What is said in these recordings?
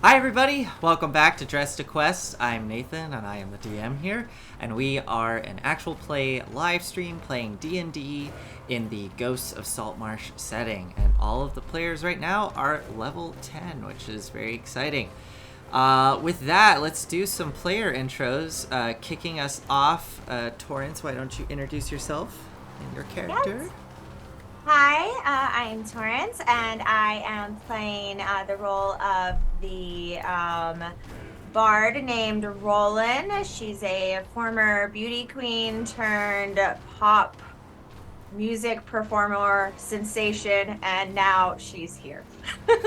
Hi everybody, welcome back to Dress to Quest. I'm Nathan and I am the DM here, and we are an actual play live stream playing D&D in the Ghosts of Saltmarsh setting, and all of the players right now are level 10, which is very exciting. With that, let's do some player intros. Kicking us off, Torrance, why don't you introduce yourself and your character? Yes. Hi, I'm Torrance, and I am playing the role of the bard named Roland. She's a former beauty queen turned pop music performer sensation, and now she's here. She's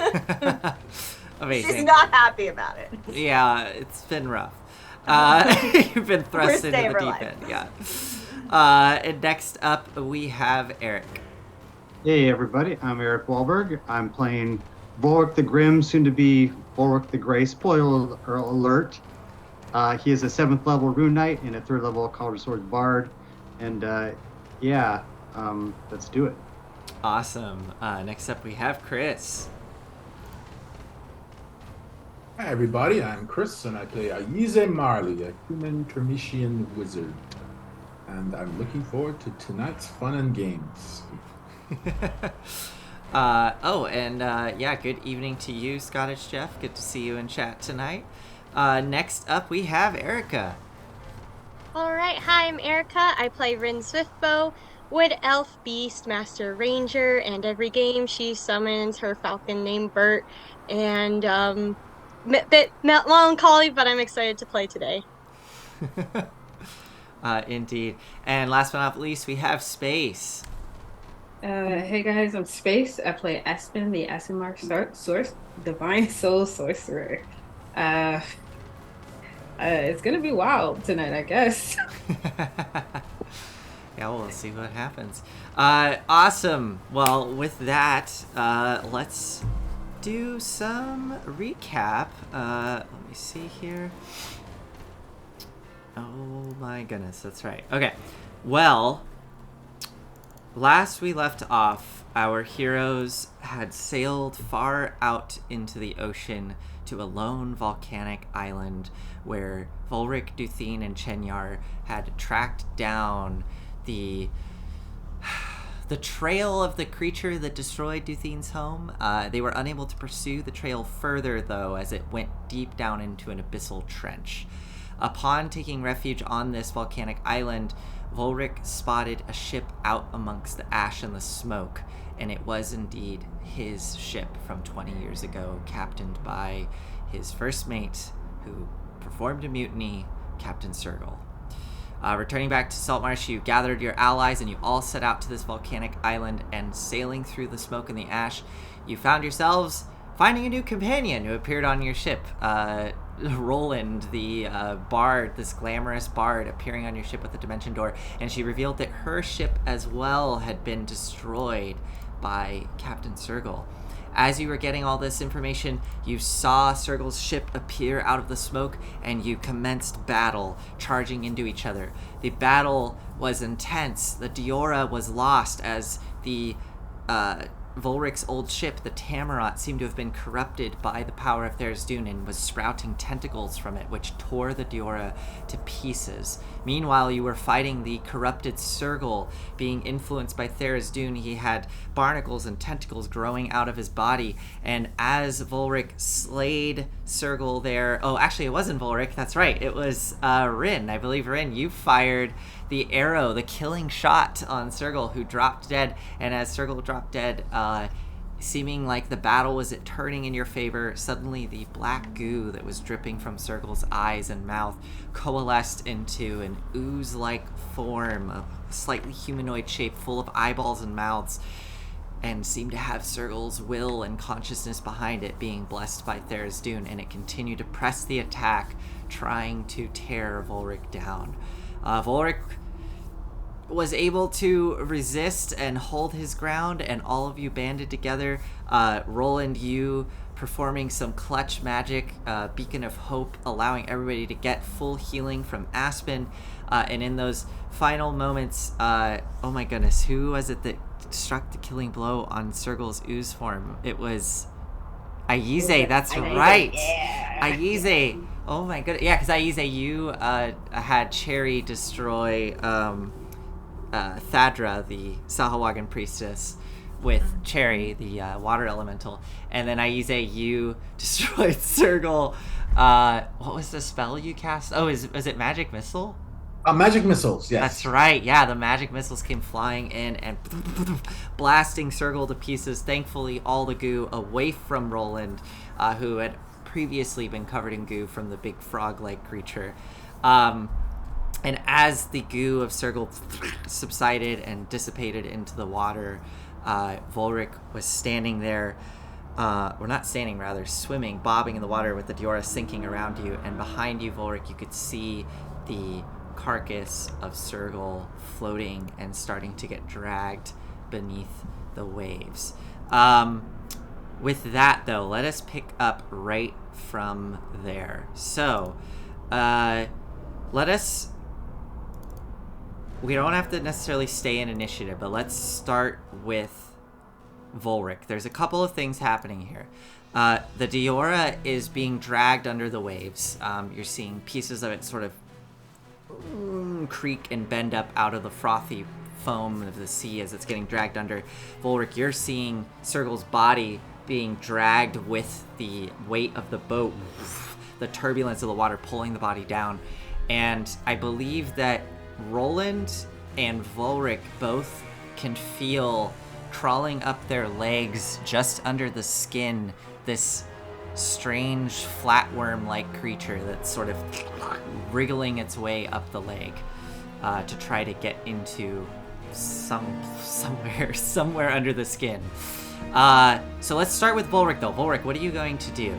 Amazing. not happy about it. Yeah, it's been rough. You've been thrust Worst into day of the her deep life. end, yeah. And next up, we have Eric. Hey everybody, I'm Eric Wahlberg. I'm playing Bulwark the Grim, soon to be Bulwark the Grey. Spoiler alert. He is a 7th level Rune Knight and a 3rd level Cauldron Swords Bard. And let's do it. Awesome. Next up, we have Chris. Hi everybody, I'm Chris and I play Ayize Marley, a human Termitian wizard. And I'm looking forward to tonight's fun and games. Good evening to you, Scottish Jeff. Good to see you in chat tonight. Next up, we have Erica. Alright, hi, I'm Erica. I play Rin Swiftbow, Wood Elf Beast Master Ranger, and every game she summons her falcon named Bert. And, bit melancholy, but I'm excited to play today. Indeed. And last but not least, we have Space. Hey guys, I'm Space. I play Espen, the Asimar Source, Divine Soul Sorcerer. It's gonna be wild tonight, I guess. Yeah, we'll see what happens. Awesome. Well, with that, let's do some recap. Let me see here. Oh my goodness, that's right. Okay. Well, last we left off, our heroes had sailed far out into the ocean to a lone volcanic island where Volric, Duthine, and Chenyar had tracked down the trail of the creature that destroyed Duthine's home. They were unable to pursue the trail further, though, as it went deep down into an abyssal trench. Upon taking refuge on this volcanic island, Volric spotted a ship out amongst the ash and the smoke, and it was indeed his ship from 20 years ago, captained by his first mate, who performed a mutiny, Captain Sergal. Returning back to Saltmarsh, you gathered your allies and you all set out to this volcanic island, and sailing through the smoke and the ash, you found yourselves finding a new companion who appeared on your ship. Roland, the bard, this glamorous bard, appearing on your ship with the dimension door, and she revealed that her ship as well had been destroyed by Captain Sergal. As you were getting all this information, you saw Sergal's ship appear out of the smoke, and you commenced battle, charging into each other. The battle was intense. The Diora was lost as the Volric's old ship, the Tamarot, seemed to have been corrupted by the power of Tharizdun and was sprouting tentacles from it, which tore the Diora to pieces. Meanwhile, you were fighting the corrupted Sergal. Being influenced by Tharizdun, he had barnacles and tentacles growing out of his body, and as Volric slayed Sergal there... Oh, actually, it wasn't Volric, that's right. It was Rin. I believe, Rin, you fired the arrow, the killing shot on Sergal, who dropped dead, and as Sergal dropped dead, seeming like the battle was turning in your favor, suddenly the black goo that was dripping from Sergal's eyes and mouth coalesced into an ooze-like form, a slightly humanoid shape full of eyeballs and mouths, and seemed to have Sergal's will and consciousness behind it, being blessed by Tharizdun, and it continued to press the attack, trying to tear Volric down. Volric was able to resist and hold his ground, and all of you banded together. Roland, you performing some clutch magic, Beacon of Hope, allowing everybody to get full healing from Aspen. And in those final moments, oh my goodness, who was it that struck the killing blow on Sergal's ooze form? It was Aize, that's Aize, right. yeah. Aize. Oh my goodness. Yeah, because Aize, you had Cherry destroy Thadra, the Sahuagin priestess, with Cherry, the water elemental. And then Aize, you destroyed Sergal. What was the spell you cast? Oh, was it Magic Missile? Magic missiles, yes. That's right. Yeah, the magic missiles came flying in and blasting Sergal to pieces. Thankfully, all the goo away from Roland, who had previously been covered in goo from the big frog-like creature. And as the goo of Sergal subsided and dissipated into the water, Volric was standing there, or not standing, rather, swimming, bobbing in the water with the Diora sinking around you. And behind you, Volric, you could see the carcass of Sergal floating and starting to get dragged beneath the waves. With that, though, let us pick up right from there. So, we don't have to necessarily stay in initiative, but let's start with Volric. There's a couple of things happening here. The Diora is being dragged under the waves. You're seeing pieces of it sort of creak and bend up out of the frothy foam of the sea as it's getting dragged under. Volric, you're seeing Sergal's body being dragged with the weight of the boat, the turbulence of the water pulling the body down. And I believe that Roland and Volric both can feel crawling up their legs just under the skin this strange flatworm-like creature that's sort of wriggling its way up the leg to try to get into somewhere under the skin. So let's start with Volric, though. Volric, what are you going to do?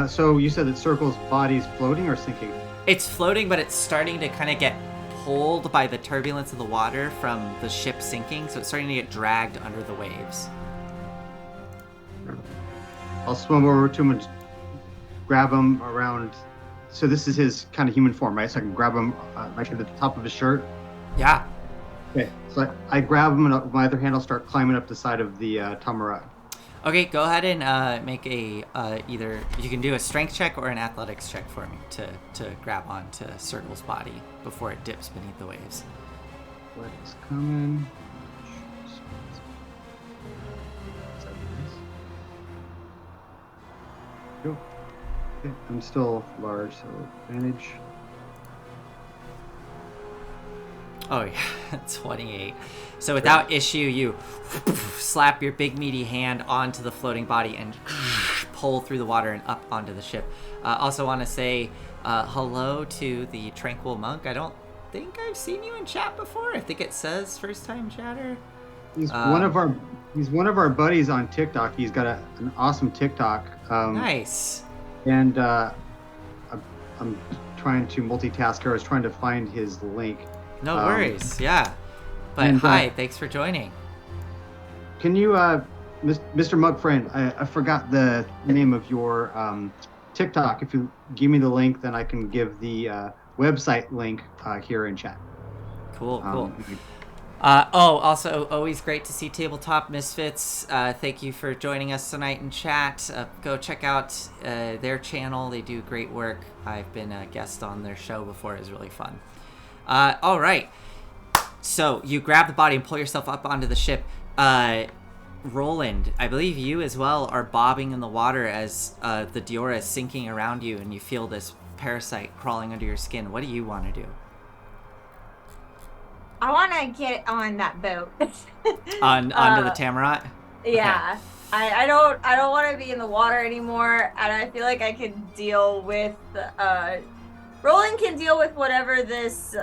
So you said that Sergal's body's floating or sinking? It's floating, but it's starting to kind of get pulled by the turbulence of the water from the ship sinking, so it's starting to get dragged under the waves. I'll swim over to him and grab him around. So this is his kind of human form, right? So I can grab him like at the top of his shirt. Yeah. Okay. So I grab him, and with my other hand, I'll start climbing up the side of the Tamarack. Okay, go ahead and make a either you can do a strength check or an athletics check for me to grab onto Sergal's body before it dips beneath the waves. What's coming? Go. Okay, I'm still large, so advantage. Oh yeah, 28. So without issue, you slap your big meaty hand onto the floating body and pull through the water and up onto the ship. Also want to say hello to the Tranquil Monk. I don't think I've seen you in chat before. I think it says first time chatter. He's one of our buddies on TikTok. He's got an awesome TikTok. Nice. And I'm trying to multitask here. I was trying to find his link. No worries. Yeah. But and, hi, thanks for joining. Can you, Mr. Mug Friend, I forgot the name of your TikTok. If you give me the link, then I can give the website link here in chat. Cool. Also, always great to see Tabletop Misfits. Thank you for joining us tonight in chat. Go check out their channel. They do great work. I've been a guest on their show before. It was really fun. All right. So you grab the body and pull yourself up onto the ship. Roland, I believe you as well are bobbing in the water as the Diora is sinking around you, and you feel this parasite crawling under your skin. What do you want to do? I want to get on that boat. Onto the Tamarat? Yeah. Okay. I don't want to be in the water anymore, and I feel like I can deal with Roland can deal with whatever this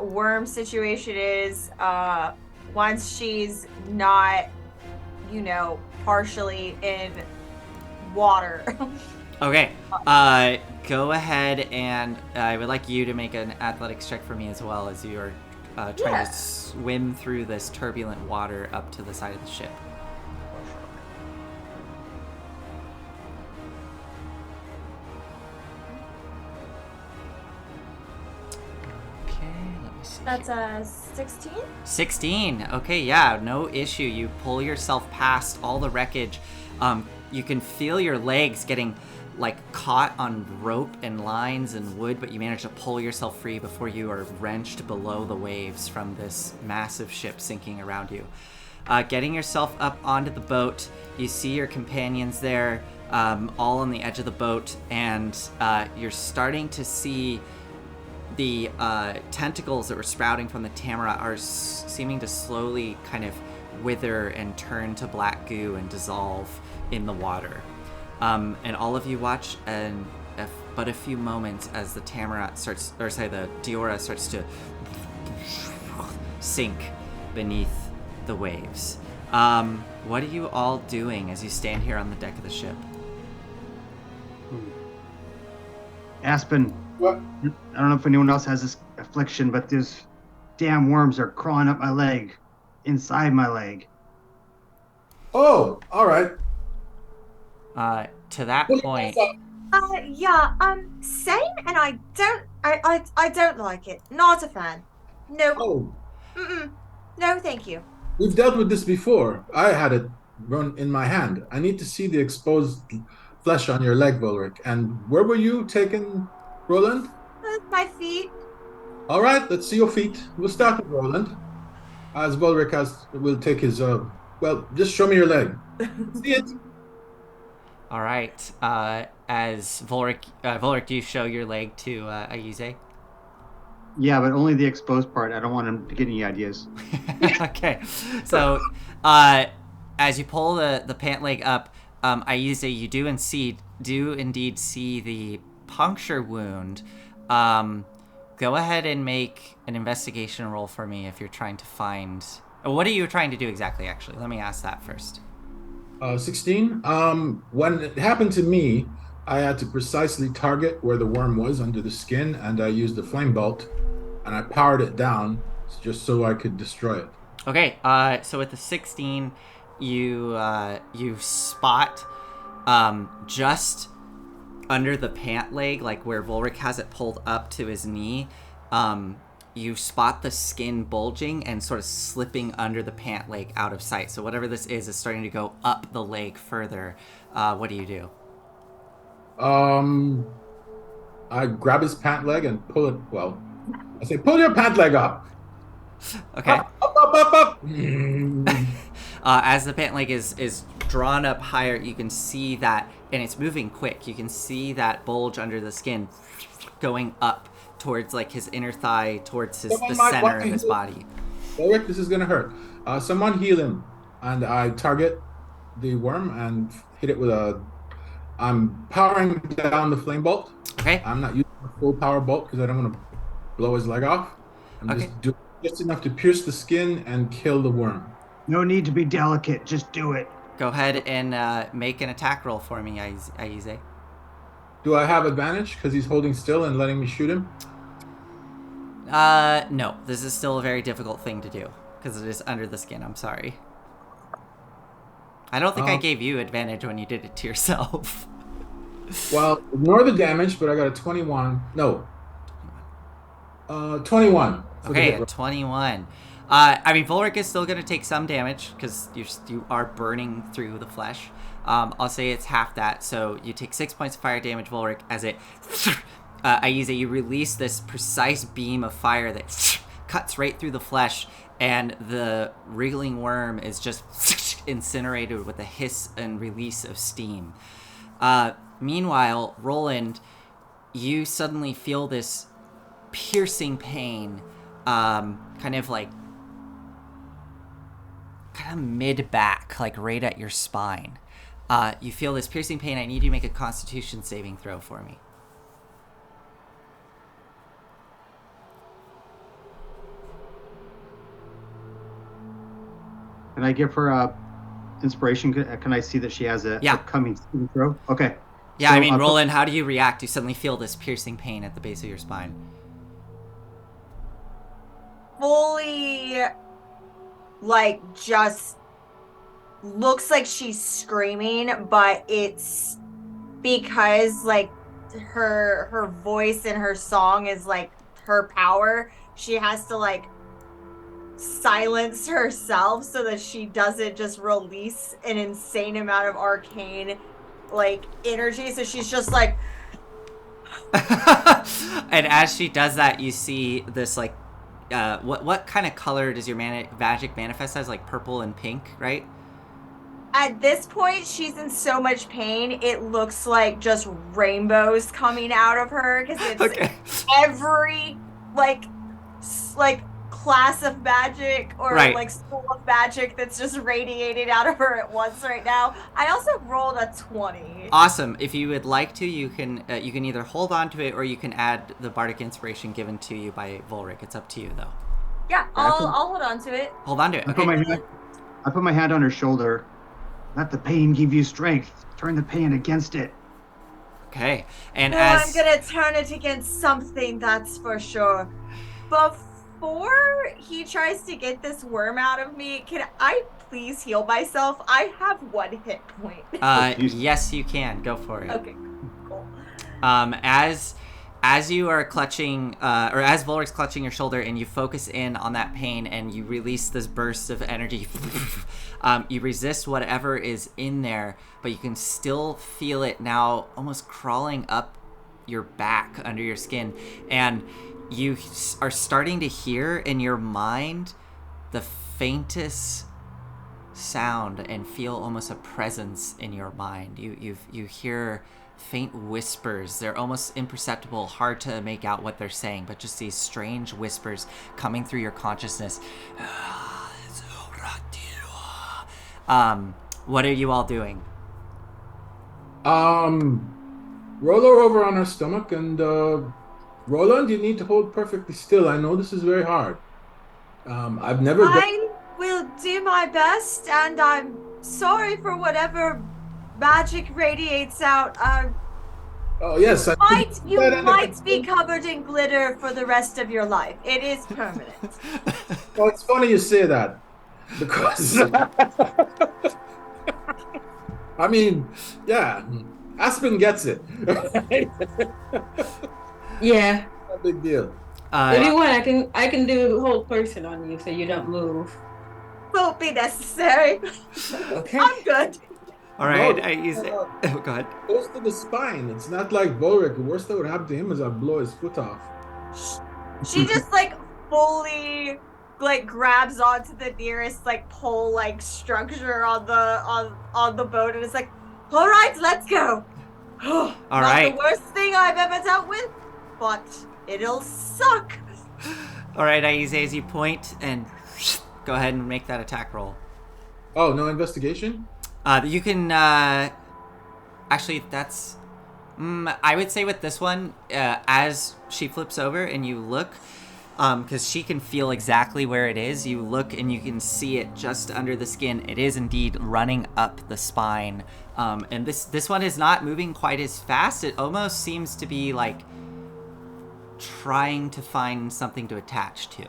worm situation is once she's not, partially in water. Okay. Go ahead, and I would like you to make an athletics check for me as well as you're trying to swim through this turbulent water up to the side of the ship. That's a 16? 16. Okay, yeah, no issue. You pull yourself past all the wreckage. you can feel your legs getting like caught on rope and lines and wood, but you manage to pull yourself free before you are wrenched below the waves from this massive ship sinking around you. Getting yourself up onto the boat, you see your companions there, all on the edge of the boat, and you're starting to see the tentacles that were sprouting from the Tamara are seeming to slowly kind of wither and turn to black goo and dissolve in the water. And all of you watch but a few moments as the Tamara the Diora starts to sink beneath the waves. What are you all doing as you stand here on the deck of the ship? Aspen, What? I don't know if anyone else has this affliction, but these damn worms are crawling up my leg, inside my leg. Oh, all right. To that point, Yeah, same, and I don't like it. Not a fan. Nope. Oh, No, thank you. we've dealt with this before. I had it run in my hand. I need to see the exposed flesh on your leg, Volric. And where were you taken, Roland? My feet. All right, let's see your feet. We'll start with Roland. As Volric will take his, just show me your leg. See it? all right. As Volric, do you show your leg to Ayuze? Yeah, but only the exposed part. I don't want him to get any ideas. Okay, so as you pull the pant leg up, Ayuze, you do indeed see the puncture wound. Go ahead and make an investigation roll for me if you're trying to find. What are you trying to do exactly? Actually, let me ask that first. 16. When it happened to me, I had to precisely target where the worm was under the skin, and I used the flame bolt, and I powered it down just so I could destroy it. Okay, so with the 16, you spot just under the pant leg, like where Volric has it pulled up to his knee. You spot the skin bulging and sort of slipping under the pant leg out of sight. So whatever this is starting to go up the leg further. What do you do? I grab his pant leg and pull it. Well, I say, pull your pant leg up. Okay. Up. As the pant leg is drawn up higher, you can see that, and it's moving quick. You can see that bulge under the skin going up towards like his inner thigh, towards the center of his body. Ulrich, this is gonna hurt. Someone heal him. And I target the worm and hit it with I'm powering down the flame bolt. Okay. I'm not using a full power bolt because I don't want to blow his leg off. I'm Okay. just doing just enough to pierce the skin and kill the worm. No need to be delicate. Just do it. Go ahead and make an attack roll for me, Ayuze. Do I have advantage because he's holding still and letting me shoot him? No. This is still a very difficult thing to do because it is under the skin. I'm sorry. I don't think I gave you advantage when you did it to yourself. Well, ignore the damage, but I got a 21. No. 21. Okay, a 21. I mean, Volric is still going to take some damage because you are burning through the flesh. I'll say it's half that, so you take 6 points of fire damage, Volric, as it... Ayuze, you release this precise beam of fire that cuts right through the flesh, and the wriggling worm is just incinerated with a hiss and release of steam. Meanwhile, Roland, you suddenly feel this piercing pain, kind of mid-back, like right at your spine. You feel this piercing pain. I need you to make a Constitution saving throw for me. Can I give her inspiration? Can I see that she has a upcoming saving throw? Okay. Yeah, So, I mean, Roland, how do you react? You suddenly feel this piercing pain at the base of your spine. Fully, just looks like she's screaming, but it's because, her voice and her song is, her power. She has to, silence herself so that she doesn't just release an insane amount of arcane like energy. So she's just like And as she does that, you see this like what kind of color does your magic manifest as? Like purple and pink, right? at this point she's in so much pain it looks like just rainbows coming out of her because it's Okay. every like class of magic or Right. like school of magic that's just radiating out of her at once right now. I also rolled a 20. Awesome. If you would like to, you can either hold on to it or you can add the bardic inspiration given to you by Volric. It's up to you though. Yeah, I'll hold on to it. Hold on to it. I Okay. put my hand on her shoulder. Let the pain give you strength. Turn the pain against it. Okay. And Oh, as I'm gonna turn it against something, that's for sure. Before he tries to get this worm out of me, can I please heal myself? I have 1 hit point. yes, you can. Go for it. Okay, cool. As you are clutching, or as Volric's clutching your shoulder, and you focus in on that pain, and you release this burst of energy, you resist whatever is in there, but you can still feel it now, almost crawling up your back under your skin, and you are starting to hear in your mind the faintest sound, and feel almost a presence in your mind. You hear faint whispers. They're almost imperceptible, hard to make out what they're saying, but just these strange whispers coming through your consciousness. What are you all doing? Roll her over on her stomach and Roland, you need to hold perfectly still. I know this is very hard. I've never done. I will do my best, and I'm sorry for whatever magic radiates out. Oh yes, You might be covered in glitter for the rest of your life. It is permanent. Well, it's funny you say that because I mean, yeah, Aspen gets it. Yeah. No big deal. If you want, I can do whole person on you so you don't move. Won't be necessary. Okay. I'm good. All right, No, I use it. Oh, go ahead. Close to the spine. It's not like Volric. The worst that would happen to him is I'd blow his foot off. She just like fully like grabs onto the nearest like pole like structure on the boat and is like, all right, let's go. All Not right. the worst thing I've ever dealt with, but it'll suck. All right, Aize, as you point, and go ahead and make that attack roll. Oh, no investigation? You can, actually, that's, I would say with this one, as she flips over and you look, because she can feel exactly where it is, you look and you can see it just under the skin. It is indeed running up the spine. And this one is not moving quite as fast. It almost seems to be like trying to find something to attach to.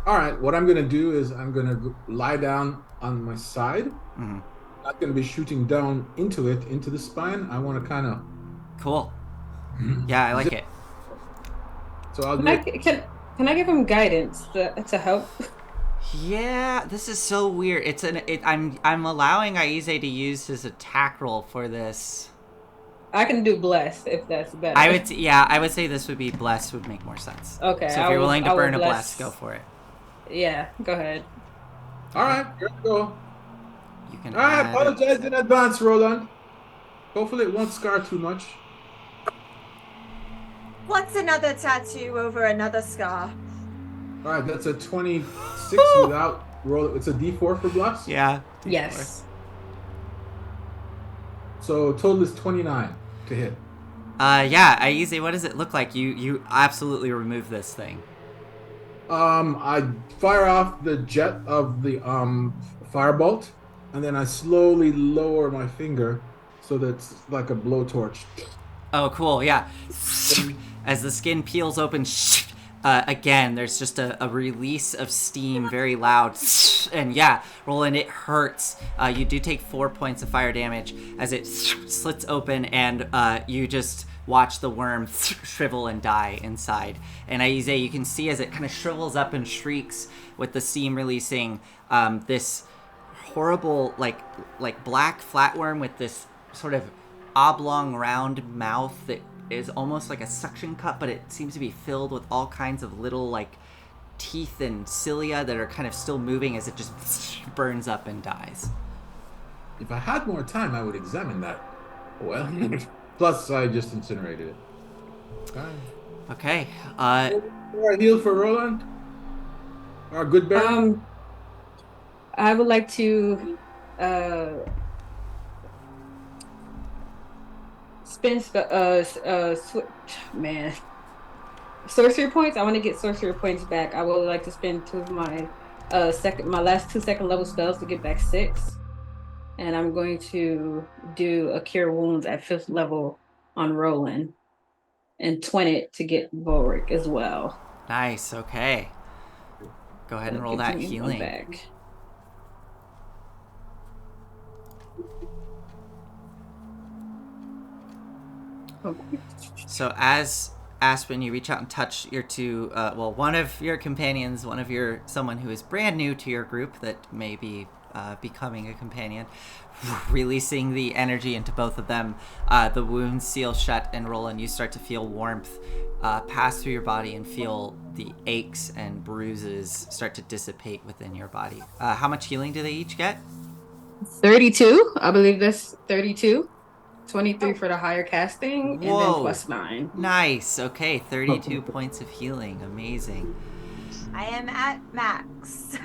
All right, what I'm going to do is I'm going to lie down on my side. Mm-hmm. Not going to be shooting down into it, into the spine. I want to kind of... Cool. Yeah, I like it. So I'll do Can I give him guidance to help? Yeah, this is so weird. I'm allowing Aize to use his attack roll for this. I can do bless if that's better. I would say this would be bless would make more sense. Okay. So if you're willing to burn a bless, go for it. Yeah, go ahead. All right, here we go. You can. I add- apologize in advance, Roland. Hopefully it won't scar too much. What's another tattoo over another scar? All right, that's a 26 without roll. It's a D4 for bless. Yeah. Yes. So total is 29 to hit. Yeah, Aize, what does it look like? You absolutely remove this thing. I fire off the jet of the firebolt, and then I slowly lower my finger so that it's like a blowtorch. Oh, cool. Yeah. As the skin peels open, again, there's just a release of steam, very loud. And yeah, Roland, it hurts. You do take 4 points of fire damage as it slits open, and you just watch the worm shrivel and die inside. And Aize, you can see as it kind of shrivels up and shrieks with the steam releasing, this horrible, like black flatworm with this sort of oblong round mouth that is almost like a suction cup, but it seems to be filled with all kinds of little like teeth and cilia that are kind of still moving as it just burns up and dies. If I had more time, I would examine that. Well, plus I just incinerated it. Okay. Our heal for Roland? Our good bear? I would like to spend sorcery points. I want to get sorcery points back. I would like to spend 2 of my my last 2 second level spells to get back 6. And I'm going to do a cure wounds at 5th level on Roland and 20 to get Volric as well. Nice. Okay. Go ahead and roll that healing. Back. Okay. So as Aspen, you reach out and touch your two, one of your companions, someone who is brand new to your group that may be becoming a companion, releasing the energy into both of them. The wounds seal shut, and Roland, you start to feel warmth pass through your body and feel the aches and bruises start to dissipate within your body. How much healing do they each get? 32. I believe that's 32. 23 for the higher casting, and Whoa. then plus 9. Nice. Okay, 32 points of healing. Amazing. I am at max.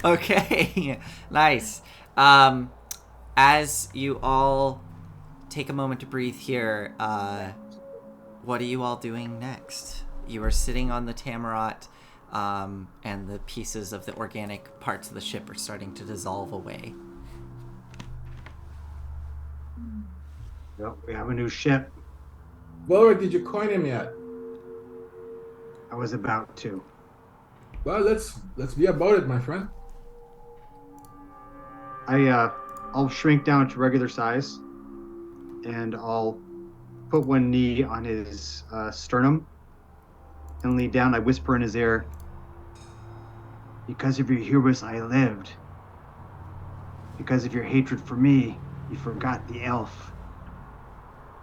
Okay, nice. As you all take a moment to breathe here, what are you all doing next? You are sitting on the Tamarot, and the pieces of the organic parts of the ship are starting to dissolve away. Yep, we have a new ship. Volric, did you coin him yet? I was about to. Well, let's be about it, my friend. I'll shrink down to regular size, and I'll put one knee on his sternum and lean down. I whisper in his ear, "Because of your hubris, I lived. Because of your hatred for me, you forgot the elf.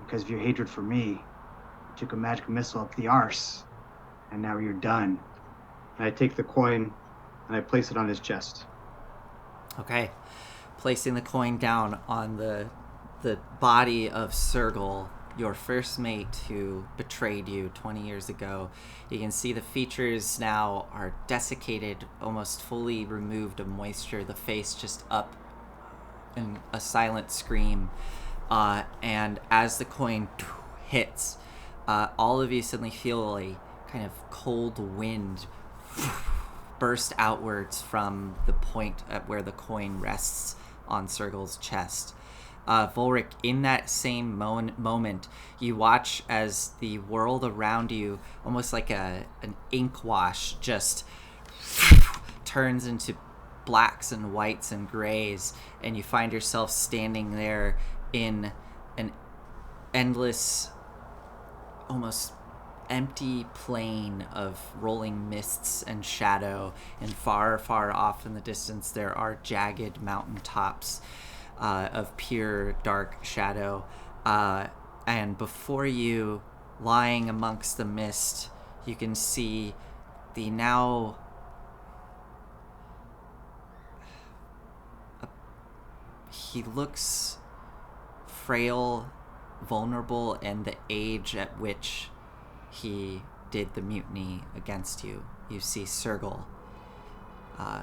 Because of your hatred for me, you took a magic missile up the arse, and now you're done." And I take the coin and I place it on his chest. Okay. Placing the coin down on the body of Sergal, your first mate who betrayed you 20 years ago. You can see the features now are desiccated, almost fully removed of moisture, the face just up in a silent scream. And as the coin hits, all of you suddenly feel a kind of cold wind burst outwards from the point at where the coin rests on Sergal's chest. Volric, in that same moment, you watch as the world around you, almost like an ink wash, just turns into blacks and whites and grays, and you find yourself standing there in an endless, almost empty plain of rolling mists and shadow, and far, far off in the distance there are jagged mountain tops of pure dark shadow, and before you, lying amongst the mist, you can see the now he looks frail, vulnerable, and the age at which he did the mutiny against you. You see Sergal.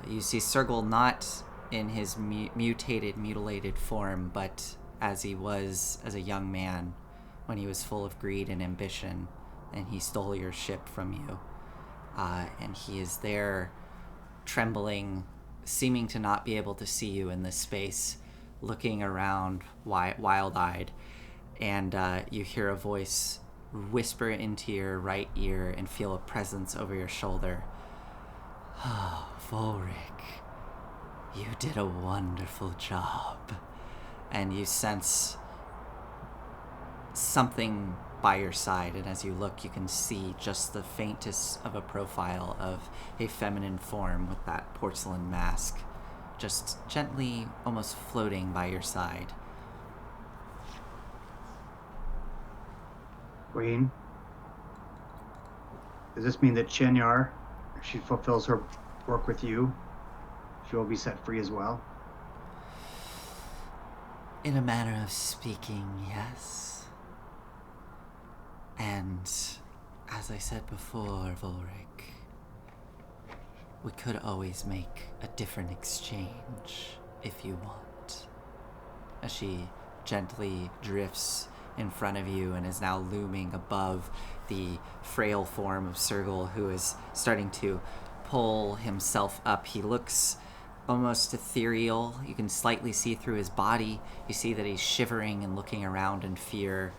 You see Sergal not in his mutilated form, but as he was as a young man when he was full of greed and ambition, and he stole your ship from you. And he is there, trembling, seeming to not be able to see you in this space, looking around wild-eyed, and you hear a voice whisper into your right ear and feel a presence over your shoulder. "Oh, Volric, you did a wonderful job." And you sense something by your side, and as you look, you can see just the faintest of a profile of a feminine form with that porcelain mask, just gently, almost floating by your side. Queen, does this mean that Chenyar, if she fulfills her work with you, she will be set free as well? In a manner of speaking, yes. And as I said before, Volric, we could always make a different exchange if you want. As she gently drifts in front of you and is now looming above the frail form of Sergal, who is starting to pull himself up. He looks almost ethereal. You can slightly see through his body. You see that he's shivering and looking around in fear.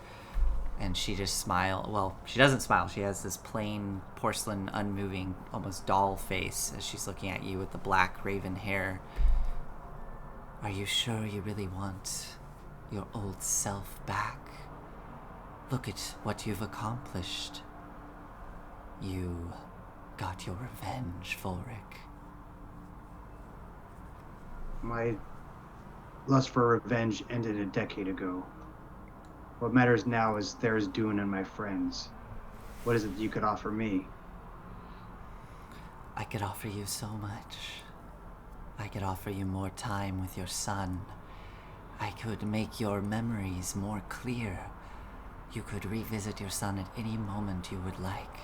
And she just smiles. Well, she doesn't smile. She has this plain porcelain, unmoving, almost doll face as she's looking at you with the black raven hair. Are you sure you really want your old self back? Look at what you've accomplished. You got your revenge, Volric. My lust for revenge ended a decade ago. What matters now is there's Dune and my friends. What is it that you could offer me? I could offer you so much. I could offer you more time with your son. I could make your memories more clear. You could revisit your son at any moment you would like,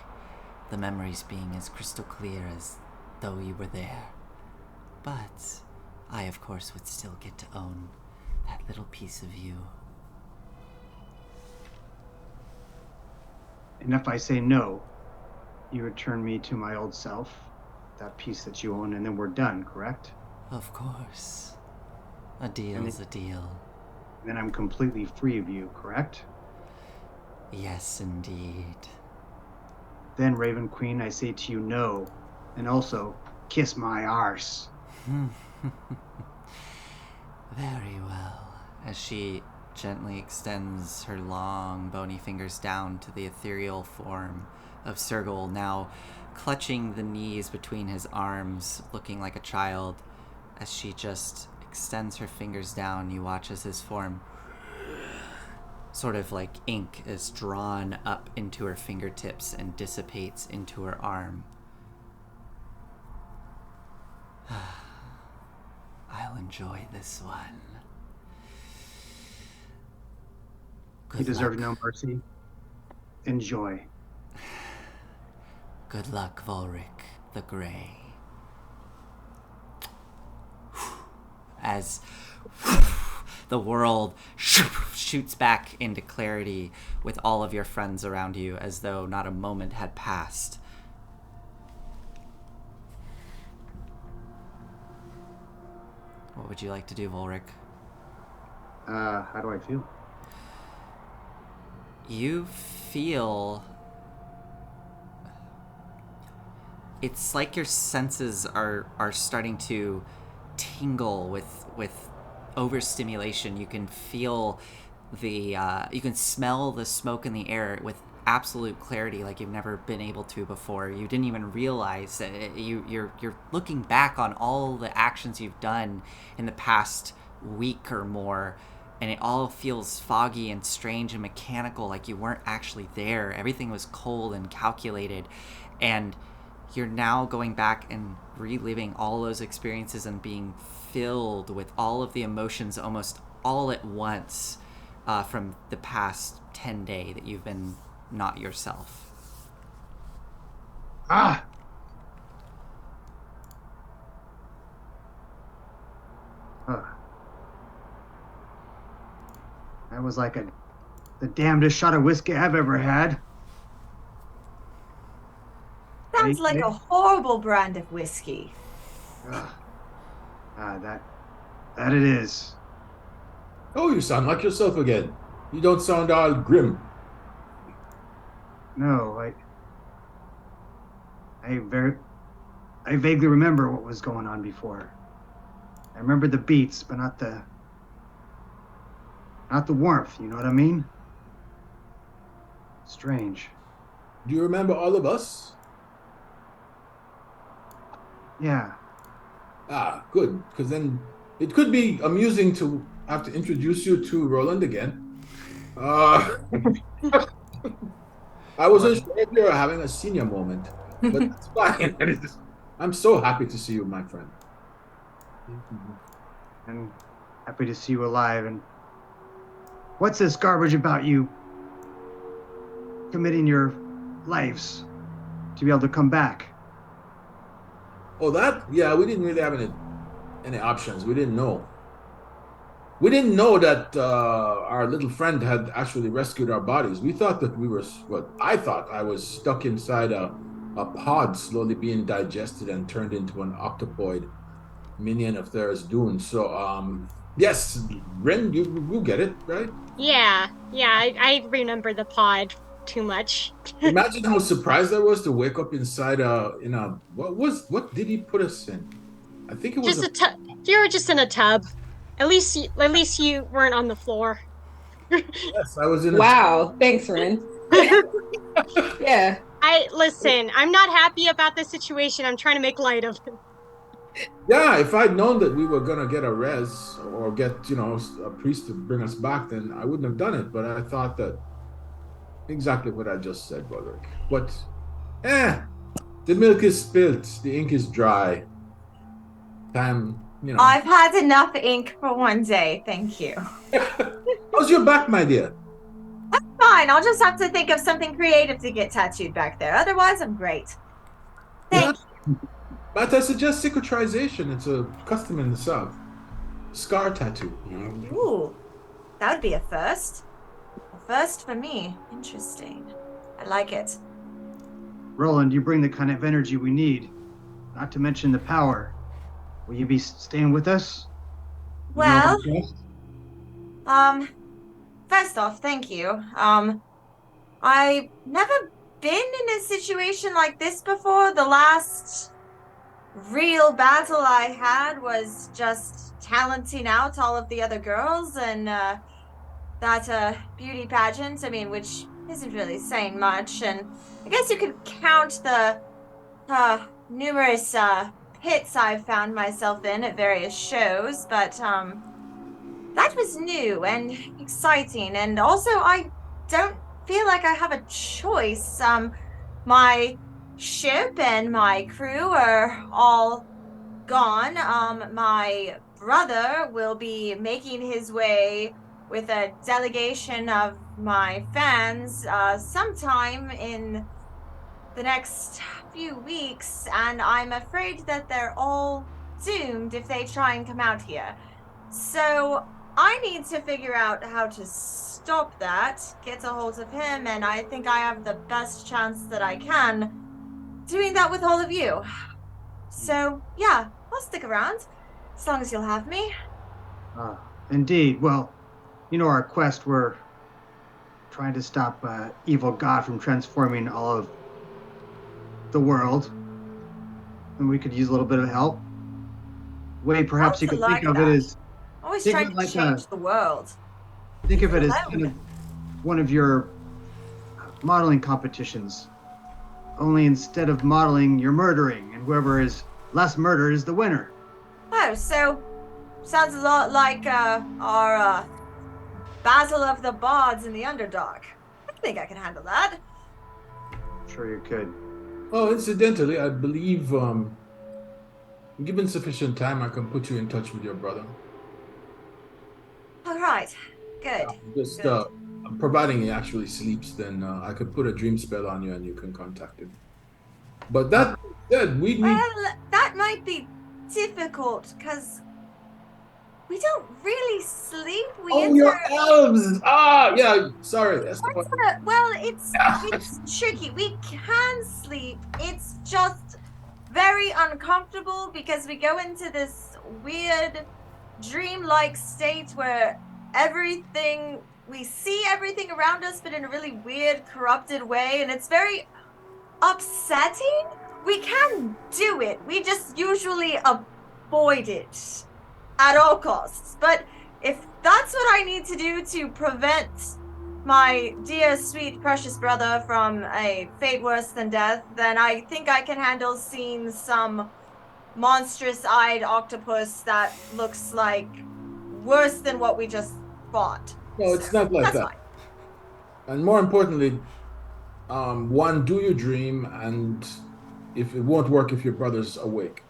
the memories being as crystal clear as though you were there. But I, of course, would still get to own that little piece of you. And if I say no, you return me to my old self, that piece that you own, and then we're done, correct? Of course. A deal's a deal. Then I'm completely free of you, correct? Yes, indeed. Then, Raven Queen, I say to you no, and also kiss my arse. Very well. As she gently extends her long, bony fingers down to the ethereal form of Sergal, now clutching the knees between his arms, looking like a child. As she just extends her fingers down, you watch as his form, sort of like ink, is drawn up into her fingertips and dissipates into her arm. I'll enjoy this one. You deserve no mercy. Enjoy. Good luck, Volric the Grey. As the world shoots back into clarity with all of your friends around you, as though not a moment had passed. What would you like to do, Volric? How do I feel? You feel... It's like your senses are starting to tingle with overstimulation. You can feel the... you can smell the smoke in the air with absolute clarity like you've never been able to before. You didn't even realize that you're looking back on all the actions you've done in the past week or more, and it all feels foggy and strange and mechanical, like you weren't actually there. Everything was cold and calculated, and you're now going back and reliving all those experiences and being filled with all of the emotions almost all at once from the past 10 days that you've been not yourself. Ah! That was like the damnedest shot of whiskey I've ever had. Sounds like a horrible brand of whiskey. That it is. Oh, you sound like yourself again. You don't sound all grim. No, I vaguely remember what was going on before. I remember the beats, but not the warmth, you know what I mean? Strange. Do you remember all of us? Yeah. Ah, good. Because then it could be amusing to have to introduce you to Roland again. Uh, I wasn't sure if you were having a senior moment, but that's fine. I'm so happy to see you, my friend. And happy to see you alive. And what's this garbage about you committing your lives to be able to come back? Oh, that? Yeah, we didn't really have any options. We didn't know. We didn't know that our little friend had actually rescued our bodies. We thought that we were, what I thought I was stuck inside a pod slowly being digested and turned into an octopoid minion of Thera's Dune. So, yes, Ren, you get it, right? Yeah, I remember the pod too much. Imagine how surprised I was to wake up inside what did he put us in? I think it was Just a tub. You were just in a tub. At least you weren't on the floor. yes, I was in Wow, thanks, Ren. Yeah. Listen, I'm not happy about this situation. I'm trying to make light of it. Yeah, if I'd known that we were gonna get a res or get, a priest to bring us back, then I wouldn't have done it. But I thought that exactly what I just said, Broderick. But the milk is spilt, the ink is dry. Time, I've had enough ink for one day, thank you. How's your back, my dear? Fine, I'll just have to think of something creative to get tattooed back there. Otherwise, I'm great. Thank you. But I suggest cicatrization. It's a custom in the South. Scar tattoo. Ooh, that would be a first. A first for me. Interesting. I like it. Roland, you bring the kind of energy we need, not to mention the power. Will you be staying with us? Well, first off, thank you. I've never been in a situation like this before. The last real battle I had was just talenting out all of the other girls and that beauty pageant, which isn't really saying much. And I guess you could count the numerous pits I've found myself in at various shows, but that was new and exciting. And also, I don't feel like I have a choice. My ship and my crew are all gone. My brother will be making his way with a delegation of my fans sometime in the next few weeks, and I'm afraid that they're all doomed if they try and come out here. So I need to figure out how to stop that, get a hold of him, and I think I have the best chance that I can doing that with all of you. So, yeah, I'll stick around, as long as you'll have me. Indeed. Well, our quest, we're trying to stop evil god from transforming all of the world, and we could use a little bit of help. Way perhaps you could think of it as always trying to change the world. Think of it as kind of one of your modeling competitions. Only instead of modeling, you're murdering, and whoever is less murdered is the winner. Oh, so sounds a lot like our Battle of the Bards and the Underdog. I think I can handle that. Sure you could. Oh, incidentally, I believe, given sufficient time, I can put you in touch with your brother. All right, good. Just good. Providing he actually sleeps, then I could put a dream spell on you and you can contact him. But that said, we need... Well, that might be difficult, because we don't really sleep. Your elves! Ah, yeah, sorry. That's well, it's tricky. We can sleep. It's just very uncomfortable because we go into this weird dream-like state where we see everything around us, but in a really weird, corrupted way, and it's very upsetting. We can do it. We just usually avoid it at all costs. But if that's what I need to do to prevent my dear, sweet, precious brother from a fate worse than death, then I think I can handle seeing some monstrous-eyed octopus that looks like worse than what we just fought. No, it's not like That's that. fine. And more importantly, one, do your dream, and if it won't work if your brother's awake.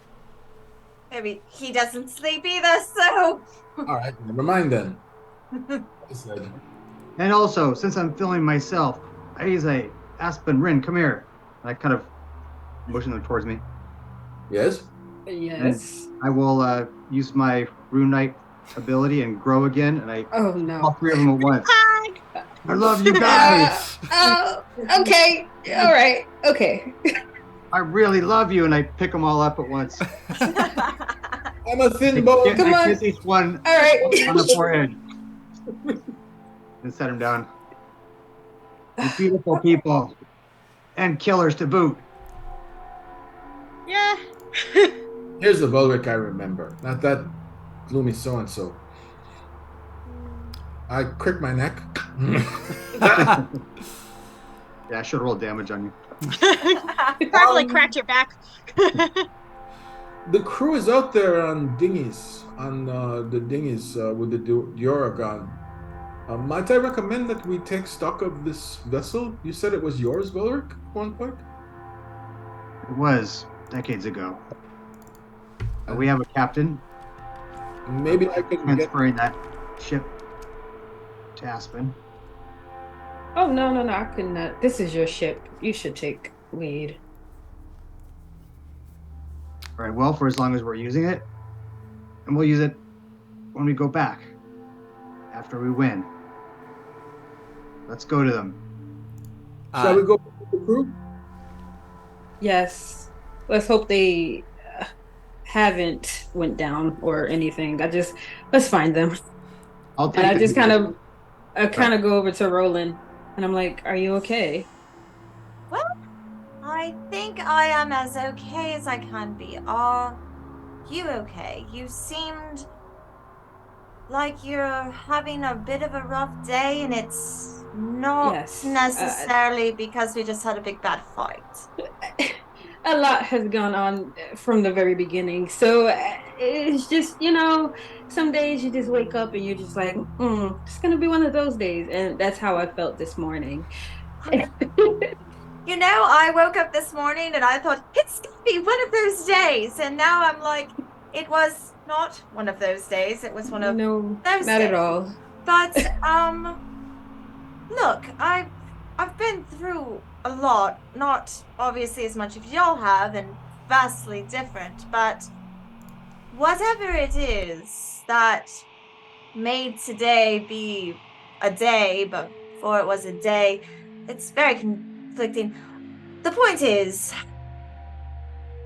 Maybe he doesn't sleep either, so. All right, never mind then. I said, And also, since I'm filling myself, I use a Aspen Rin. Come here. And I kind of motion them towards me. yes? Yes. I will use my Rune Knight ability and grow again, and I Oh all no. 3 of them at once. I love you guys. Oh, okay. All right. Okay. I really love you, and I pick them all up at once. I'm a thin boy. Come I on. kiss each one All right. on the forehead and set them down. You beautiful people and killers to boot. Yeah. Here's the Volric I remember, not that gloomy so-and-so. I crick my neck. Yeah, I should roll damage on you. Probably cracked your back. The crew is out there on dinghies, on the dinghies with the Duragon. Might I recommend that we take stock of this vessel? You said it was yours, Volric, at one point? It was decades ago. We have a captain Maybe I could get... transferring that ship to Aspen. Oh no, no, no! I could not. This is your ship. You should take lead. Very well, for as long as we're using it. And we'll use it when we go back. After we win. Let's go to them. Shall we go with the crew? Yes. Let's hope they haven't went down or anything. Let's find them. I'll take And I the just lead. I kind of go over to Roland, and I'm like, "Are you okay?" Well, I think I am as okay as I can be. Are you okay? You seemed like you're having a bit of a rough day, and it's not Yes, necessarily because we just had a big bad fight. A lot has gone on from the very beginning, so it's just some days you just wake up and you're just like, it's gonna be one of those days, and that's how I felt this morning. You know, I woke up this morning and I thought, it's gonna be one of those days. And now I'm like, it was not one of those days. It was one of No, those not days. at all. But, look, I've been through a lot. Not obviously as much as y'all have, and vastly different. But whatever it is that made today be a day, but before it was a day, it's very conflicting. The point is,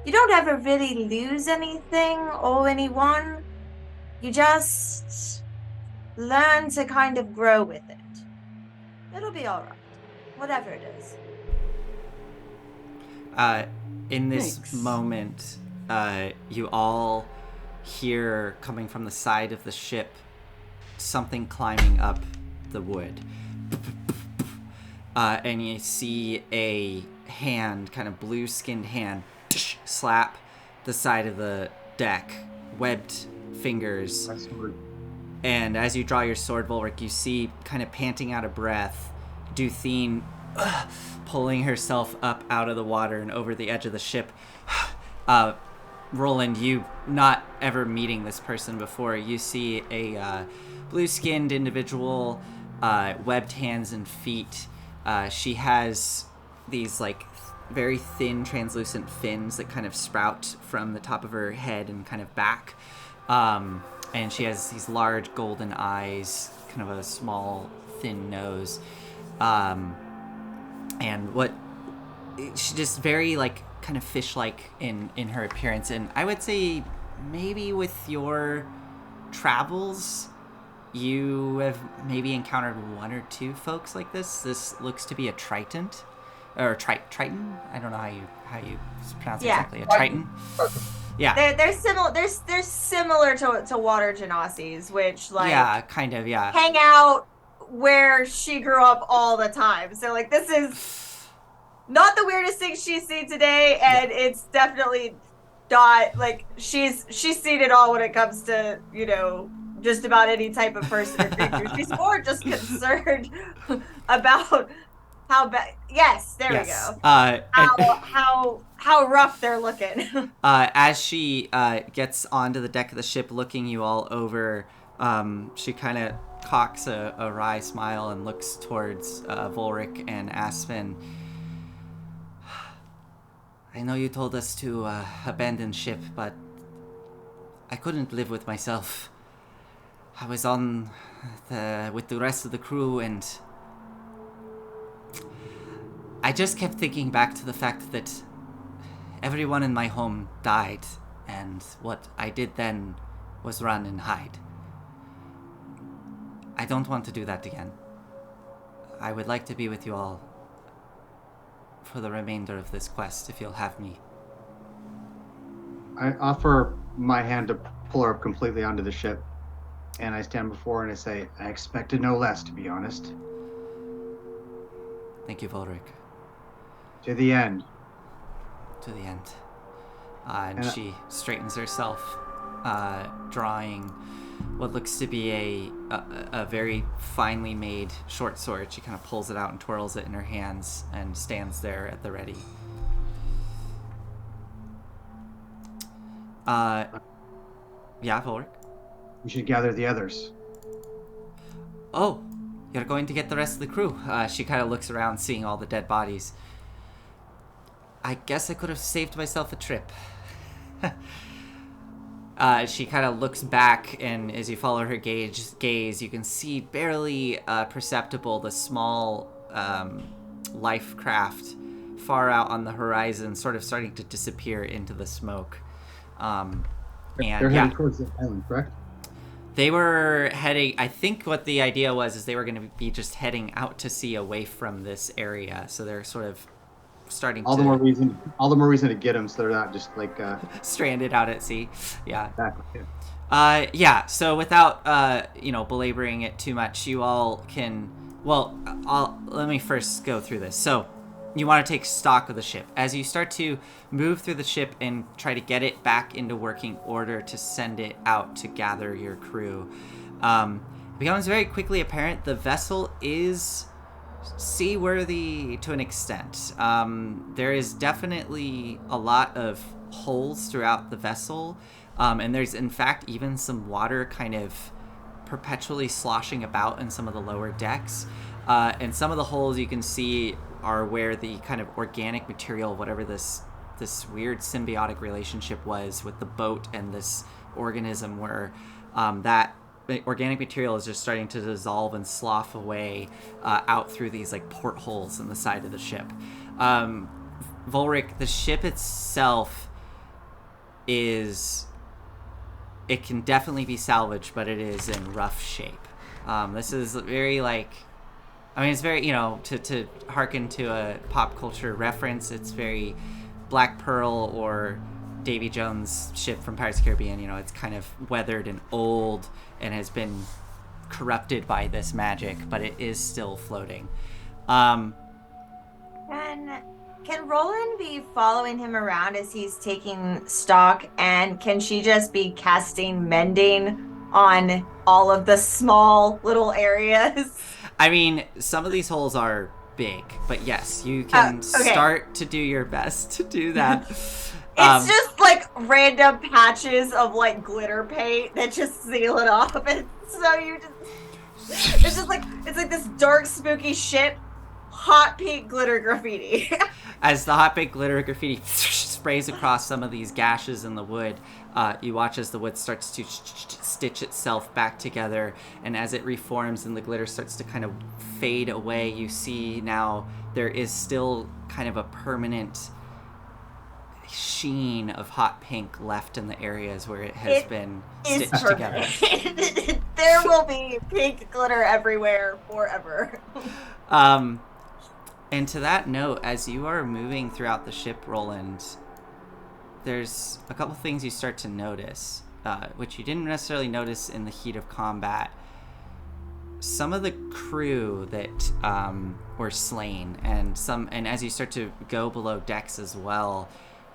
you don't ever really lose anything or anyone. You just learn to kind of grow with it. It'll be all right, whatever it is. In this Thanks. moment, you all hear coming from the side of the ship something climbing up the wood. And you see a hand, kind of blue-skinned hand, slap the side of the deck, webbed fingers. My sword. And as you draw your sword, Volric, you see, kind of panting out of breath, Duthine pulling herself up out of the water and over the edge of the ship. Roland, you not ever meeting this person before, you see a blue-skinned individual, webbed hands and feet. She has these very thin, translucent fins that kind of sprout from the top of her head and kind of back. And she has these large golden eyes, kind of a small, thin nose. And she's just very kind of fish-like in her appearance. And I would say maybe with your travels, you have maybe encountered one or two folks like this. This looks to be a Triton, or Triton. I don't know how you pronounce it Yeah. exactly. A Triton. Yeah. They're similar. They're similar to water genasies, which Yeah, kind of. Yeah. hang out where she grew up all the time. So like this is not the weirdest thing she's seen today, and it's definitely not like she's seen it all when it comes to, you know, just about any type of person or creature. She's more just concerned about how bad. Yes, there we go. How rough they're looking. As she gets onto the deck of the ship, looking you all over, she kind of cocks a wry smile and looks towards Volric and Aspen. I know you told us to abandon ship, but I couldn't live with myself. I was on with the rest of the crew, and I just kept thinking back to the fact that everyone in my home died, and what I did then was run and hide. I don't want to do that again. I would like to be with you all for the remainder of this quest, if you'll have me. I offer my hand to pull her up completely onto the ship, and I stand before her and I say, I expected no less, to be honest. Thank you, Volric. To the end. To the end. And she straightens herself, drawing what looks to be a very finely made short sword. She kind of pulls it out and twirls it in her hands and stands there at the ready. Yeah, Volric? We should gather the others. Oh, you're going to get the rest of the crew. She kind of looks around, seeing all the dead bodies. I guess I could have saved myself a trip. She kind of looks back, and as you follow her gaze, you can see barely perceptible the small life craft far out on the horizon, sort of starting to disappear into the smoke. They're heading towards the island, correct? They were heading, I think what the idea was is they were going to be just heading out to sea away from this area, so they're sort of starting all the more reason to get them, so they're not just like stranded out at sea. Yeah. Exactly. Yeah. So without belaboring it too much, you all can. Well, let me first go through this. So you want to take stock of the ship as you start to move through the ship and try to get it back into working order to send it out to gather your crew. It becomes very quickly apparent the vessel is seaworthy to an extent. There is definitely a lot of holes throughout the vessel, and there's in fact even some water kind of perpetually sloshing about in some of the lower decks, and some of the holes you can see are where the kind of organic material, whatever this weird symbiotic relationship was with the boat and this organism, were that the organic material is just starting to dissolve and slough away out through these like portholes in the side of the ship. Volric, the ship itself it can definitely be salvaged, but it is in rough shape. This is very it's very, to hearken to a pop culture reference, it's very Black Pearl or Davy Jones' ship from Pirates of the Caribbean. It's kind of weathered and old and has been corrupted by this magic, but it is still floating. Can Roland be following him around as he's taking stock, and can she just be casting mending on all of the small little areas? I mean, some of these holes are big, but yes, you can start to do your best to do that. It's just like random patches of like glitter paint that just seal it off, and so it's like this dark spooky shit, hot pink glitter graffiti. As the hot pink glitter graffiti sprays across some of these gashes in the wood, you watch as the wood starts to stitch itself back together, and as it reforms and the glitter starts to kind of fade away, you see now there is still kind of a permanent sheen of hot pink left in the areas where it has been stitched together. There will be pink glitter everywhere forever. And to that note, as you are moving throughout the ship, Roland, there's a couple things you start to notice, which you didn't necessarily notice in the heat of combat. some of the crew that were slain, and as you start to go below decks as well,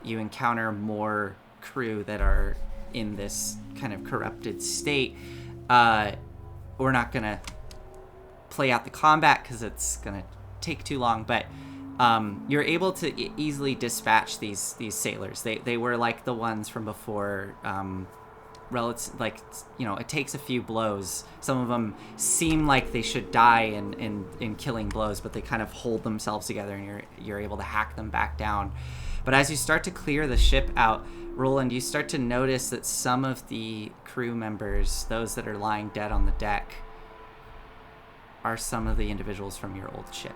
you encounter more crew that are in this kind of corrupted state. We're not gonna play out the combat because it's gonna take too long, but you're able to easily dispatch these sailors. They were like the ones from before. It takes a few blows. Some of them seem like they should die in killing blows, but they kind of hold themselves together, and you're able to hack them back down. But as you start to clear the ship out, Roland, you start to notice that some of the crew members, those that are lying dead on the deck, are some of the individuals from your old ship.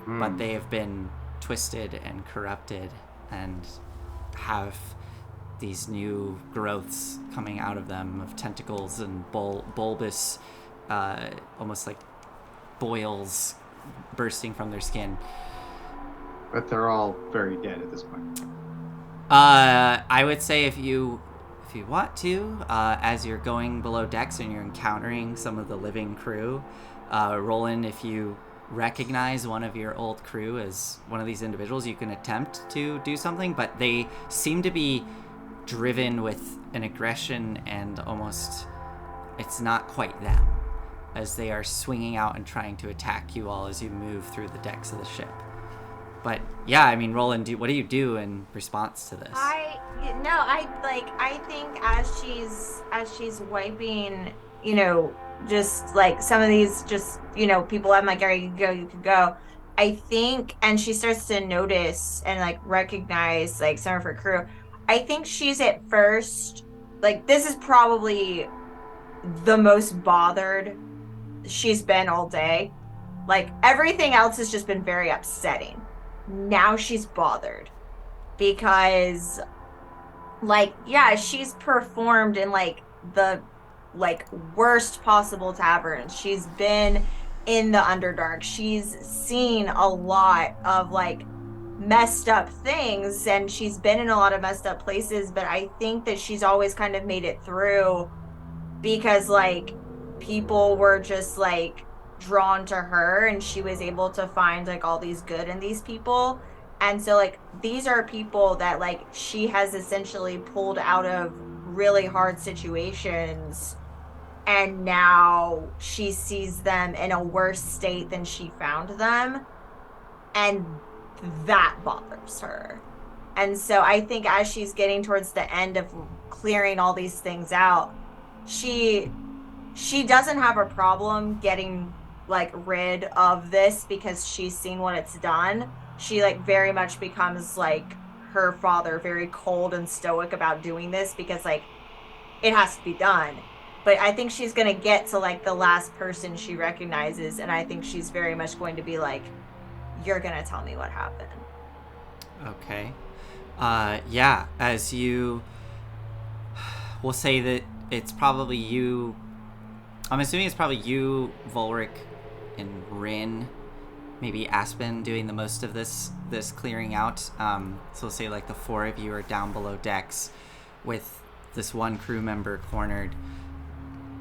But they have been twisted and corrupted and have these new growths coming out of them of tentacles and bulbous, almost like boils bursting from their skin. But they're all very dead at this point. I would say if you want to, as you're going below decks and you're encountering some of the living crew, Roland, if you recognize one of your old crew as one of these individuals, you can attempt to do something, but they seem to be driven with an aggression, and almost it's not quite them, as they are swinging out and trying to attack you all as you move through the decks of the ship. But yeah, I mean, Roland, what do you do in response to this? I think as she's wiping, just like some of these, just people, I'm like, all right, you can go. I think, and she starts to notice and like recognize like some of her crew. I think she's at first, like, this is probably the most bothered she's been all day. Like, everything else has just been very upsetting. Now she's bothered because, like, yeah, she's performed in like the worst possible taverns. She's been in the Underdark. She's seen a lot of like messed up things, and she's been in a lot of messed up places, but I think that she's always kind of made it through because like people were just like drawn to her, and she was able to find like all these good in these people. And so like these are people that like she has essentially pulled out of really hard situations, and now she sees them in a worse state than she found them, and that bothers her. And so I think as she's getting towards the end of clearing all these things out, she doesn't have a problem getting like rid of this because she's seen what it's done. She like very much becomes like her father, very cold and stoic about doing this because like it has to be done. But I think she's going to get to like the last person she recognizes, and I think she's very much going to be like, you're going to tell me what happened. Okay. Yeah, as you... We'll say that it's probably you... I'm assuming it's probably you, Volric, and Rin, maybe Aspen doing the most of this clearing out. So we'll say like the four of you are down below decks with this one crew member cornered.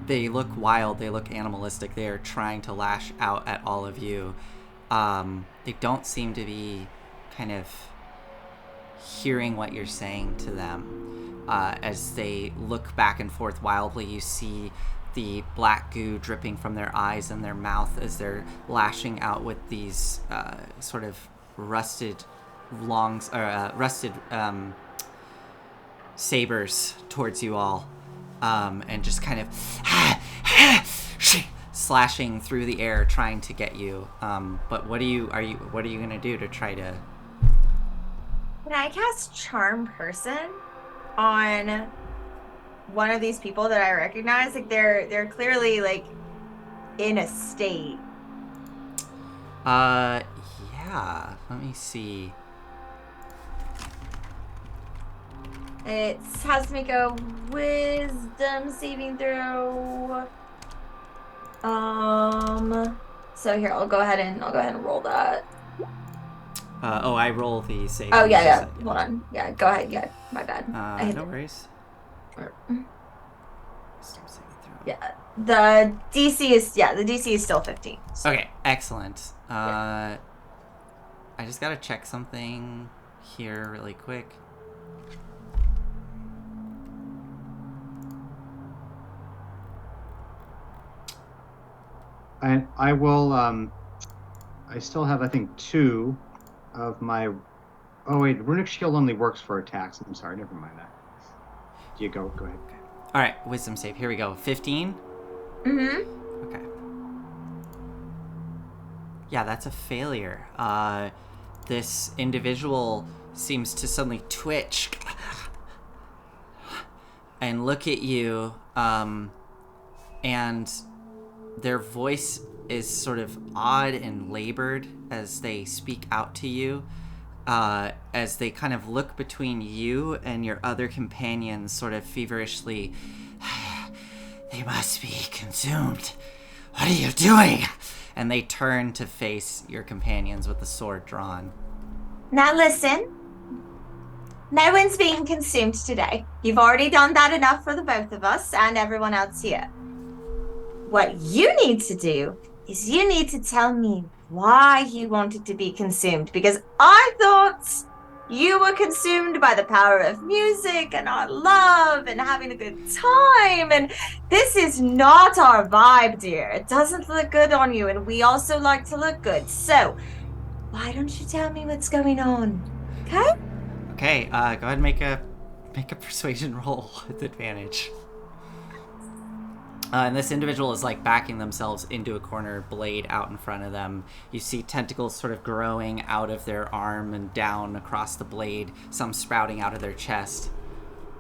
They look wild, they look animalistic, they are trying to lash out at all of you. They don't seem to be kind of hearing what you're saying to them. As they look back and forth wildly, you see the black goo dripping from their eyes and their mouth as they're lashing out with these sort of rusted sabers towards you all, and just kind of slashing through the air trying to get you. But what are you gonna do to try to... Can I cast Charm Person on one of these people that I recognize? Like they're clearly like in a state. Yeah, let me see. It has to make a wisdom saving throw. So here, I'll go ahead and roll that. I roll the save. Oh yeah. Hold on. Yeah, go ahead. Yeah, my bad. No worries. Yeah. The DC is still 15. So. Okay, excellent. I just gotta check something here really quick. I will. I still have, I think, 2 of my. Oh wait, runic shield only works for attacks. I'm sorry, never mind that. You go ahead. All right, wisdom save. Here we go. 15. Mm-hmm. Okay. Yeah, that's a failure. This individual seems to suddenly twitch and look at you, and their voice is sort of odd and labored as they speak out to you, as they kind of look between you and your other companions, sort of feverishly. They must be consumed. What are you doing? And they turn to face your companions with the sword drawn. Now listen. No one's being consumed today. You've already done that enough for the both of us and everyone else here. What you need to do is you need to tell me why you wanted to be consumed, because I thought you were consumed by the power of music and our love and having a good time, and this is not our vibe, dear. It doesn't look good on you, and we also like to look good. So why don't you tell me what's going on? Okay? Okay, go ahead and make a persuasion roll with advantage. And this individual is like backing themselves into a corner, blade out in front of them. You see tentacles sort of growing out of their arm and down across the blade, some sprouting out of their chest.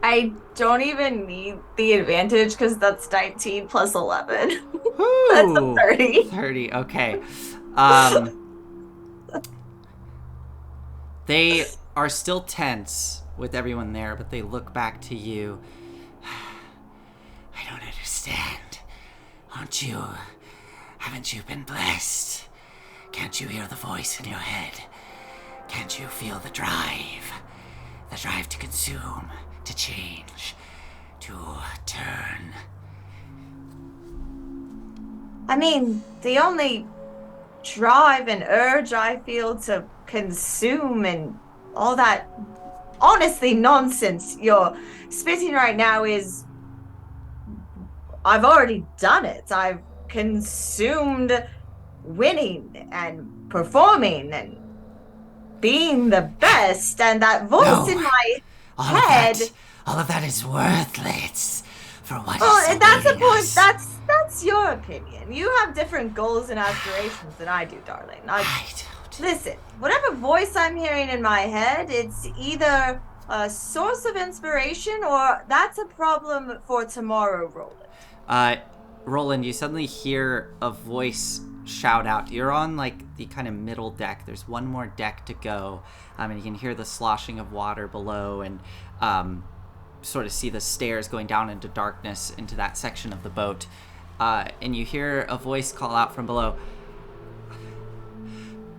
I don't even need the advantage because that's 19 plus 11. Woo! That's a 30. 30, okay. They are still tense with everyone there, but they look back to you. I don't understand. Haven't you been blessed? Can't you hear the voice in your head? Can't you feel the drive? The drive to consume, to change, to turn. I mean, the only drive and urge I feel to consume and all that honestly nonsense you're spitting right now is I've already done it. I've consumed winning and performing and being the best, and that voice in my head. All of that is worthless for what Well, is that's a awaiting point. us. That's your opinion. You have different goals and aspirations than I do, darling. I don't. Listen, whatever voice I'm hearing in my head, it's either a source of inspiration or that's a problem for tomorrow, Roland. Roland, you suddenly hear a voice shout out. You're on like the kind of middle deck. There's one more deck to go, and you can hear the sloshing of water below, and sort of see the stairs going down into darkness into that section of the boat. And you hear a voice call out from below.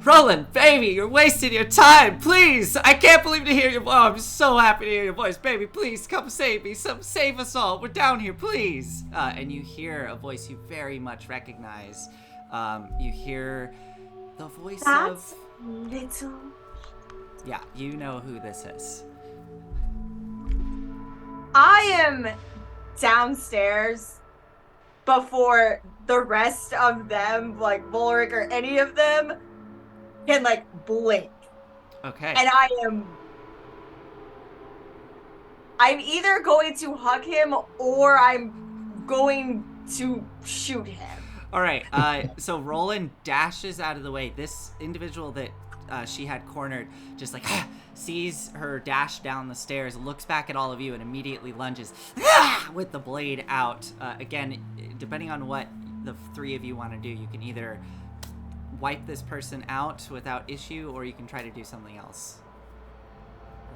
Roland, baby, you're wasting your time. Please, I can't believe to hear your voice. Oh, I'm so happy to hear your voice. Baby, please, come save me. Save us all. We're down here, please. And you hear a voice you very much recognize. You hear the voice That's of... little... Yeah, you know who this is. I am downstairs before the rest of them, like Bulric or any of them, can like blink. Okay. And I'm either going to hug him or I'm going to shoot him. All right. So Roland dashes out of the way. This individual that she had cornered just like sees her dash down the stairs, looks back at all of you, and immediately lunges with the blade out. Again, depending on what the three of you want to do, you can either wipe this person out without issue, or you can try to do something else.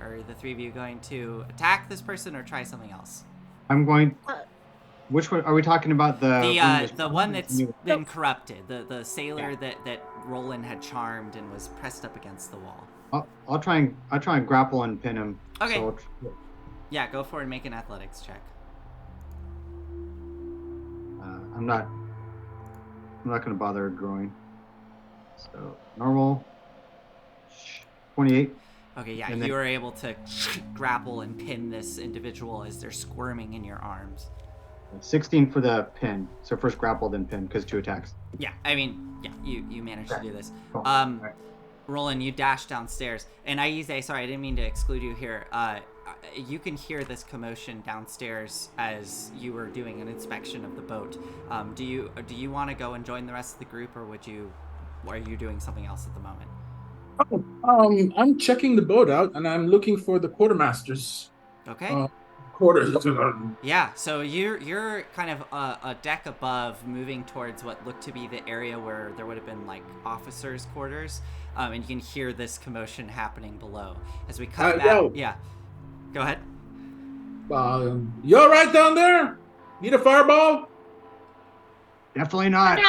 Are the three of you going to attack this person or try something else? I'm going. Which one are we talking about? The one that's been corrupted, the sailor that Roland had charmed and was pressed up against the wall. I'll try and grapple and pin him. Okay. So Yeah, go for it and make an athletics check. I'm not going to bother growing. So normal, 28. Okay, yeah, And you then- are able to grapple and pin this individual as they're squirming in your arms. 16 for the pin. So first grapple, then pin, because 2 attacks. Yeah, I mean, yeah, you managed to do this. Cool. Um, Alright. Roland, you dash downstairs, and Aize, sorry, I didn't mean to exclude you here. You can hear this commotion downstairs as you were doing an inspection of the boat. Do you want to go and join the rest of the group, or are you doing something else at the moment? I'm checking the boat out, and I'm looking for the quartermaster's Okay. quarters. Yeah, so you're kind of a deck above, moving towards what looked to be the area where there would have been like officers' quarters, and you can hear this commotion happening below. As we cut back, yo. yeah, go ahead. You all right down there? Need a fireball? Definitely not.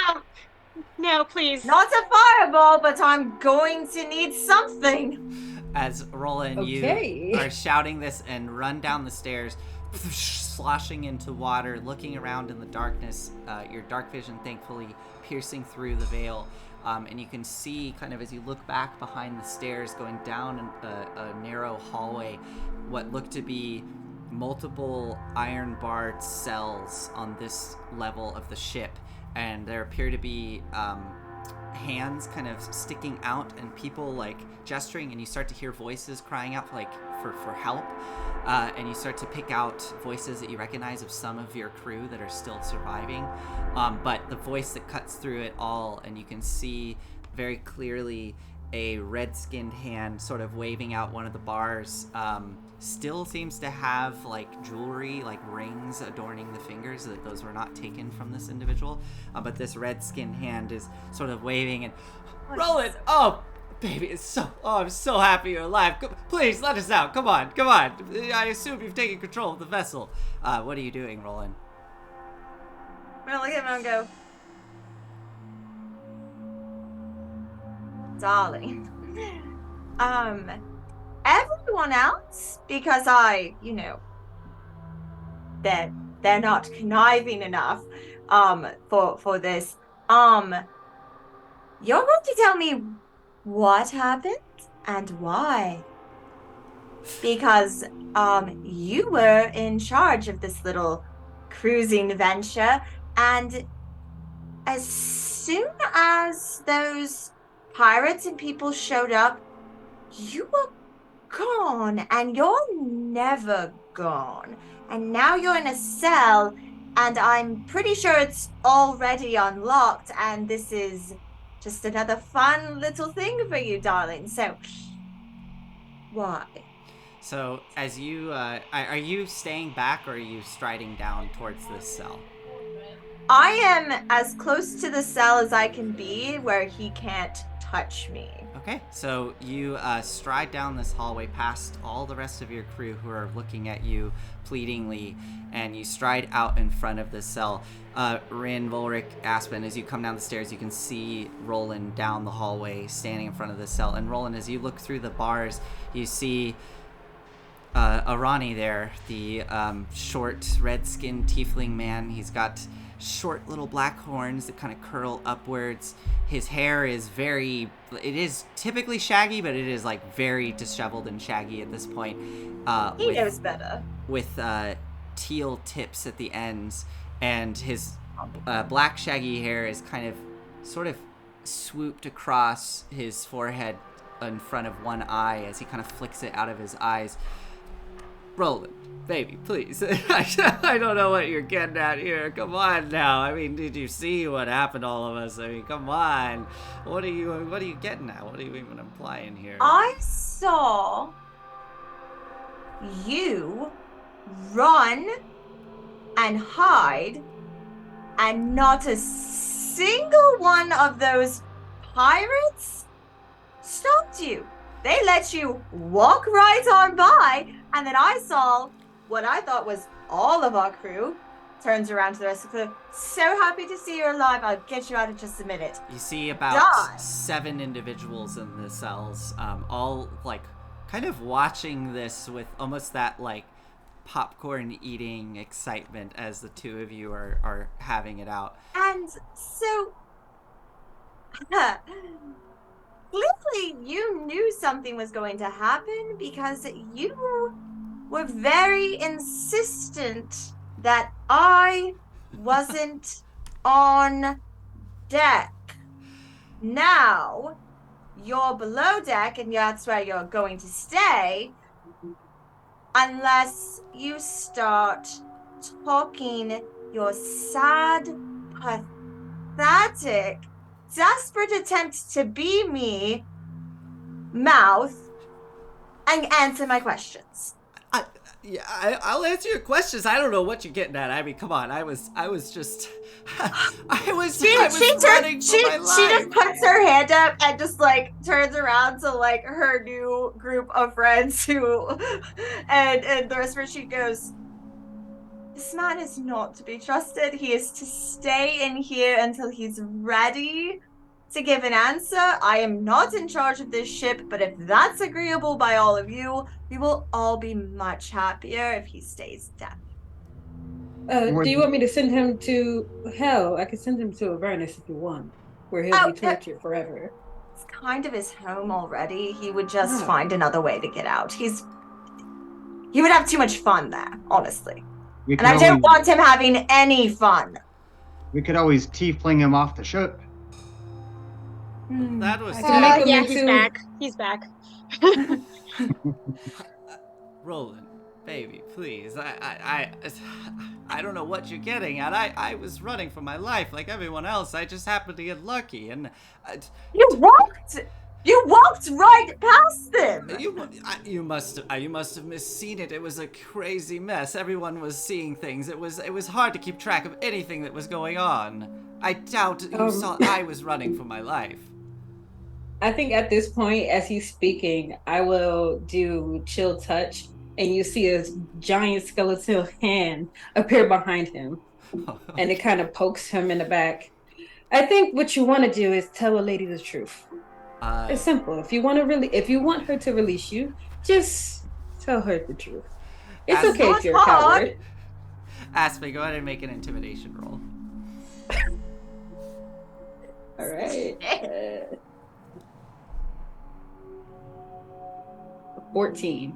No, please. Not a fireball, but I'm going to need something. As Roland, Okay. you are shouting this and run down the stairs, sloshing into water, looking around in the darkness, your dark vision thankfully piercing through the veil. And you can see, kind of as you look back behind the stairs, going down a narrow hallway, what look to be multiple iron-barred cells on this level of the ship. And there appear to be hands kind of sticking out and people like gesturing, and you start to hear voices crying out for help. And you start to pick out voices that you recognize of some of your crew that are still surviving. But the voice that cuts through it all, and you can see very clearly a red-skinned hand sort of waving out one of the bars, still seems to have like jewelry, like rings adorning the fingers, that those were not taken from this individual. But this red-skinned hand is sort of waving and, Roland, oh, baby, I'm so happy you're alive. Please, let us out. Come on. I assume you've taken control of the vessel. What are you doing, Roland? I'm gonna look at him and go, darling. Everyone else, because they're not conniving enough, for this. You're going to tell me what happened and why. Because, you were in charge of this little cruising venture, and as soon as those pirates and people showed up, you were gone, and you're never gone. And now you're in a cell, and I'm pretty sure it's already unlocked, and this is just another fun little thing for you, darling. So, why? So, as you, are you staying back, or are you striding down towards this cell? I am as close to the cell as I can be, where he can't touch me. Okay, so you stride down this hallway past all the rest of your crew who are looking at you pleadingly, and you stride out in front of the cell. Rin, Volric, Aspen, as you come down the stairs, you can see Roland down the hallway standing in front of the cell. And Roland, as you look through the bars, you see Arani there, the short, red-skinned tiefling man. He's got short little black horns that kind of curl upwards. His hair is it is typically shaggy, but it is like very disheveled and shaggy at this point. He knows better. With teal tips at the ends, and his black shaggy hair is kind of sort of swooped across his forehead in front of one eye as he kind of flicks it out of his eyes. Roland, baby, please. I don't know what you're getting at here. Come on now. I mean, did you see what happened to all of us? I mean, come on. What are you getting at? What are you even implying here? I saw you run and hide, and not a single one of those pirates stopped you. They let you walk right on by, and then I saw what I thought was all of our crew. Turns around to the rest of the crew. So happy to see you alive. I'll get you out in just a minute. You see about Die. 7 individuals in the cells, all like kind of watching this with almost that like popcorn eating excitement as the two of you are having it out. And so, clearly you knew something was going to happen because you were very insistent that I wasn't on deck. Now, you're below deck and that's where you're going to stay unless you start talking your sad, pathetic, desperate attempt to be me mouth and answer my questions. I'll answer your questions. I don't know what you're getting at. I mean, come on. I was just, I was running for my life. She just puts her hand up and just like turns around to like her new group of friends who, and the rest of her, she goes, this man is not to be trusted. He is to stay in here until he's ready to give an answer. I am not in charge of this ship, but if that's agreeable by all of you, we will all be much happier if he stays dead. Do you want me to send him to hell? I could send him to Avernus if you want, where he'll be tortured forever. It's kind of his home already. He would just find another way to get out. He would have too much fun there, honestly. And I don't want him having any fun. We could always tiefling him off the ship. That was yeah, he's back. He's back. Roland, baby, please. I don't know what you're getting at. I was running for my life like everyone else. I just happened to get lucky, and you walked right past them. You must have misseen it. It was a crazy mess. Everyone was seeing things. It was hard to keep track of anything that was going on. I doubt you saw I was running for my life. I think at this point, as he's speaking, I will do chill touch, and you see a giant skeletal hand appear behind him, and it kind of pokes him in the back. I think what you want to do is tell a lady the truth. It's simple. If you want her to release you, just tell her the truth. It's okay if you're a coward. Aspen, go ahead and make an intimidation roll. All right. 14.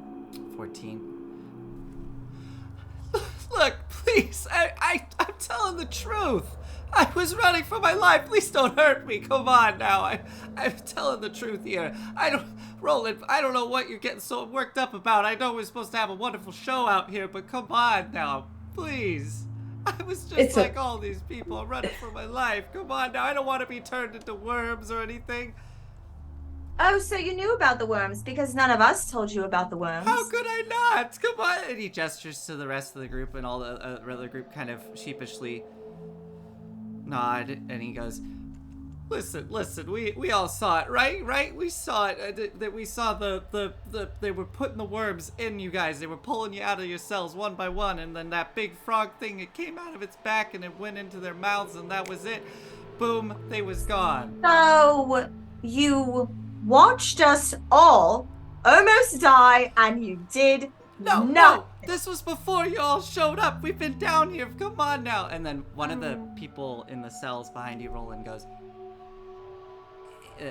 Look, please, I'm telling the truth. I was running for my life. Please don't hurt me. Come on now. I'm telling the truth here. Roland, I don't know what you're getting so worked up about. I know we're supposed to have a wonderful show out here, but come on now. Please. I was just all these people. I'm running for my life. Come on now. I don't want to be turned into worms or anything. Oh, so you knew about the worms because none of us told you about the worms. How could I not? Come on. And he gestures to the rest of the group, and all the other group kind of sheepishly nod, and he goes, listen, we all saw it, right? We saw it, that we saw they were putting the worms in you guys. They were pulling you out of your cells one by one, and then that big frog thing, it came out of its back, and it went into their mouths, and that was it. Boom, they was gone. So, you watched us all almost die, and you did nothing. No, this was before you all showed up. We've been down here. Come on now. And then one of the people in the cells behind you, Roland, goes,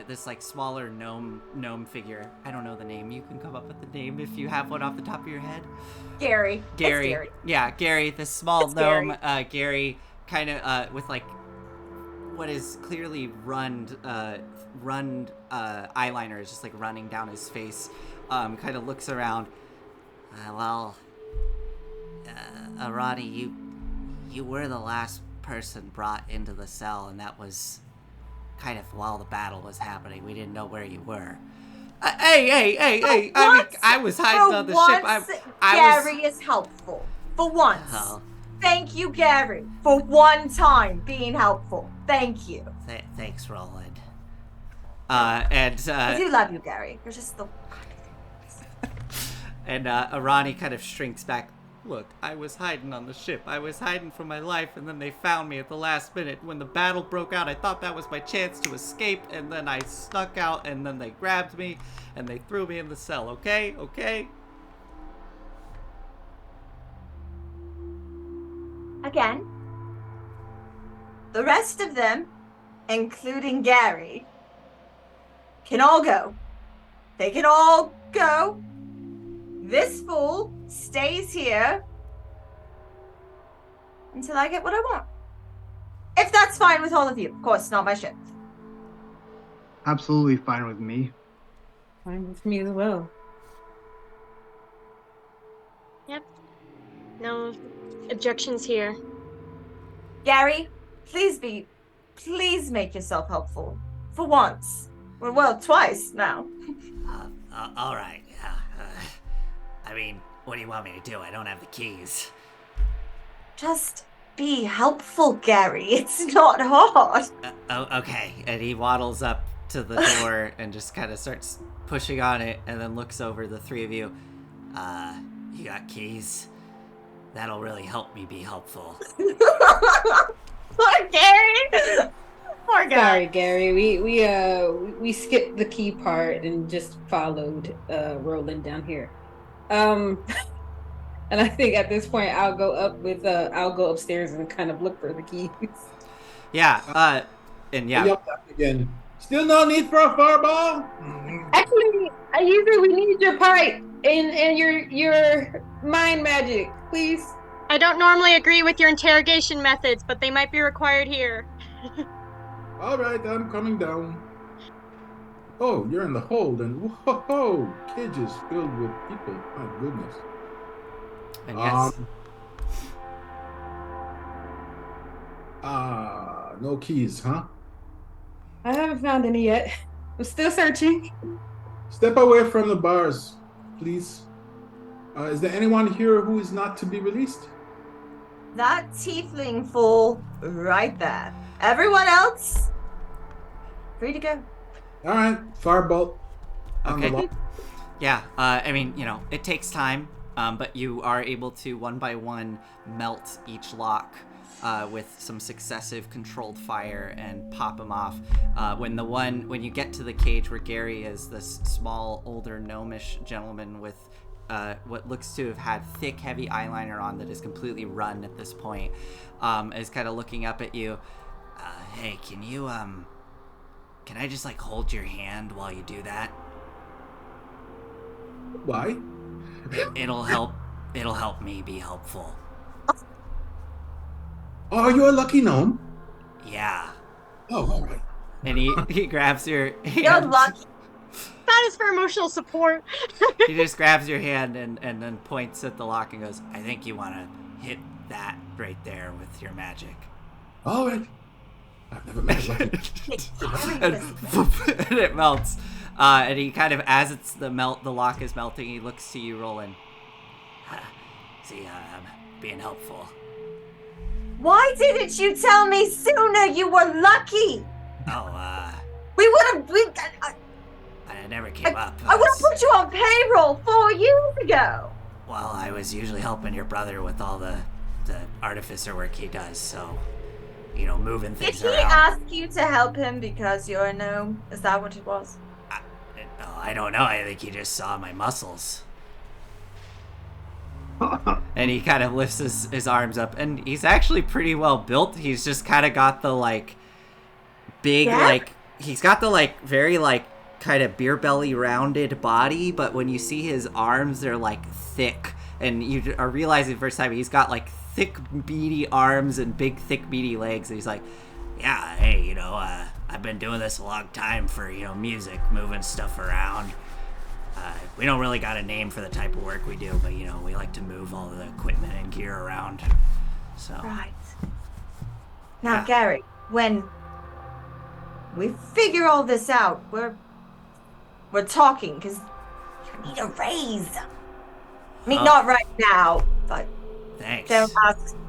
this like smaller gnome figure. I don't know the name. You can come up with the name if you have one off the top of your head. Gary. It's Gary. Yeah, Gary, this small gnome. Gary, kind of with like what is clearly run eyeliner is just like running down his face. Kind of looks around. Arani, you were the last person brought into the cell, and that was kind of while the battle was happening. We didn't know where you were. Hey! I was hiding on the ship. Gary is helpful. For once. Oh. Thank you, Gary, for one time being helpful. Thank you. Thanks, Roland. I do love you, Gary. You're just the... And Arani kind of shrinks back. Look, I was hiding on the ship. I was hiding for my life, and then they found me at the last minute. When the battle broke out, I thought that was my chance to escape, and then I snuck out, and then they grabbed me, and they threw me in the cell, okay? Again, the rest of them, including Gary, can all go. They can all go. This fool stays here until I get what I want. If that's fine with all of you. Of course, not my ship. Absolutely fine with me. Fine with me as well. Yep. No objections here. Gary, please make yourself helpful. For once. Well, twice now. All right. Yeah. I mean, what do you want me to do? I don't have the keys. Just be helpful, Gary. It's not hard. Okay. And he waddles up to the door and just kind of starts pushing on it, and then looks over the three of you. You got keys? That'll really help me be helpful. Poor Gary. Poor guy. Sorry, Gary. We skipped the key part and just followed Roland down here. And I think at this point I'll go upstairs and kind of look for the keys. Yeah. And yeah. Yep, again. Still no need for a fireball? Actually, I usually we need your pipe and your mind magic, please. I don't normally agree with your interrogation methods, but they might be required here. All right, I'm coming down. Oh, you're in the hold, and whoa, cages filled with people. My goodness. And yes. No keys, huh? I haven't found any yet. I'm still searching. Step away from the bars, please. Is there anyone here who is not to be released? That tiefling fool right there. Everyone else, free to go. All right, firebolt. On the Okay. lock. Yeah. I mean, it takes time, but you are able to one by one melt each lock with some successive controlled fire and pop them off. When you get to the cage where Gary is this small, older, gnomish gentleman with what looks to have had thick, heavy eyeliner on that is completely run at this point, is kind of looking up at you. Hey, can I just hold your hand while you do that? Why? It'll help me be helpful. Oh, you're a lucky gnome. Yeah. Oh, all right. And he grabs your hand. You're lucky. That is for emotional support. He just grabs your hand and then points at the lock and goes, I think you want to hit that right there with your magic. All right. I've never met a lucky. and it melts. And he kind of, as the lock is melting, he looks to you, Roland. See, I'm being helpful. Why didn't you tell me sooner you were lucky? Oh, We would have. I never came up. I would have put you on payroll 4 years ago. Well, I was usually helping your brother with all the artificer work he does, so, moving Did things he around. ask you to help him because you're a gnome? Is that what it was? I don't know. I think he just saw my muscles. And he kind of lifts his arms up, and he's actually pretty well built. He's just kind of got the big he's got the very kind of beer belly rounded body, but when you see his arms, they're thick, and you are realizing the first time he's got thick meaty arms and big thick meaty legs, and he's like, yeah, hey, I've been doing this a long time for music, moving stuff around. We don't really got a name for the type of work we do, but we like to move all the equipment and gear around. So Right. Now, Yeah. Gary, when we figure all this out, we're talking because you need a raise. I mean, Oh. not right now, but thanks.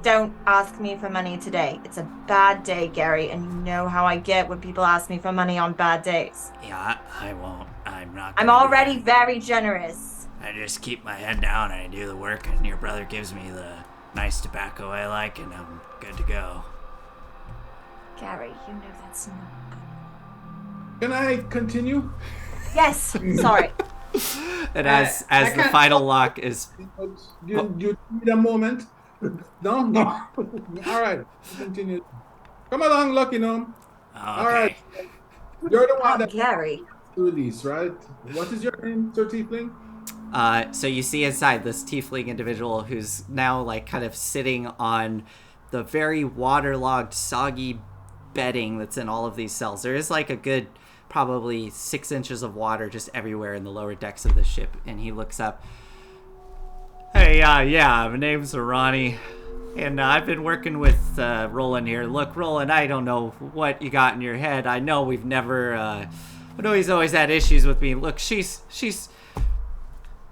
don't ask me for money today. It's a bad day, Gary, and you know how I get when people ask me for money on bad days. Yeah, I won't. I'm not. I'm gonna do already that. very generous. I just keep my head down and I do the work, and your brother gives me the nice tobacco I like, and I'm good to go. Gary, you know that's not. Can I continue? Yes, sorry. And as I the can't- final lock is You need a moment. No, no. All right, continue. Come along, Lucky Gnome. All right, Okay. you're the one Oh, that Gary. release, right? What is your name, Sir Tiefling? So you see inside this tiefling individual who's now like kind of sitting on the very waterlogged, soggy bedding that's in all of these cells. There is like a good probably 6 inches of water just everywhere in the lower decks of the ship, and he looks up. Hey, yeah, my name's Ronnie, and I've been working with Roland here. Look, Roland, I don't know what you got in your head. I know we've never, I know he's always had issues with me. Look, she's.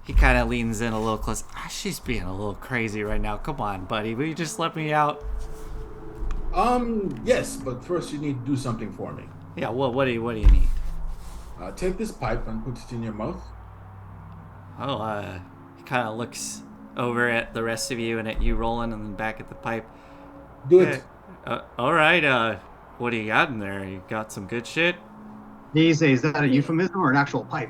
He kind of leans in a little close. She's being a little crazy right now. Come on, buddy, will you just let me out? Yes, but first you need to do something for me. Yeah, well, what do you need? Take this pipe and put it in your mouth. Oh, he kind of looks over at the rest of you and at you, Roland, and then back at the pipe. Do it. All right, what do you got in there? You got some good shit? Is that a euphemism or an actual pipe?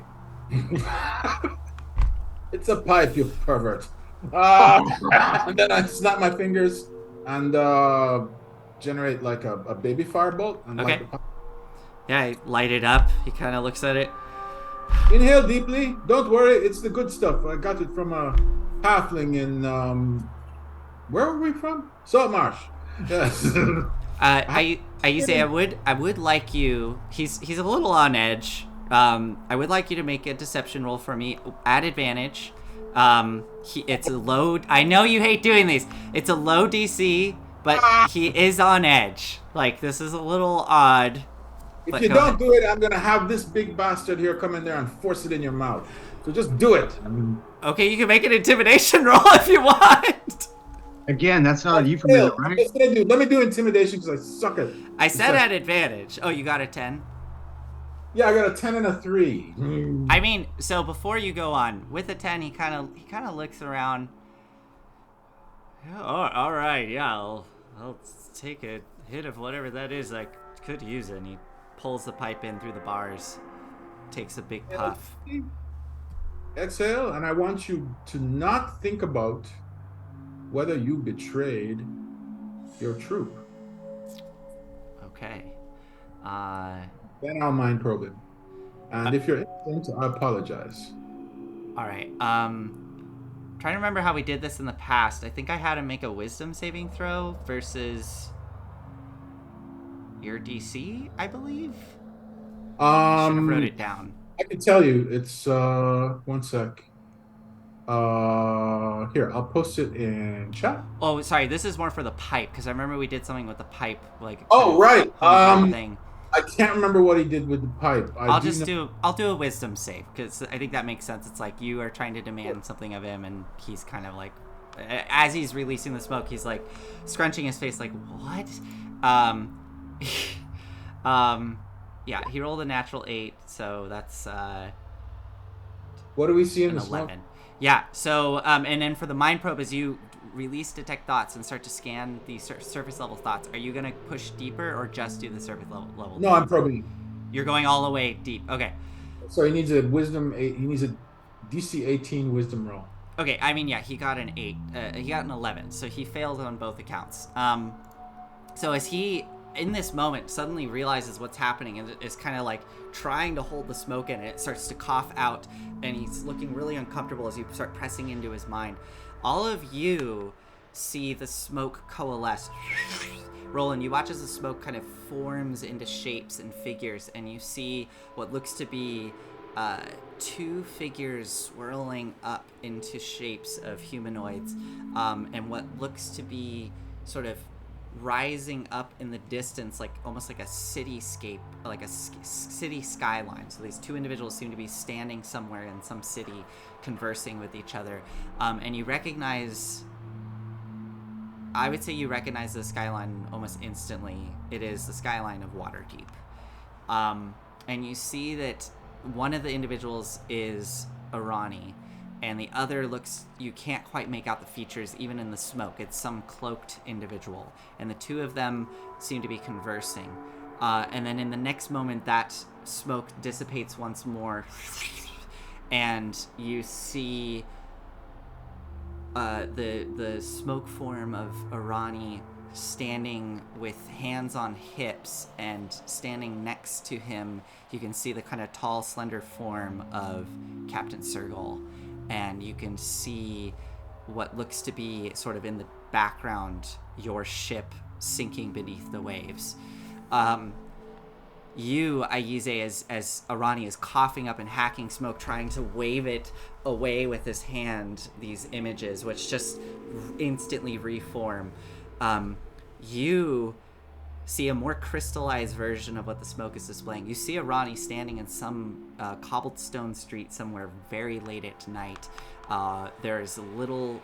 It's a pipe, you pervert. And then I snap my fingers and generate like a baby firebolt. And Okay. light the pipe. Yeah, he light it up. He kind of looks at it. Inhale deeply. Don't worry, it's the good stuff. I got it from a halfling in where were we from? Saltmarsh. Yes. I say I would like you. He's a little on edge. I would like you to make a deception roll for me at advantage. It's a low. I know you hate doing these. It's a low DC, but he is on edge. Like, this is a little odd. If But you go don't ahead. do it, I'm gonna have this big bastard here come in there and force it in your mouth. So just do it. Okay, you can make an intimidation roll if you want. Again, that's not a euphemism, right? That's what I do. Let me do intimidation because I suck at it. I said at advantage. Oh, you got a 10? Yeah, I got a 10 and a 3. I mean, so before you go on, with a 10, he kind of looks around. Oh, all right, yeah, I'll take a hit of whatever that is. I could use it. And he pulls the pipe in through the bars, takes a big puff. Exhale, and I want you to not think about whether you betrayed your troop. Okay. Then I'll mind probe it. And if you're innocent, I apologize. All right. Trying to remember how we did this in the past. I think I had him make a wisdom saving throw versus your DC, I believe. Should have wrote it down. I can tell you, it's one sec. Here, I'll post it in chat. Oh, sorry. This is more for the pipe because I remember we did something with the pipe, like. Oh, right. Thing. I can't remember what he did with the pipe. I'll do a wisdom save because I think that makes sense. It's like you are trying to demand something of him, and he's kind of like, as he's releasing the smoke, he's like scrunching his face, like what? Yeah, he rolled a natural 8, so that's What do we see in an the smoke? 11. Yeah. So and then for the mind probe, as you release detect thoughts and start to scan the surface level thoughts, are you gonna push deeper or just do the surface level? No, I'm probing. You're going all the way deep. Okay. So he needs a wisdom. He needs a DC 18 wisdom roll. Okay, I mean, yeah, he got an 8. He got an 11, so he failed on both accounts. So as he, in this moment, suddenly realizes what's happening and is kind of like trying to hold the smoke in, and it starts to cough out, and he's looking really uncomfortable as you start pressing into his mind. All of you see the smoke coalesce. Roland, you watch as the smoke kind of forms into shapes and figures, and you see what looks to be 2 figures swirling up into shapes of humanoids, and what looks to be sort of rising up in the distance, like almost like a cityscape, like a city skyline. So these 2 individuals seem to be standing somewhere in some city, conversing with each other, and you recognize. I would say you recognize the skyline almost instantly. It is the skyline of Waterdeep. And you see that one of the individuals is Arani, and the other looks, you can't quite make out the features even in the smoke. It's some cloaked individual. And the 2 of them seem to be conversing. And then in the next moment, that smoke dissipates once more, and you see the smoke form of Arani standing with hands on hips, and standing next to him you can see the kind of tall, slender form of Captain Sergal, and you can see what looks to be sort of in the background your ship sinking beneath the waves. You, Aize, as Arani is coughing up and hacking smoke, trying to wave it away with his hand, these images, which just instantly reform. You see a more crystallized version of what the smoke is displaying. You see Arani standing in some cobblestone street somewhere very late at night. There's little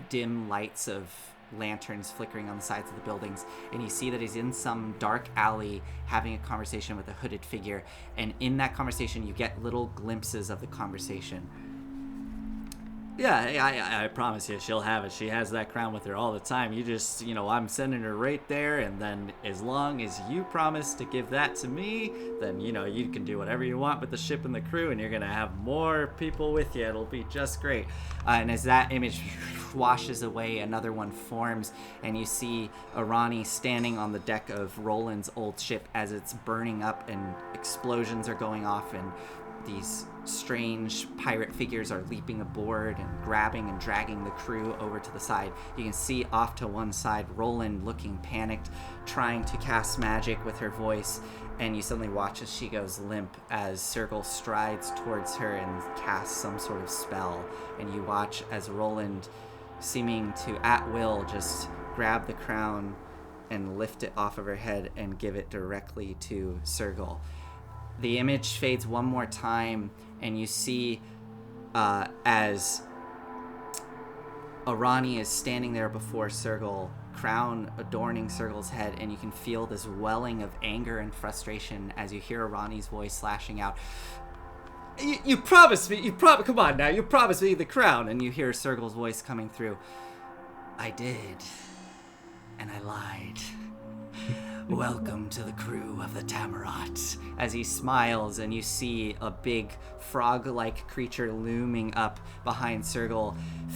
dim lights of lanterns flickering on the sides of the buildings, and you see that he's in some dark alley having a conversation with a hooded figure, and in that conversation you get little glimpses of the conversation. Yeah, I promise you she'll have it. She has that crown with her all the time. You just, I'm sending her right there, and then as long as you promise to give that to me, then, you can do whatever you want with the ship and the crew, and you're going to have more people with you. It'll be just great. And as that image washes away, another one forms, and you see Arani standing on the deck of Roland's old ship as it's burning up, and explosions are going off, and these strange pirate figures are leaping aboard and grabbing and dragging the crew over to the side. You can see off to one side Roland looking panicked, trying to cast magic with her voice, and you suddenly watch as she goes limp as Sergal strides towards her and casts some sort of spell, and you watch as Roland, seeming to at will just grab the crown and lift it off of her head and give it directly to Sergal. The image fades one more time, and you see as Arani is standing there before Sergal, crown adorning Sergal's head, and you can feel this welling of anger and frustration as you hear Arani's voice slashing out. You promised me, come on now, you promised me the crown, and you hear Sergal's voice coming through. I did, and I lied. Welcome to the crew of the Tamarot. As he smiles, and you see a big frog-like creature looming up behind Sergal.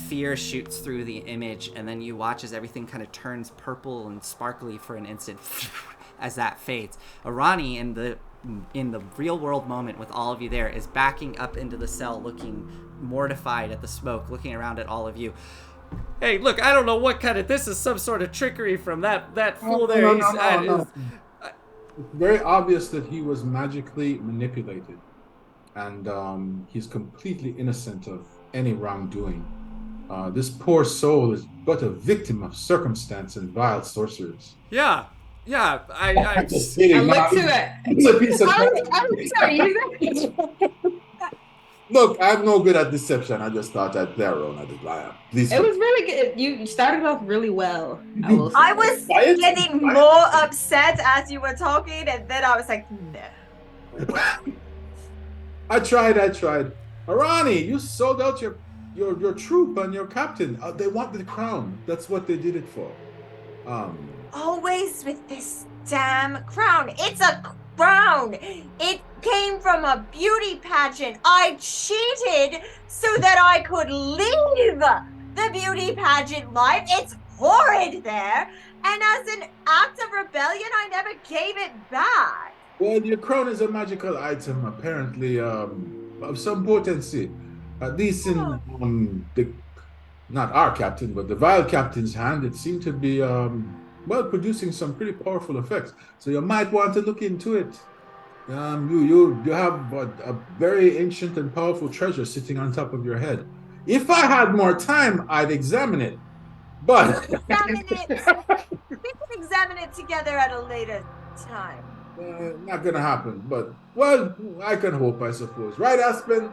Fear shoots through the image, and then you watch as everything kind of turns purple and sparkly for an instant as that fades. Arani, in the real-world moment with all of you there, is backing up into the cell, looking mortified at the smoke, looking around at all of you. Hey, look, I don't know what kind of... This is some sort of trickery from that fool there. No. It's very obvious that he was magically manipulated. And he's completely innocent of any wrongdoing. This poor soul is but a victim of circumstance and vile sorcerers. Yeah, I'm just kidding. I looked to it. He's a piece of I'm sorry. Look, I'm no good at deception. I just thought I'd play around at the liar. Please. It was really good. You started off really well. I was getting more upset as you were talking, and then I was like, no. I tried. Arani, you sold out your troop and your captain. They want the crown. That's what they did it for. Always with this damn crown. It's a crown. It came from a beauty pageant. I cheated so that I could leave the beauty pageant life. It's horrid there. And as an act of rebellion, I never gave it back. Well, your crown is a magical item, apparently, of some potency. At least in not our captain, but the vile captain's hand, it seemed to be producing some pretty powerful effects. So you might want to look into it. You have a very ancient and powerful treasure sitting on top of your head. If I had more time, I'd examine it. But we can examine it together at a later time. Not gonna happen. But well, I can hope, I suppose. Right, Aspen?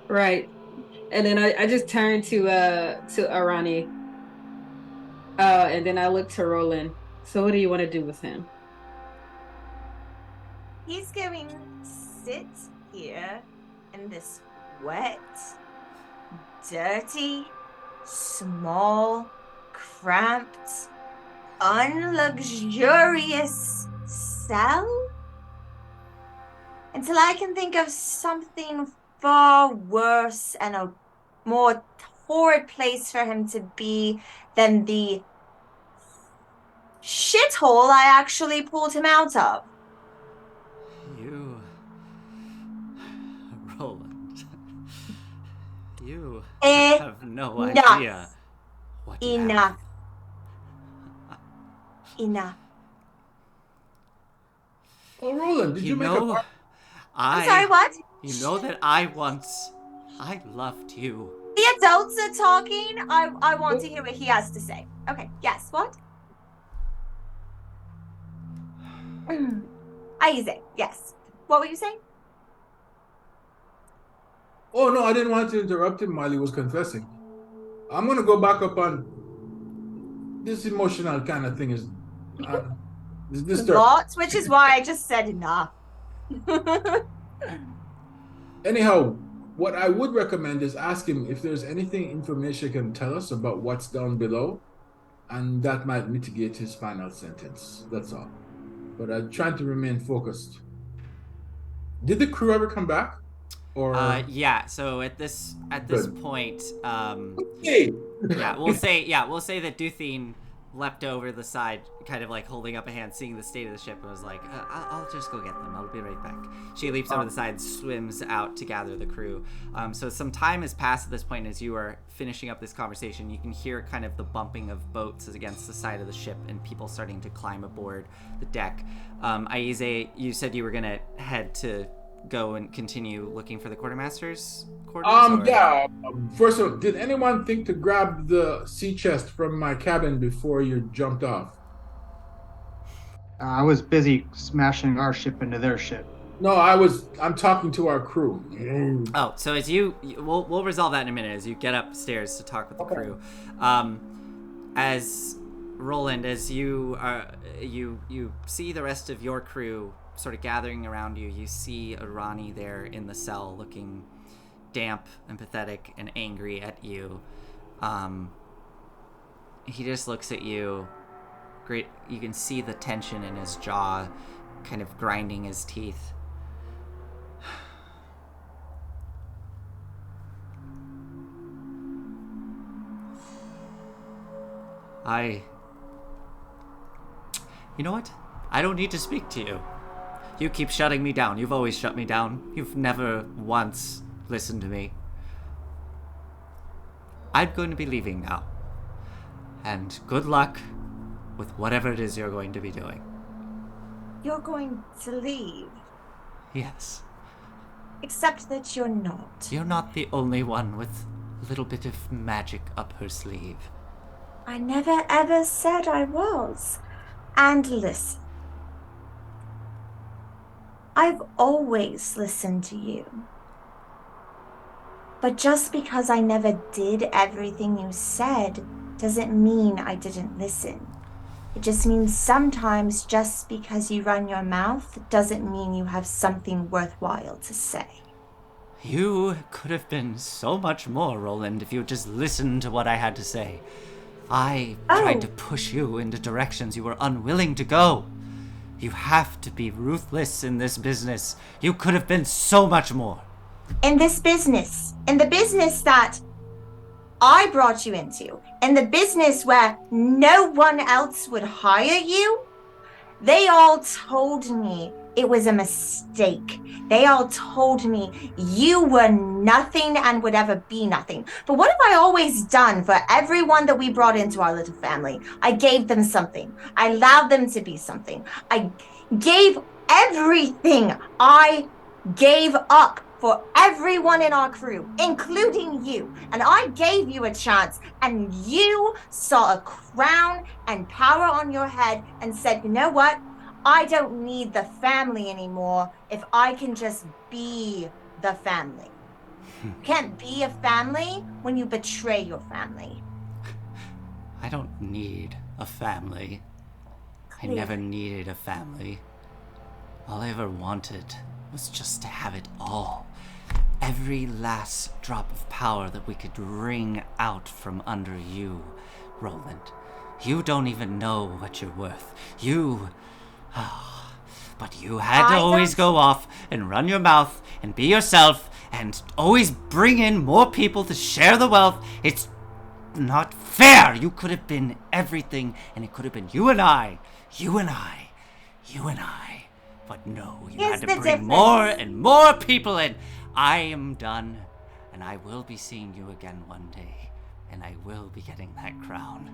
Right. And then I just turned to Arani. And then I looked to Roland. So what do you want to do with him? He's going to sit here in this wet, dirty, small, cramped, unluxurious cell until I can think of something far worse and a more horrid place for him to be than the shithole I actually pulled him out of. You... Roland. You have no idea what you have. Enough. Oh, Roland, did you make know, a... I'm sorry, what? You know that I loved you. The adults are talking. I want to hear what he has to say. Okay, yes, what? Isaac, yes. What were you saying? Oh, no, I didn't want to interrupt him while he was confessing. I'm going to go back up on this emotional kind of thing is disturbing. Lots, which is why I just said enough. Anyhow, what I would recommend is ask him if there's anything information he can tell us about what's down below, and that might mitigate his final sentence. That's all. But I'm trying to remain focused. Did the crew ever come back? Or yeah, so at this point, hey. we'll say that Duthine leapt over the side, kind of like holding up a hand, seeing the state of the ship, and was like, I'll just go get them. I'll be right back. She leaps over the side, swims out to gather the crew. So some time has passed at this point. As you are finishing up this conversation, you can hear kind of the bumping of boats against the side of the ship and people starting to climb aboard the deck. Aize, you said you were going to head to go and continue looking for the quartermaster's quarters? Yeah. First of all, did anyone think to grab the sea chest from my cabin before you jumped off? I was busy smashing our ship into their ship. No, I'm talking to our crew. Oh, so as we'll resolve that in a minute as you get upstairs to talk with the crew. As Roland, as you see the rest of your crew sort of gathering around you, you see Arani there in the cell looking damp and pathetic and angry at you. He just looks at you. Great, you can see the tension in his jaw, kind of grinding his teeth. You know what? I don't need to speak to you. You keep shutting me down. You've always shut me down. You've never once listened to me. I'm going to be leaving now. And good luck with whatever it is you're going to be doing. You're going to leave. Yes. Except that you're not. You're not the only one with a little bit of magic up her sleeve. I never ever said I was. And listen. I've always listened to you. But just because I never did everything you said doesn't mean I didn't listen. It just means sometimes just because you run your mouth doesn't mean you have something worthwhile to say. You could have been so much more, Roland, if you just listened to what I had to say. I tried to push you into directions you were unwilling to go. You have to be ruthless in this business. You could have been so much more. In this business, in the business that I brought you into, in the business where no one else would hire you, they all told me it was a mistake. They all told me you were nothing and would ever be nothing. But what have I always done for everyone that we brought into our little family? I gave them something. I allowed them to be something. I gave everything. I gave up for everyone in our crew, including you. And I gave you a chance, and you saw a crown and power on your head and said, you know what? I don't need the family anymore if I can just be the family. You can't be a family when you betray your family. I don't need a family. Clearly. I never needed a family. All I ever wanted was just to have it all. Every last drop of power that we could wring out from under you, Roland. You don't even know what you're worth. But you had to always go off and run your mouth and be yourself and always bring in more people to share the wealth. It's not fair. You could have been everything, and it could have been you and I. But no, you Here's had to the bring difference. more and more people in. I am done, and I will be seeing you again one day, and I will be getting that crown.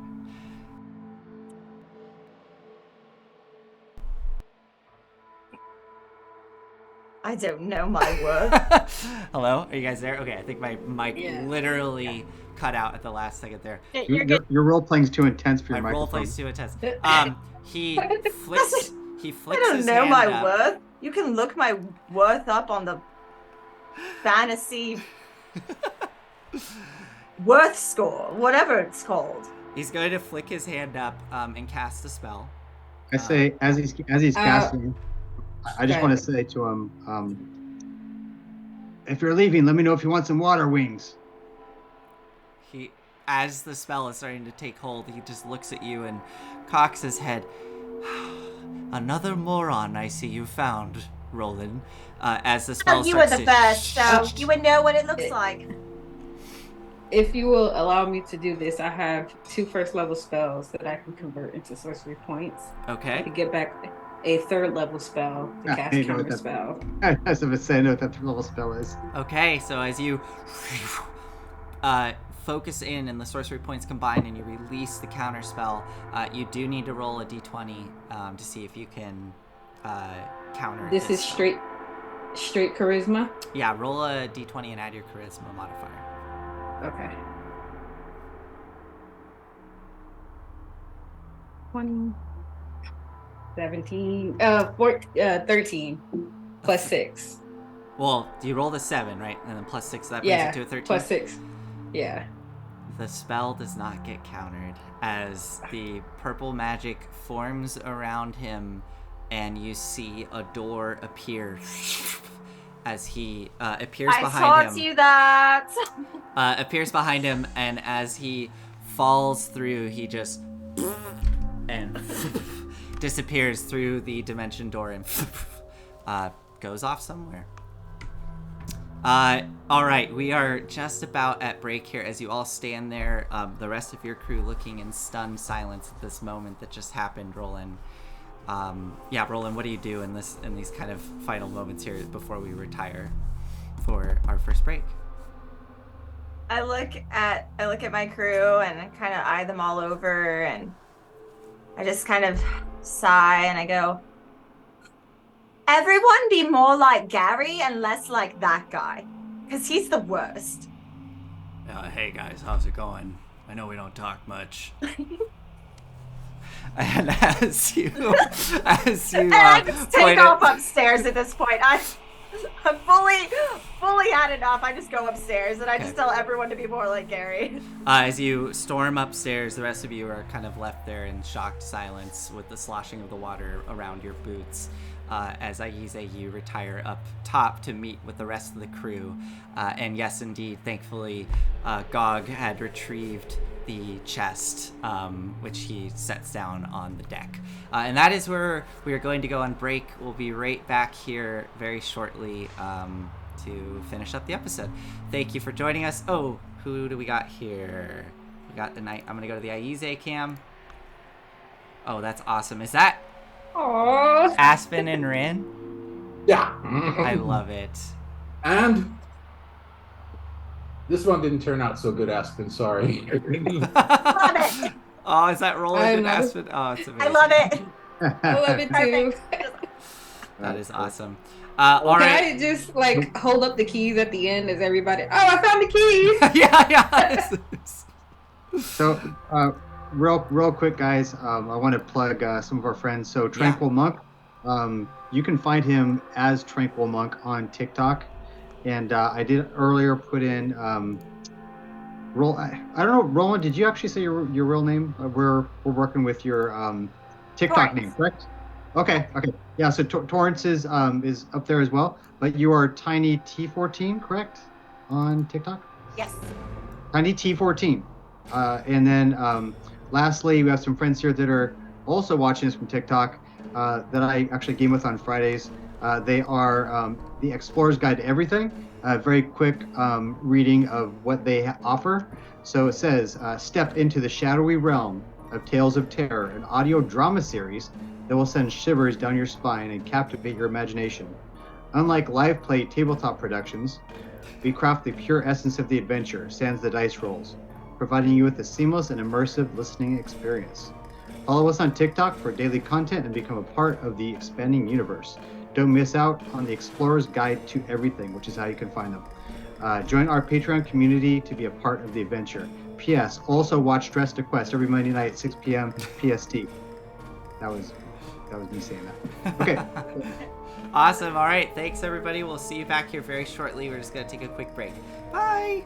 I don't know my worth. Hello? Are you guys there? Okay, I think my mic Yeah. literally cut out at the last second there. You're good. Your role playing's too intense for My your role microphone. plays too intense. He flicks. He I flicks don't his know hand my up. worth. You can look my worth up on the fantasy worth score, whatever it's called. He's going to flick his hand up and cast a spell. I say as he's casting, I just okay. want to say to him, if you're leaving, let me know if you want some water wings. He, as the spell is starting to take hold, he just looks at you and cocks his head. Another moron I see you found, Roland. As the spell You were starts the to first, so you would know what it looks like. If you will allow me to do this, I have 2 first-level spells that I can convert into sorcery points. Okay. To get back a 3rd-level spell to Yeah, cast you know what counter that- spell. As if it's saying what that level spell is. Okay, so as you focus in and the sorcery points combine and you release the counter spell, you do need to roll a d20 to see if you can counter This is spell. straight charisma. Yeah, roll a d20 and add your charisma modifier. Okay. 20, 17, 13, plus 6. Well, you rolled a 7, right? And then plus 6, that brings Yeah, it to a 13. plus 6. Yeah. The spell does not get countered as the purple magic forms around him and you see a door appear as he appears I behind taught him. you that. Appears behind him, and as he falls through, he just and disappears through the dimension door and goes off somewhere. All right, we are just about at break here as you all stand there, the rest of your crew looking in stunned silence at this moment that just happened. Roland, Roland, what do you do in these kind of final moments here before we retire for our first break? I look at my crew and I kind of eye them all over, and I just kind of sigh and I go, everyone be more like Gary and less like that guy, because he's the worst. Hey guys, how's it going? I know we don't talk much. And as you And I just take point off at- upstairs at this point. I'm fully had enough. I just go upstairs and I just Okay. tell everyone to be more like Gary. As you storm upstairs, the rest of you are kind of left there in shocked silence with the sloshing of the water around your boots. As Aize, you retire up top to meet with the rest of the crew. And yes, indeed, thankfully, Gog had retrieved the chest, which he sets down on the deck. And that is where we are going to go on break. We'll be right back here very shortly to finish up the episode. Thank you for joining us. Oh, who do we got here? We got the night. I'm gonna go to the Aize cam. Oh, that's awesome. Is that Aww. Aspen and Rin? Yeah. I love it. And this one didn't turn out so good, Aspen. Sorry. Love it. Oh, is that Roland I and love it. Aspen? Oh, it's amazing. I love it. I love it too. Perfect. That is awesome. All Can right. I just hold up the keys at the end as everybody? Oh, I found the keys. yeah. So, real quick, guys, I want to plug some of our friends. So, Tranquil Monk, you can find him as Tranquil Monk on TikTok. And I did earlier put in, I don't know, Roland, did you actually say your real name? We're working with your TikTok Torrance. name, correct? Okay. Yeah, so Torrance is up there as well. But you are Tiny T14, correct? On TikTok? Yes. Tiny T14. And then lastly, we have some friends here that are also watching us from TikTok that I actually game with on Fridays. They are the Explorer's Guide to Everything, a very quick reading of what they offer. So it says, step into the shadowy realm of Tales of Terror, an audio drama series that will send shivers down your spine and captivate your imagination. Unlike live play tabletop productions, we craft the pure essence of the adventure, sans the dice rolls, providing you with a seamless and immersive listening experience. Follow us on TikTok for daily content and become a part of the expanding universe. Don't miss out on the Explorer's Guide to Everything, which is how you can find them. Join our Patreon community to be a part of the adventure. P.S. Also watch Dress to Quest every Monday night at 6 p.m. PST. That was me saying that. Okay. Awesome. All right. Thanks, everybody. We'll see you back here very shortly. We're just going to take a quick break. Bye.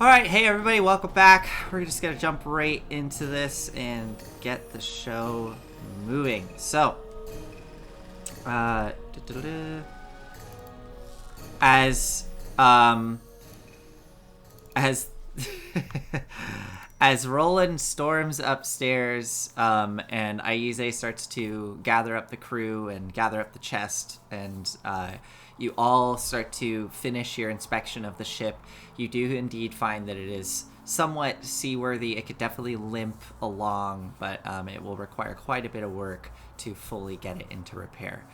All right, hey everybody, welcome back. We're just gonna jump right into this and get the show moving. So, as as Roland storms upstairs, and Aize starts to gather up the crew and gather up the chest, and you all start to finish your inspection of the ship, you do indeed find that it is somewhat seaworthy. It could definitely limp along, but it will require quite a bit of work to fully get it into repair.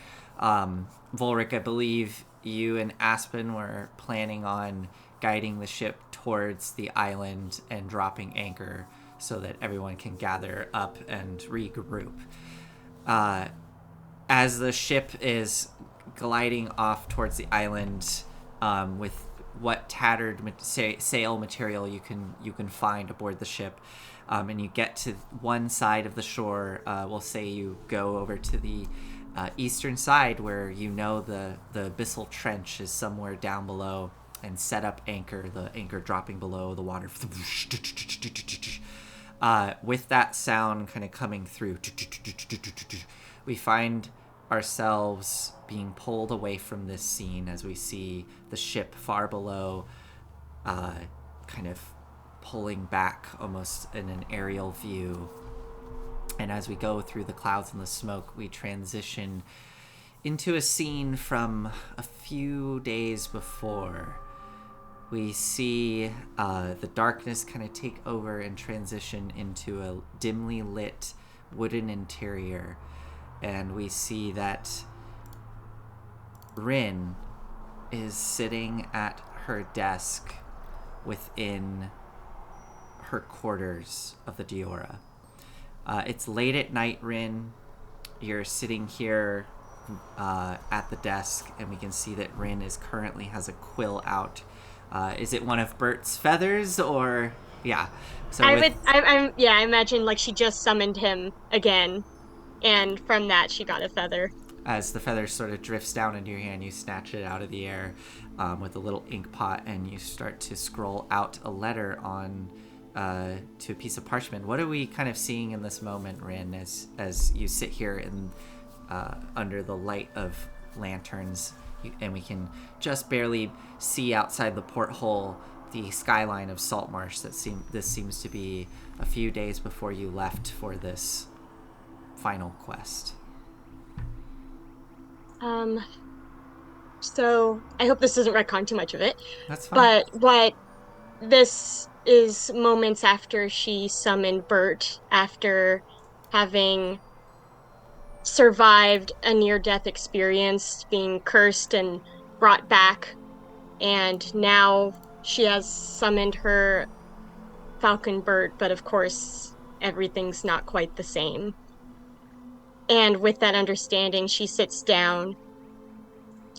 Volric, I believe you and Aspen were planning on guiding the ship towards the island and dropping anchor so that everyone can gather up and regroup. As the ship is gliding off towards the island, with what tattered sail material you can find aboard the ship, and you get to one side of the shore, we'll say you go over to the eastern side where you know the abyssal trench is somewhere down below, and set up anchor, the anchor dropping below the water. With that sound kind of coming through, we find ourselves being pulled away from this scene as we see the ship far below, kind of pulling back almost in an aerial view. And as we go through the clouds and the smoke, we transition into a scene from a few days before. We see the darkness kind of take over and transition into a dimly lit wooden interior. And we see that Rin is sitting at her desk within her quarters of the Diora. It's late at night, Rin. You're sitting here at the desk, and we can see that Rin currently has a quill out. Is it one of Bert's feathers, or yeah? So I imagine like she just summoned him again, and from that she got a feather. As the feather sort of drifts down into your hand, you snatch it out of the air with a little ink pot, and you start to scroll out a letter on to a piece of parchment. What are we kind of seeing in this moment, Rin, as you sit here in under the light of lanterns, and we can just barely see outside the porthole the skyline of Saltmarsh. This seems to be a few days before you left for this final quest. So I hope this doesn't retcon too much of it. That's fine. But this is moments after she summoned Bert, after having survived a near-death experience, being cursed and brought back, and now she has summoned her Falcon Bert, but of course everything's not quite the same. And with that understanding, she sits down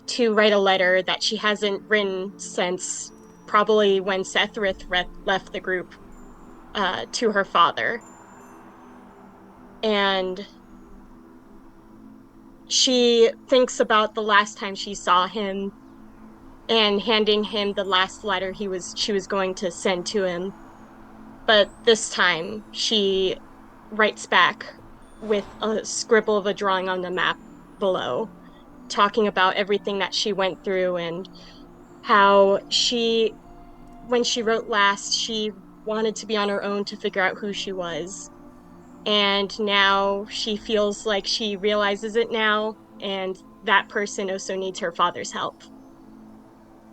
to write a letter that she hasn't written since probably when Sethrith left the group, to her father. And she thinks about the last time she saw him and handing him the last letter she was going to send to him. But this time she writes back with a scribble of a drawing on the map below, talking about everything that she went through and how when she wrote last, she wanted to be on her own to figure out who she was. And now she feels like she realizes it now, and that person also needs her father's help.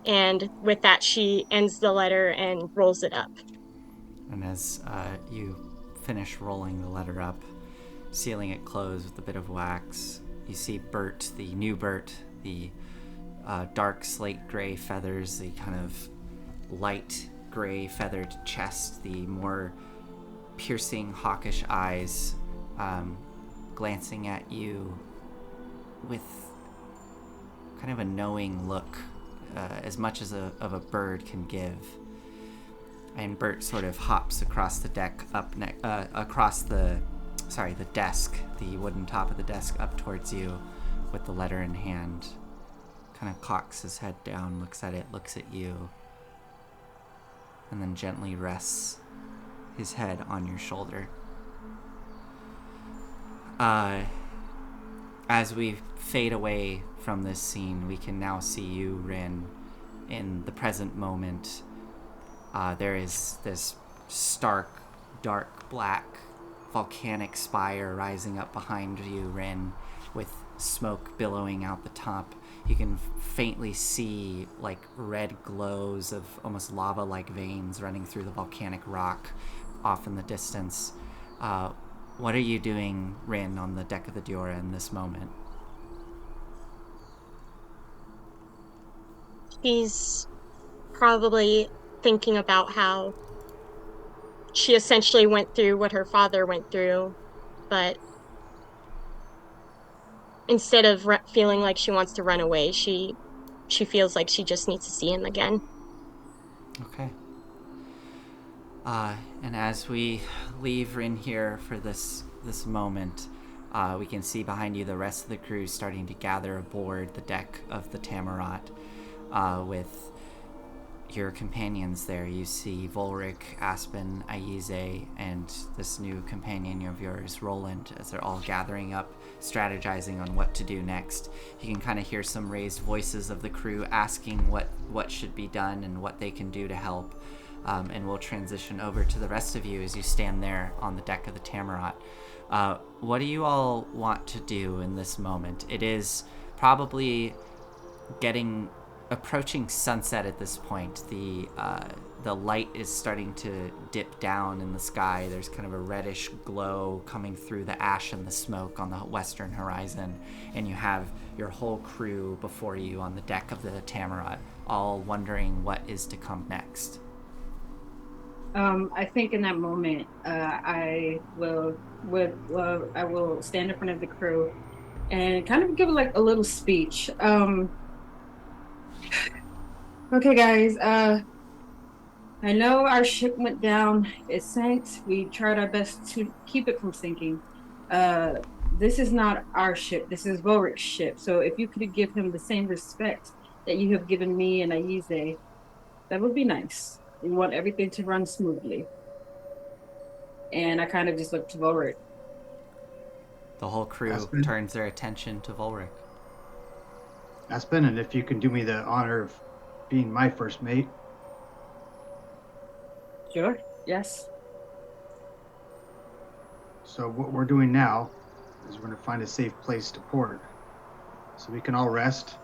And with that, she ends the letter and rolls it up. And as you finish rolling the letter up, sealing it closed with a bit of wax, you see Bert, the new Bert, the dark slate gray feathers, the kind of light gray feathered chest, the more piercing hawkish eyes, glancing at you with kind of a knowing look, as much as of a bird can give. And Bert sort of hops across the deck the desk, the wooden top of the desk, up towards you with the letter in hand. Kind of cocks his head down, looks at it, looks at you. and then gently rests his head on your shoulder. As we fade away from this scene, we can now see you, Rin, in the present moment. There is this stark, dark, black, volcanic spire rising up behind you, Rin, with smoke billowing out the top. You can faintly see like red glows of almost lava-like veins running through the volcanic rock off in the distance. What are you doing, Rin, on the deck of the Diora in this moment? She's probably thinking about how she essentially went through what her father went through, but instead of feeling like she wants to run away, she feels like she just needs to see him again. Okay. And as we leave Rin here for this moment, we can see behind you the rest of the crew starting to gather aboard the deck of the Tamarat, with your companions there. You see Volric, Aspen, Aize, and this new companion of yours, Roland, as they're all gathering up, strategizing on what to do next. You can kind of hear some raised voices of the crew asking what should be done and what they can do to help. And we'll transition over to the rest of you as you stand there on the deck of the Tamarat. What do you all want to do in this moment? It is probably approaching sunset at this point. The light is starting to dip down in the sky. There's kind of a reddish glow coming through the ash and the smoke on the western horizon, and you have your whole crew before you on the deck of the Tamarat, all wondering what is to come next. I think in that moment, I will stand in front of the crew and kind of give like a little speech. Okay, guys. I know our ship went down. It sank. We tried our best to keep it from sinking. This is not our ship. This is Volric's ship. So if you could give him the same respect that you have given me and Aize, that would be nice. We want everything to run smoothly. And I kind of just looked to Volric. The whole crew Aspen? turns their attention to Volric. Aspen, and if you can do me the honor of being my first mate. Sure. Yes. So what we're doing now is we're going to find a safe place to port so we can all rest.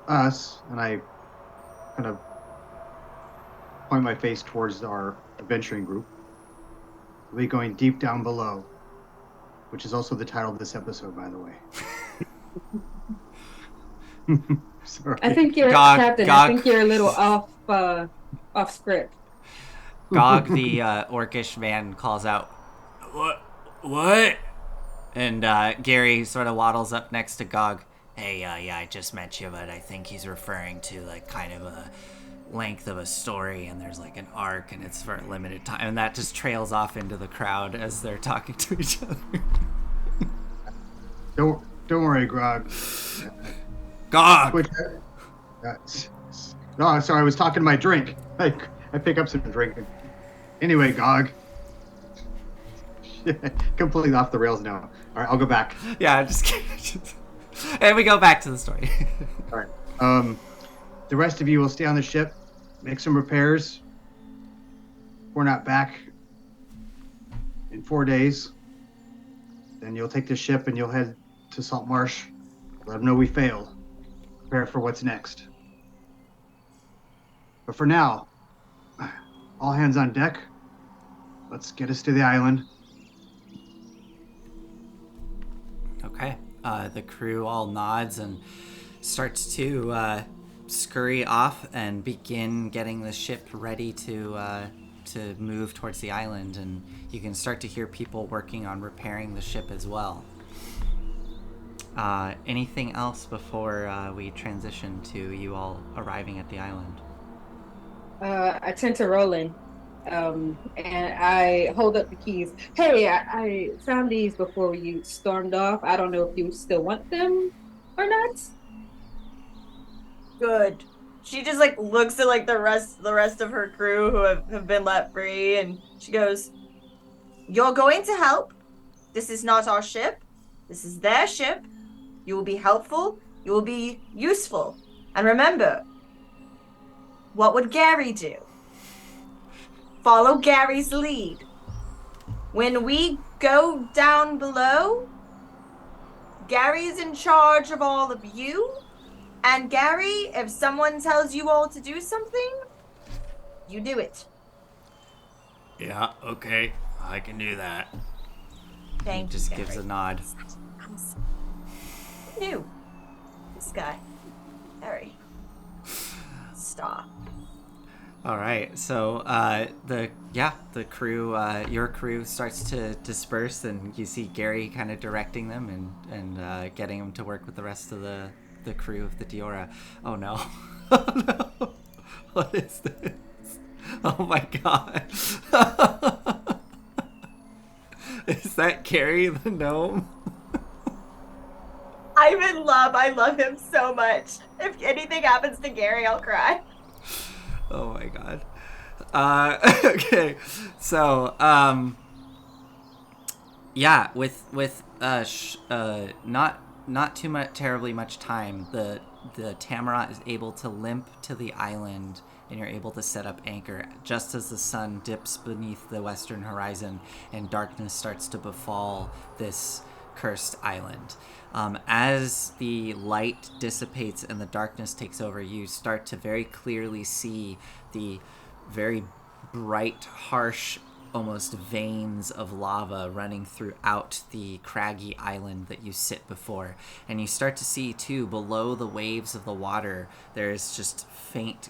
Us, and I kind of point my face towards our adventuring group, we'll be going deep down below, which is also the title of this episode, by the way. Sorry. I think you're Captain. I think you're a little off script. Gog, the orcish man, calls out, What? And Gary sort of waddles up next to Gog. Hey, yeah, I just met you, but I think he's referring to like kind of a length of a story, and there's like an arc, and it's for a limited time, and that just trails off into the crowd as they're talking to each other. Don't worry, Grog. Gog! No, sorry, I was talking to my drink. I pick up some drink. Anyway, Gog. Completely off the rails now. All right, I'll go back. Yeah, I'm just kidding. And we go back to the story. All right. The rest of you will stay on the ship, make some repairs. We're not back in 4 days. Then you'll take the ship and you'll head to Salt Marsh. Let them know we failed. Prepare for what's next. But for now, all hands on deck. Let's get us to the island. Okay. The crew all nods and starts to scurry off and begin getting the ship ready to move towards the island, and you can start to hear people working on repairing the ship as well. Anything else before we transition to you all arriving at the island? I tend to Roland, and I hold up the keys. Hey, I found these before you stormed off. I don't know if you still want them or not. Good. she just like looks at like the rest of her crew who have been let free, and she goes, "You're going to help. This is not our ship. This is their ship. You will be helpful. You will be useful. And remember, what would Gary do? Follow Gary's lead. When we go down below, Gary is in charge of all of you. And Gary, if someone tells you all to do something, you do it." Yeah, okay. I can do that. Thank Just you, gives Gary. a nod. Who knew? This guy. Gary. Stop. All right, so the crew, your crew starts to disperse, and you see Gary kind of directing them and getting them to work with the rest of the crew of the Diora. Oh no! Oh no! What is this? Oh my god! Is that Gary the gnome? I love him so much. If anything happens to Gary, I'll cry. Oh my god. Okay, so yeah, with not too much terribly much time, the Tamarat is able to limp to the island, and you're able to set up anchor just as the sun dips beneath the western horizon and darkness starts to befall this cursed island. As the light dissipates and the darkness takes over, you start to very clearly see the very bright, harsh, almost veins of lava running throughout the craggy island that you sit before. And you start to see, too, below the waves of the water, there's just faint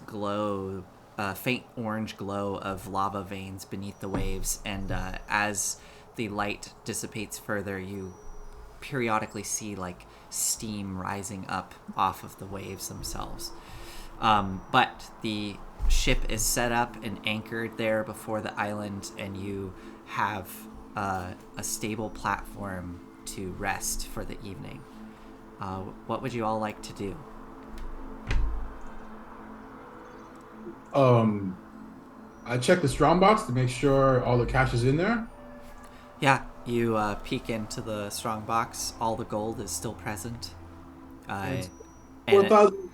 orange glow of lava veins beneath the waves. And as the light dissipates further, you periodically see like steam rising up off of the waves themselves. But the ship is set up and anchored there before the island, and you have a stable platform to rest for the evening. What would you all like to do? I check the strongbox to make sure all the cash is in there. Yeah, you peek into the strong box. All the gold is still present. And 4,000.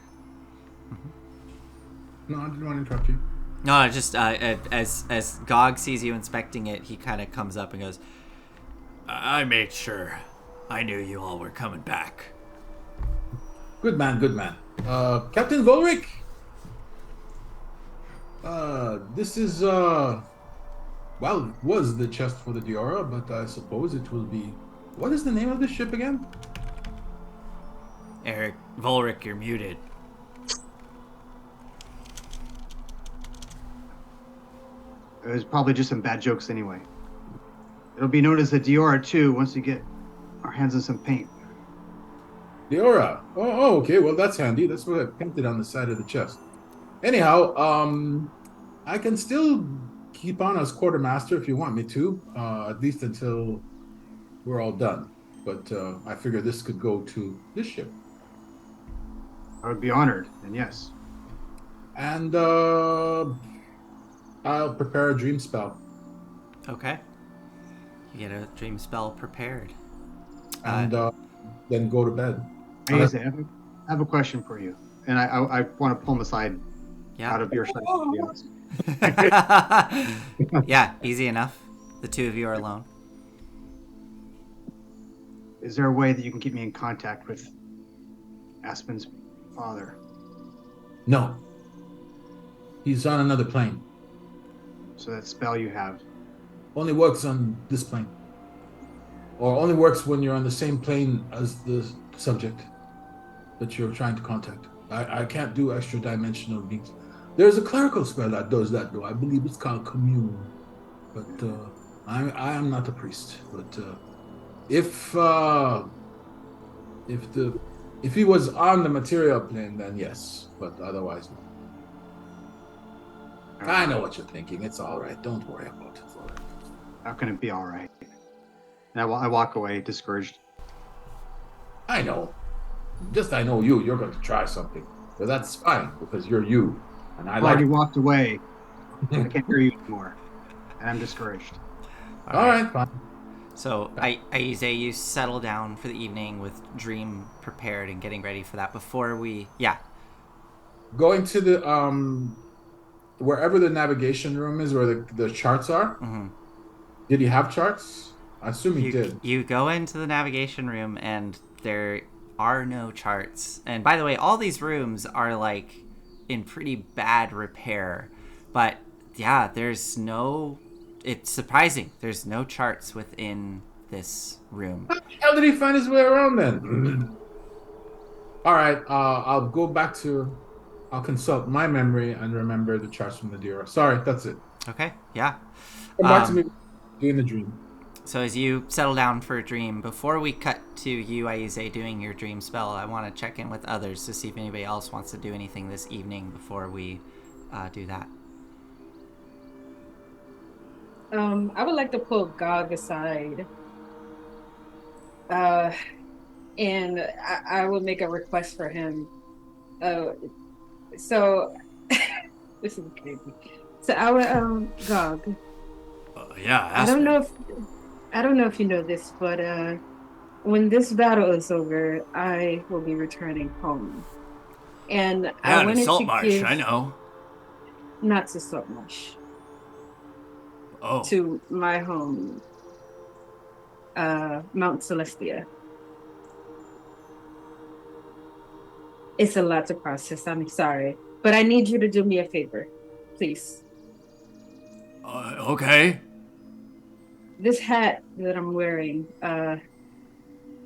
No, I didn't want to interrupt you. No, just as Gog sees you inspecting it, he kind of comes up and goes, "I made sure. I knew you all were coming back." Good man, good man. Captain Volric. This is well, it was the chest for the Diora, but I suppose it will be. What is the name of the ship again? Eric Volric, you're muted. It was probably just some bad jokes anyway. It'll be known as the Diora 2 once we get our hands on some paint. Diora. Oh, okay. Well, that's handy. That's what I painted on the side of the chest. Anyhow, I can still keep on as quartermaster if you want me to, at least until we're all done. But I figure this could go to this ship. I would be honored, and yes. And I'll prepare a dream spell. Okay. You get a dream spell prepared. And then go to bed. Hey, I have a question for you. And I want to pull him aside out of your sight, to be honest. Yeah, easy enough. The two of you are alone. Is there a way that you can keep me in contact with Aspen's father? No. He's on another plane. So that spell you have only works on this plane. Or only works when you're on the same plane as the subject that you're trying to contact. I can't do extra dimensional beings. There's a clerical spell that does that, though. I believe it's called Commune. But I am not a priest. But if he was on the material plane, then yes. But otherwise, no. I know what you're thinking. It's all right. Don't worry about it. How can it be all right? And I walk away discouraged. I know. Just I know you. You're going to try something. But that's fine because you're you, and I I've like. already walked away. I can't hear you anymore, and I'm discouraged. All right, fine. So, Aize, you settle down for the evening with Dream prepared and getting ready for that before we... Yeah. Going to the wherever the navigation room is, where the charts are. Mm-hmm. Did he have charts? I assume he did. You go into the navigation room and there are no charts. And by the way, all these rooms are like in pretty bad repair. But yeah, there's no... It's surprising. There's no charts within this room. How did he find his way around then? All right, I'll go back to... I'll consult my memory and remember the charts from the Dira. Sorry, that's it. Okay, yeah. Come back to me doing the dream. So as you settle down for a dream, before we cut to you, Aize, doing your dream spell, I want to check in with others to see if anybody else wants to do anything this evening before we do that. I would like to pull Gog aside. And I would make a request for him. So this is crazy. So I would Gog. Yeah. I don't know if you know this, but when this battle is over, I will be returning home. And I wanted to give, I know. not to Saltmarsh. Oh. To my home, Mount Celestia. It's a lot to process. I'm sorry, but I need you to do me a favor, please. Okay. This hat that I'm wearing, I'm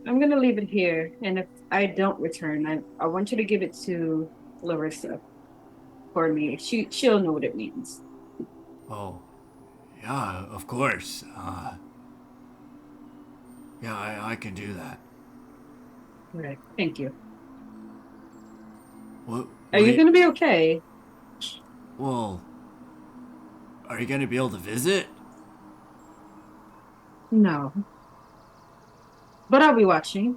gonna leave it here, and if I don't return, I want you to give it to Larissa for me. She'll know what it means. Oh. Yeah, of course. Yeah, I can do that. Right. Thank you. What, Are you going to be okay? Well, are you going to be able to visit? No. But I'll be watching.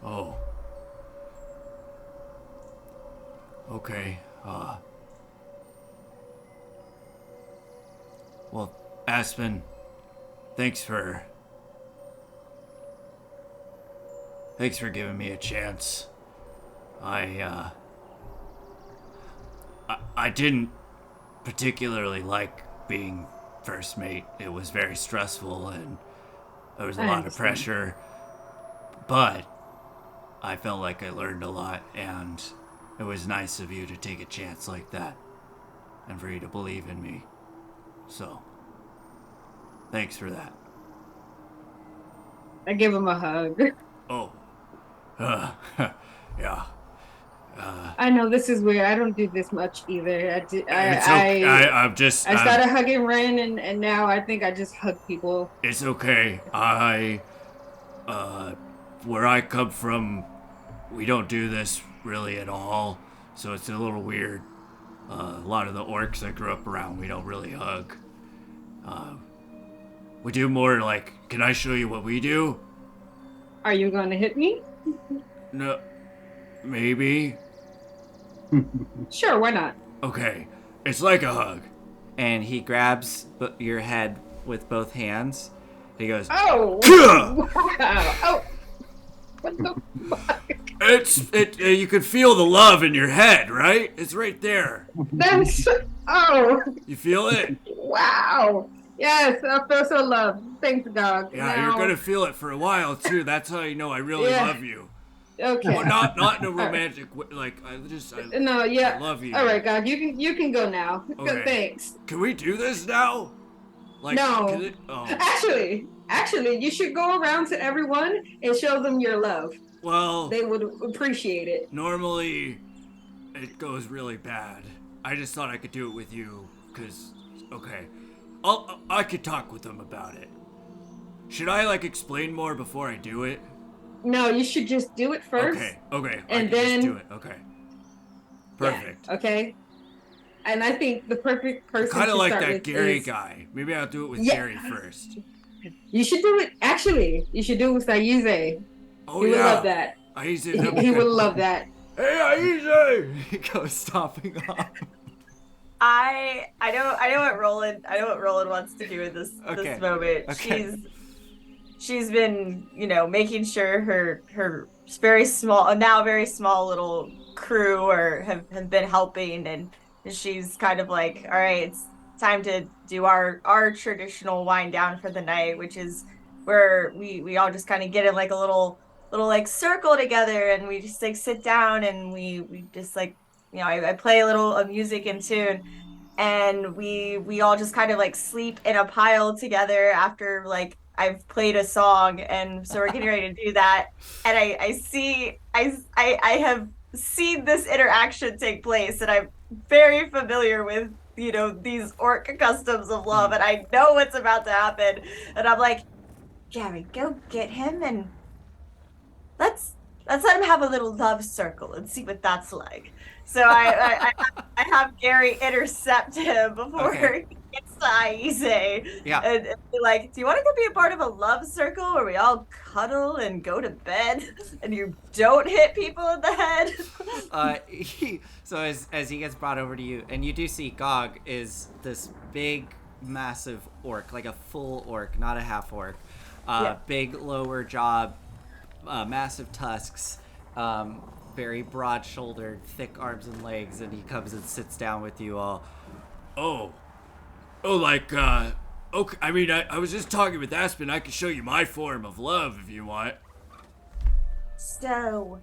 Oh. Okay, well, Aspen, thanks for giving me a chance. I didn't particularly like being first mate. It was very stressful and there was a lot of pressure. But I felt like I learned a lot, and it was nice of you to take a chance like that and for you to believe in me. So, thanks for that. I give him a hug. Oh. Yeah. I know this is weird. I don't do this much either. I'm just... I started hugging Ren, and now I think I just hug people. It's okay. Where I come from, we don't do this really at all, so it's a little weird. A lot of the orcs I grew up around, we don't really hug. We do more like, can I show you what we do? Are you going to hit me? No, maybe. Sure, why not? Okay, it's like a hug. And he grabs your head with both hands. He goes, Oh! Gah! Wow! Oh! What the fuck? You could feel the love in your head, right? It's right there. That's... Oh! You feel it? Wow! Yes, I feel so loved. Thanks, dog. Yeah, Now- you're gonna feel it for a while too. That's how you know I really Yeah. love you. Okay. Well, not in a romantic way. Like I No, yeah. I love you. All right, God, you can go now. Okay. Thanks. Can we do this now? Like, No. can it, oh. Actually, you should go around to everyone and show them your love. Well, They would appreciate it. normally it goes really bad. I just thought I could do it with you, cause okay, I could talk with them about it. Should I like explain more before I do it? No, you should just do it first. Okay. I And can then- just do it. Okay. Perfect. Yeah, okay. And I think the perfect person Kind to of like start that with Gary is- guy. Maybe I'll do it with Yeah. Gary first. You should do it. Actually, you should do it with Sayuze. Oh He would yeah. love that. Aize, He would love that. Hey, Aize! He goes stomping off. I know what Roland wants to do in this Okay. moment. Okay. She's been, making sure her very small little crew have been helping, and she's kind of like, all right, it's time to do our traditional wind down for the night, which is where we all just kind of get in like a little like circle together, and we just like sit down, and we just like, I play a little of music and tune, and we all just kind of like sleep in a pile together after like I've played a song, and so we're getting ready to do that. And I have seen this interaction take place, and I'm very familiar with these orc customs of love, and I know what's about to happen. And I'm like, Gary, go get him, and let's let him have a little love circle and see what that's like. So I have Gary intercept him before Okay. he gets to Aize. Yeah. And be like, do you want to go be a part of a love circle where we all cuddle and go to bed and you don't hit people in the head? So as he gets brought over to you, and you do see Gog is this big, massive orc, like a full orc, not a half orc. Yeah. Big lower jaw, massive tusks, very broad-shouldered, thick arms and legs, and he comes and sits down with you all. Oh, like, okay, I mean, I was just talking with Aspen. I can show you my form of love if you want. So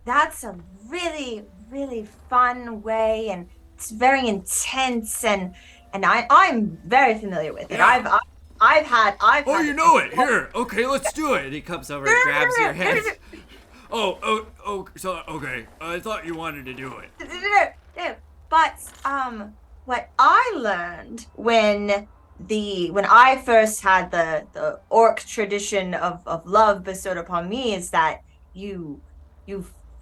that's a really, really fun way, and it's very intense, and I'm very familiar with it. Yeah. I've had You know it. Here, okay, let's do it. And he comes over and grabs your head. Oh, so, okay. I thought you wanted to do it. No, but what I learned when I first had the orc tradition of love bestowed upon me is that you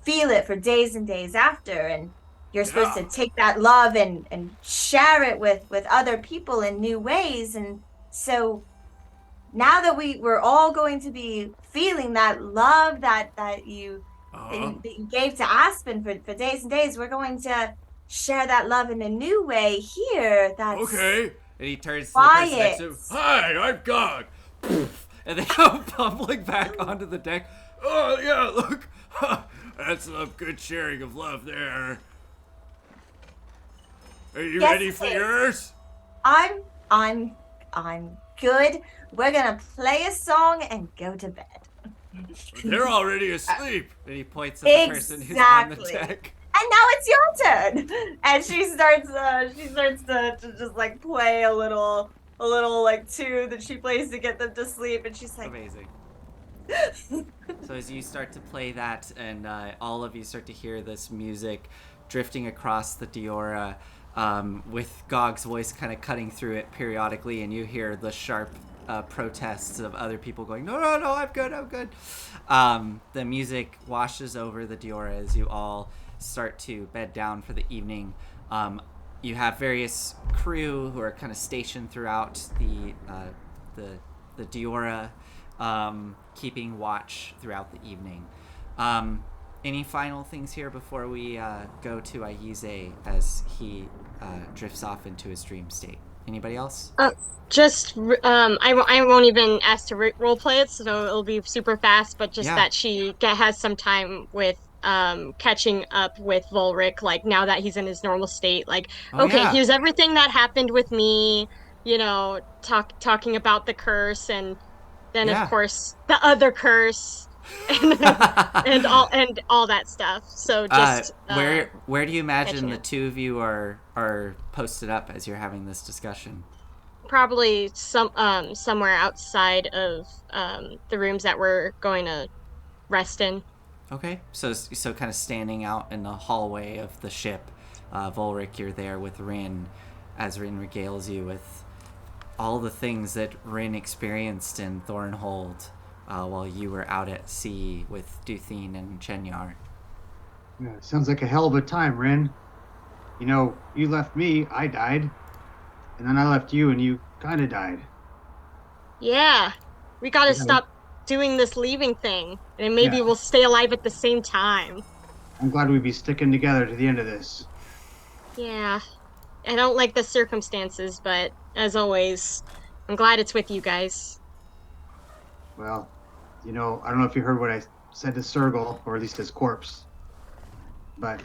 feel it for days and days after, and you're supposed to take that love and share it with other people in new ways. And so now that we're all going to be feeling that love that you gave to Aspen for days and days, we're going to share that love in a new way here. That's okay. And he turns to the person next to him. Hi, I'm Gog. And they go bumbling back onto the deck. Oh, yeah, look. That's a good sharing of love there. Are you ready for yours? I'm good. We're gonna play a song and go to bed. They're already asleep. And he points at the person who's on the deck. And now it's your turn. And she starts to just like play a little like tune that she plays to get them to sleep, and she's like, amazing. So as you start to play that, and all of you start to hear this music drifting across the Diora, with Gog's voice kind of cutting through it periodically, and you hear the sharp protests of other people going, no, I'm good. The music washes over the Diora as you all start to bed down for the evening. You have various crew who are kind of stationed throughout the Diora, keeping watch throughout the evening. Any final things here before we go to Aize as he drifts off into his dream state? Anybody else? I won't even ask to role play it, so it'll be super fast. But just that she has some time with catching up with Volric, like now that he's in his normal state. Like, here's everything that happened with me. Talking about the curse, and then of course the other curse, and all that stuff. So just where do you imagine the two of you are posted up as you're having this discussion? Probably somewhere outside of the rooms that we're going to rest in. Okay, so kind of standing out in the hallway of the ship, Volric, you're there with Rin, as Rin regales you with all the things that Rin experienced in Thornhold while you were out at sea with Duthine and Chenyar. Yeah, sounds like a hell of a time, Rin. You left me, I died. And then I left you, and you kind of died. Yeah, we gotta stop doing this leaving thing, and maybe Yeah. we'll stay alive at the same time. I'm glad we'd be sticking together to the end of this. Yeah, I don't like the circumstances, but as always, I'm glad it's with you guys. Well, I don't know if you heard what I said to Sergal, or at least his corpse, but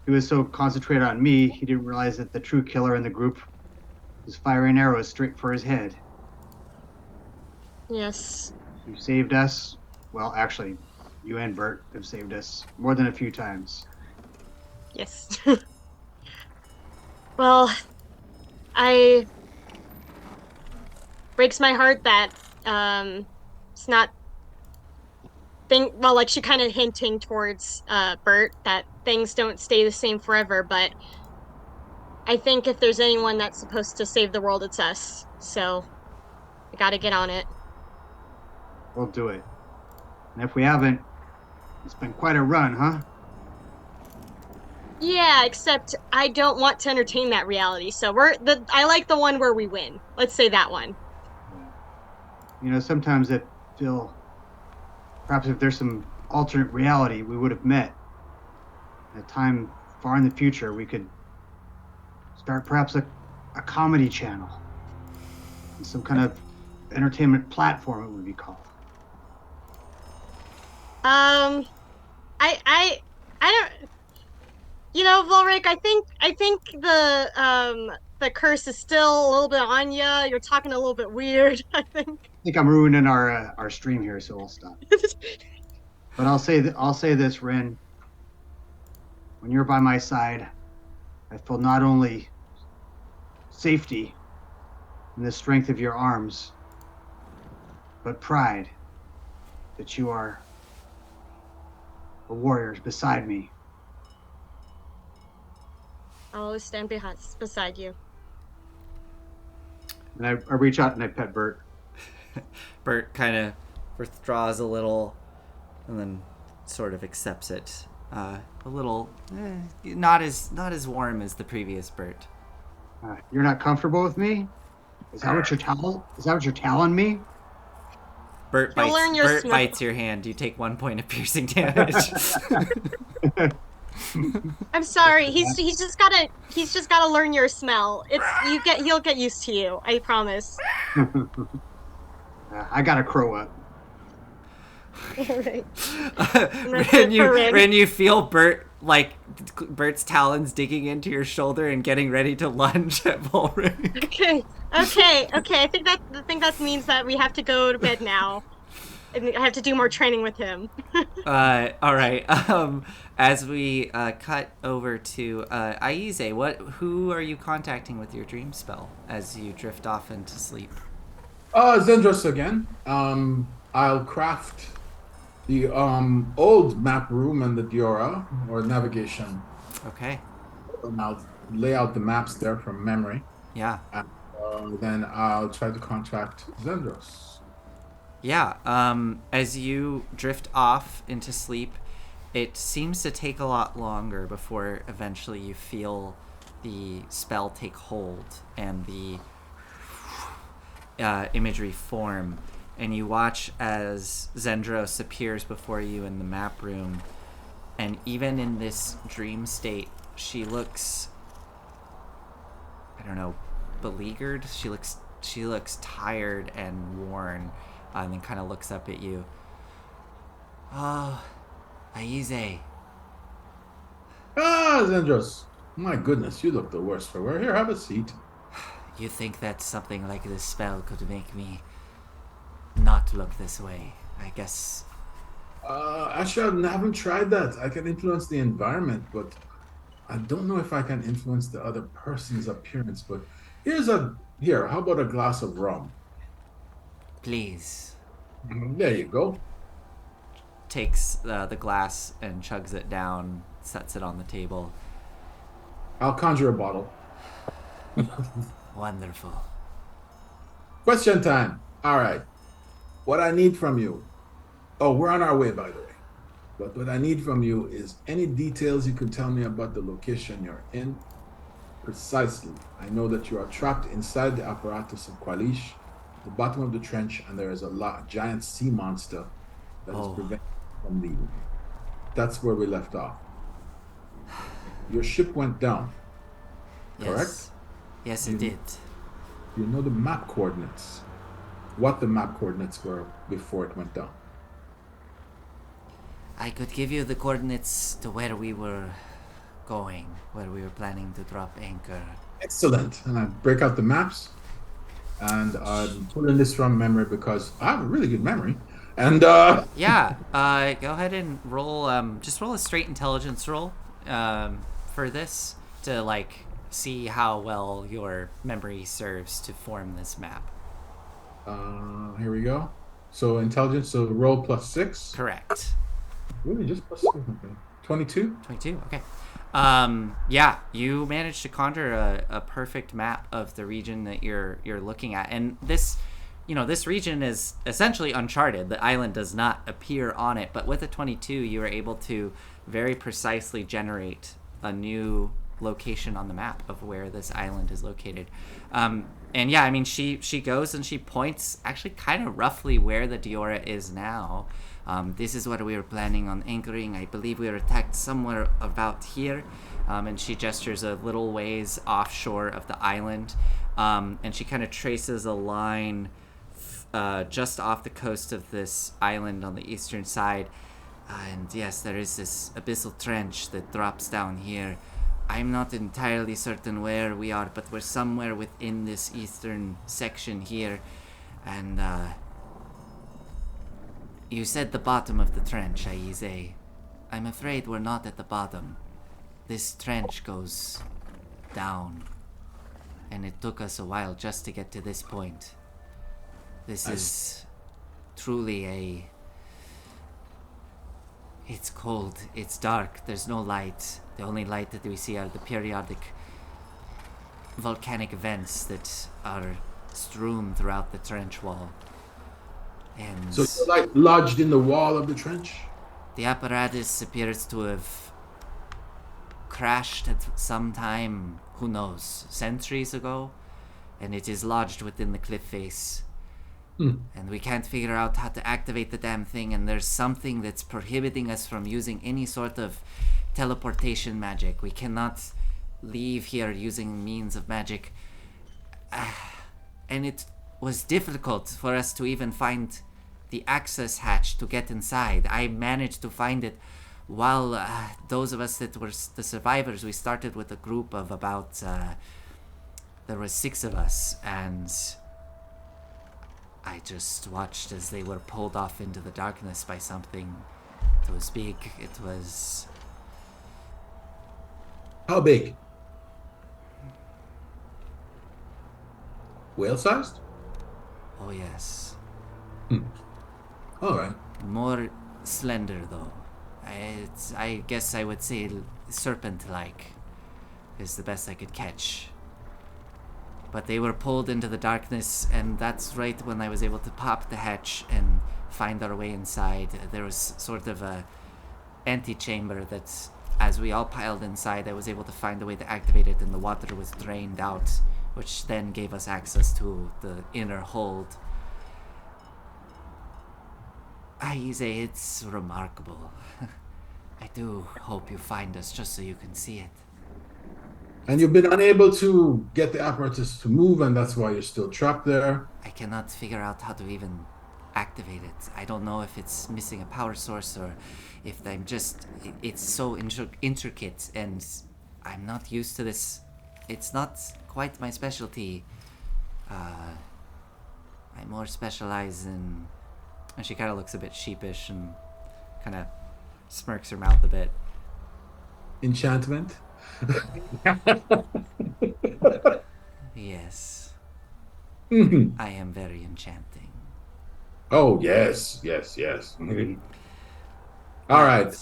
he was so concentrated on me, he didn't realize that the true killer in the group was firing arrows straight for his head. Yes. You saved us. Well, actually, you and Bert have saved us more than a few times. Yes. Well, breaks my heart that it's not like she kind of hinting towards Bert that things don't stay the same forever, but I think if there's anyone that's supposed to save the world, it's us. So we got to get on it. We'll do it. And if we haven't, it's been quite a run, huh? Yeah, except I don't want to entertain that reality. So I like the one where we win. Let's say that one. Sometimes I feel perhaps if there's some alternate reality we would have met. At a time far in the future, we could start perhaps a comedy channel. Some kind of entertainment platform, it would be called. I don't. Volric, I think the curse is still a little bit on ya. You're talking a little bit weird, I think. I think I'm ruining our stream here, so we'll stop. But I'll say this, Rin. When you're by my side, I feel not only safety in the strength of your arms, but pride that you are the warriors beside me. I'll always stand beside you. And I reach out and I pet Bert. Bert kind of withdraws a little and then sort of accepts it. A little, not as warm as the previous Bert. You're not comfortable with me? Is that what you're telling me? Bert bites your hand. You take 1 point of piercing damage. I'm sorry. He's just gotta learn your smell. He'll get used to you. I promise. I gotta crow up. Alright. Rin, you feel Bert's talons digging into your shoulder and getting ready to lunge at Volric. Okay. I think that means that we have to go to bed now. And I have to do more training with him. All right. As we cut over to Aize, who are you contacting with your dream spell as you drift off into sleep? Zendros again. I'll craft the old map room and the Diora, or navigation. Okay. And I'll lay out the maps there from memory. Yeah. And then I'll try to contact Zendros. Yeah. As you drift off into sleep, it seems to take a lot longer before eventually you feel the spell take hold and the imagery form, and you watch as Zendros appears before you in the map room, and even in this dream state, she looks, I don't know, beleaguered. She looks tired and worn, and then kind of looks up at you. Oh, Aize. Zendros. My goodness, you look the worst for wear. Here, have a seat. You think that something like this spell could make me not look this way? I guess. Actually, I haven't tried that. I can influence the environment, but I don't know if I can influence the other person's appearance. But here, how about a glass of rum? Please. There you go. Takes the glass and chugs it down, sets it on the table. I'll conjure a bottle. Wonderful. Question time. All right. What I need from you. Oh, we're on our way, by the way. But what I need from you is any details you can tell me about the location you're in. Precisely. I know that you are trapped inside the apparatus of Qualish, the bottom of the trench, and there is a giant sea monster that is Oh. preventing us from leaving. That's where we left off. Your ship went down. Correct? Yes. Yes, it did. You know the map coordinates. What the map coordinates were before it went down. I could give you the coordinates to where we were going, where we were planning to drop anchor. Excellent. And I break out the maps, and I'm pulling this from memory because I have a really good memory. And Yeah, go ahead and roll, just roll a straight intelligence roll for this to, like, see how well your memory serves to form this map. Here we go. So intelligence, so roll +6. Correct. Really, just +6. 22. 22, okay. Yeah, you managed to conjure a perfect map of the region that you're looking at. And this, this region is essentially uncharted. The island does not appear on it, but with a 22, you were able to very precisely generate a new location on the map of where this island is located. And yeah, I mean, she goes and she points actually kind of roughly where the Diora is now. This is where we were planning on anchoring. I believe we were attacked somewhere about here. And she gestures a little ways offshore of the island. And she kind of traces a line just off the coast of this island on the eastern side. And yes, there is this abyssal trench that drops down here. I'm not entirely certain where we are, but we're somewhere within this eastern section here. And you said the bottom of the trench, Aize. I'm afraid we're not at the bottom. This trench goes down. And it took us a while just to get to this point. This is truly It's cold, it's dark, there's no light. The only light that we see are the periodic volcanic vents that are strewn throughout the trench wall. And So it's like lodged in the wall of the trench. the apparatus appears to have crashed at some time, who knows, centuries ago, and it is lodged within the cliff face. And we can't figure out how to activate the damn thing, and there's something that's prohibiting us from using any sort of teleportation magic. We cannot leave here using means of magic. And it was difficult for us to even find the access hatch to get inside. I managed to find it while those of us that were the survivors, we started with a group of about, there were 6 of us, and I just watched as they were pulled off into the darkness by something. It was big. It was... How big? Whale-sized? Oh, yes. All right. More slender, though. I guess I would say serpent-like is the best I could catch. But they were pulled into the darkness, and that's right when I was able to pop the hatch and find our way inside. There was sort of a antechamber that, as we all piled inside, I was able to find a way to activate it, and the water was drained out, which then gave us access to the inner hold. Aize, it's remarkable. I do hope you find us just so you can see it. And you've been unable to get the apparatus to move, and that's why you're still trapped there. I cannot figure out how to even activate it. I don't know if it's missing a power source or if I'm just... It's so intricate, and I'm not used to this. It's not quite my specialty. I more specialize in... And she kind of looks a bit sheepish and kind of smirks her mouth a bit. Enchantment. Yes. Mhm. I am very enchanting. Oh, yes. All right.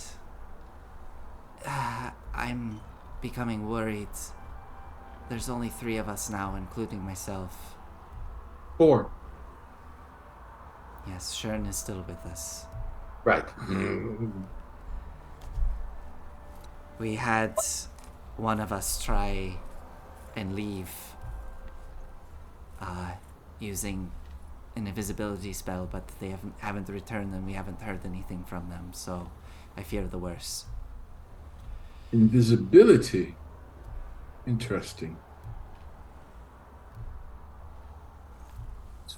I'm becoming worried. There's only 3 of us now, including myself. 4. Yes, Shern is still with us. Right. We had one of us try and leave using an invisibility spell, but they haven't returned, and we haven't heard anything from them. So I fear the worst. Invisibility. Interesting.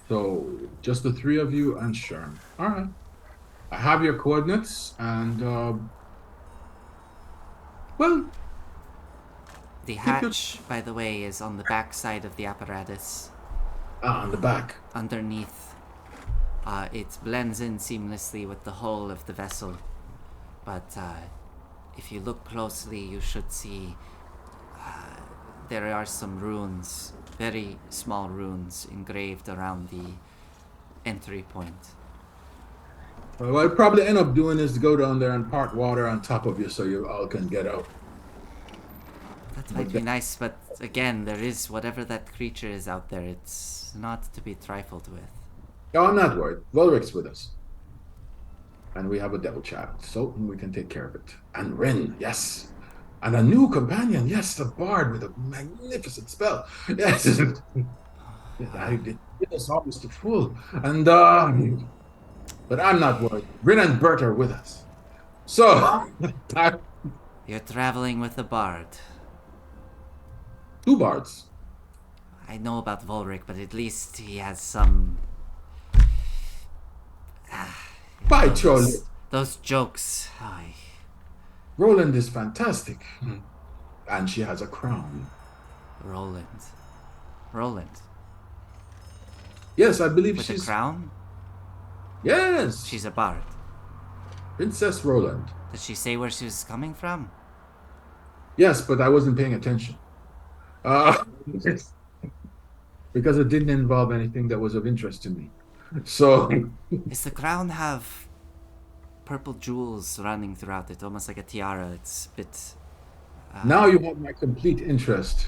So, just the three of you and Sherm. All right. I have your coordinates, and, well... The hatch, by the way, is on the back side of the apparatus. On the back. Underneath. It blends in seamlessly with the hull of the vessel. But if you look closely, you should see there are some runes, very small runes, engraved around the entry point. Well, what I'd probably end up doing is to go down there and park water on top of you so you all can get out. That might be nice, but again, there is whatever that creature is out there. It's not to be trifled with. Oh, I'm not worried. Volric's with us. And we have a devil child, so we can take care of it. And Rin, yes. And a new companion, yes, the bard with a magnificent spell. Yes. I did this almost to full. And, but I'm not worried. Rin and Bert are with us. So, You're traveling with a bard. Two bards. I know about Volric, but at least he has some... Bite your lip. Those jokes. Roland is fantastic. And she has a crown. Roland. Yes, I believe With she's... a crown? Yes. She's a bard. Princess Roland. Did she say where she was coming from? Yes, but I wasn't paying attention. Because it didn't involve anything that was of interest to me. So... Does the crown have purple jewels running throughout it, almost like a tiara? It's a bit... Now you have my complete interest.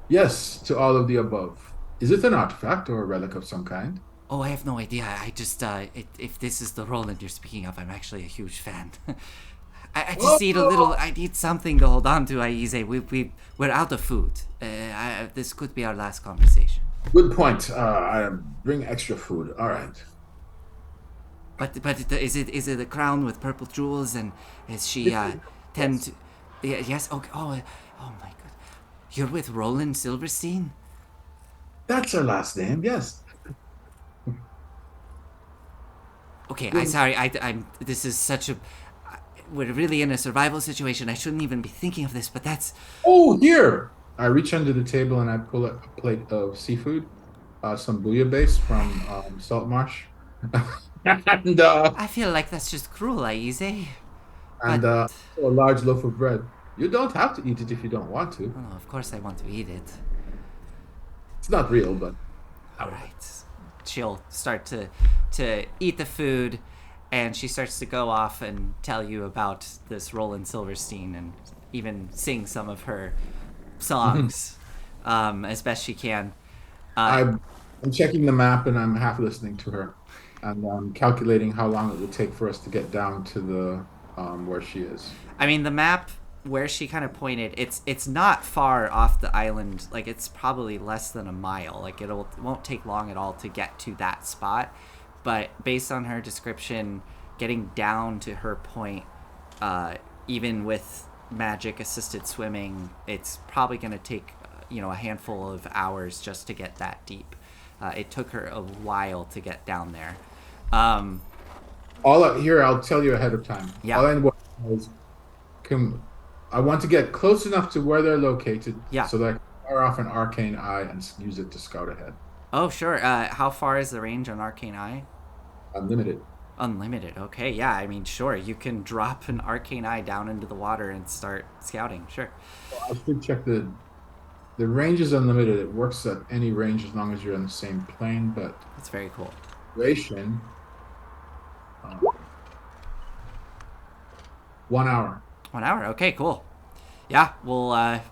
Yes, to all of the above. Is it an artifact or a relic of some kind? Oh, I have no idea. I just, if this is the Roland you're speaking of, I'm actually a huge fan. I just need a little, I need something to hold on to, Aize. We're out of food. This could be our last conversation. Good point. I bring extra food. All right. But is it a crown with purple jewels, and is she tend to... Yes. Okay. Oh my God. You're with Roland Silverstein? That's her last name. Yes. Okay. I'm. This is such a. We're really in a survival situation. I shouldn't even be thinking of this, but that's... Oh, here! I reach under the table and I pull a plate of seafood, some bouillabaisse from Saltmarsh, and I feel like that's just cruel, Aize. and a large loaf of bread. You don't have to eat it if you don't want to. Oh, of course I want to eat it. It's not real, but... All right. She'll start to eat the food, and she starts to go off and tell you about this Roland Silverstein and even sing some of her songs as best she can. I'm checking the map and I'm half listening to her, and I'm calculating how long it would take for us to get down to the where she is. I mean, the map where she kind of pointed, it's not far off the island. Like, it's probably less than a mile. Like, it won't take long at all to get to that spot. But based on her description, getting down to her point, even with magic-assisted swimming, it's probably going to take, a handful of hours just to get that deep. It took her a while to get down there. I'll tell you ahead of time. Yeah. All I know is, I want to get close enough to where they're located, Yeah. so that I can fire off an arcane eye and use it to scout ahead. Oh, sure. How far is the range on Arcane Eye? Unlimited. Unlimited. Okay, yeah. I mean, sure. You can drop an Arcane Eye down into the water and start scouting. Sure. Well, I should check the range is unlimited. It works at any range as long as you're in the same plane, but That's very cool. duration 1 hour. 1 hour. Okay, cool. Yeah, we'll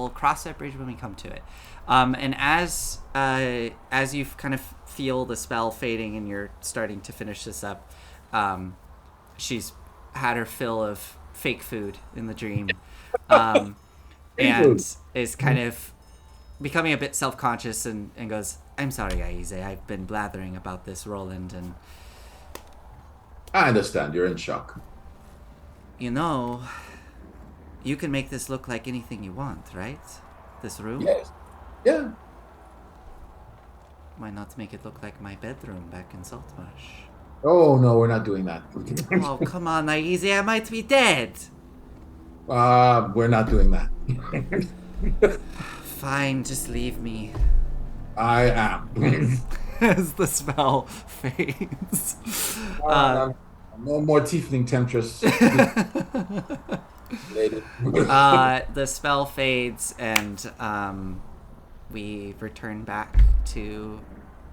cross that bridge when we come to it. And as you kind of feel the spell fading and you're starting to finish this up, she's had her fill of fake food in the dream, and is kind of becoming a bit self-conscious and goes, I'm sorry, Aize. I've been blathering about this, Roland, and I understand. You're in shock. you know, you can make this look like anything you want, right? This room? Yes. Yeah. Why not make it look like my bedroom back in Saltmarsh? Oh, no, we're not doing that. Oh, come on, Aize. I might be dead. We're not doing that. Fine, just leave me. I am. As the spell fades. No more tiefling temptress. Lady. The spell fades, and we return back to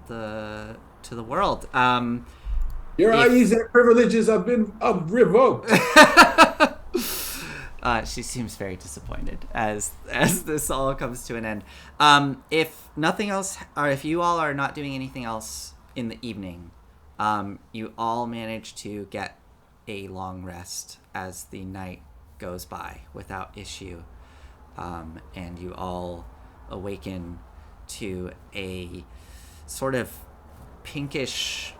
the world. Your eyes and privileges have been revoked. She seems very disappointed as this all comes to an end. If nothing else, or if you all are not doing anything else in the evening, you all manage to get a long rest as the night goes by without issue, and you all awaken to a sort of pinkish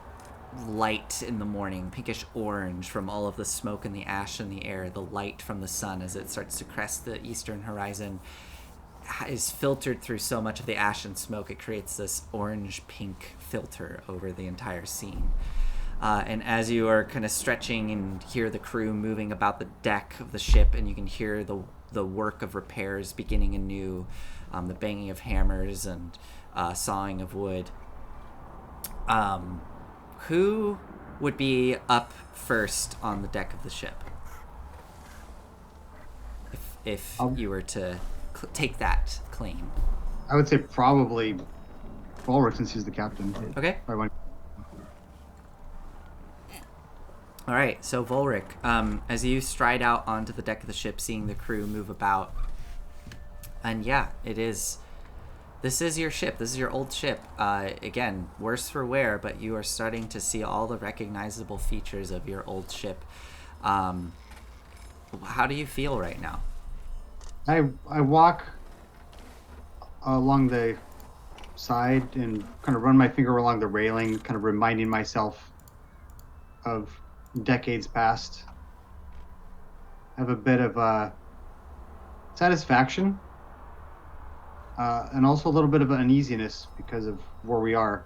light in the morning, pinkish orange from all of the smoke and the ash in the air. The light from the sun as it starts to crest the eastern horizon is filtered through so much of the ash and smoke. It creates this orange pink filter over the entire scene. And as you are kind of stretching and hear the crew moving about the deck of the ship, and you can hear the work of repairs beginning anew, the banging of hammers and sawing of wood. Who would be up first on the deck of the ship? If you were to take that claim. I would say probably Ulrich, since he's the captain. Okay. All right, so Volric, as you stride out onto the deck of the ship, seeing the crew move about, and yeah, this is your ship. This is your old ship. Again, worse for wear, but you are starting to see all the recognizable features of your old ship. How do you feel right now? I walk along the side and kind of run my finger along the railing, kind of reminding myself of decades past. I have a bit of satisfaction and also a little bit of uneasiness because of where we are.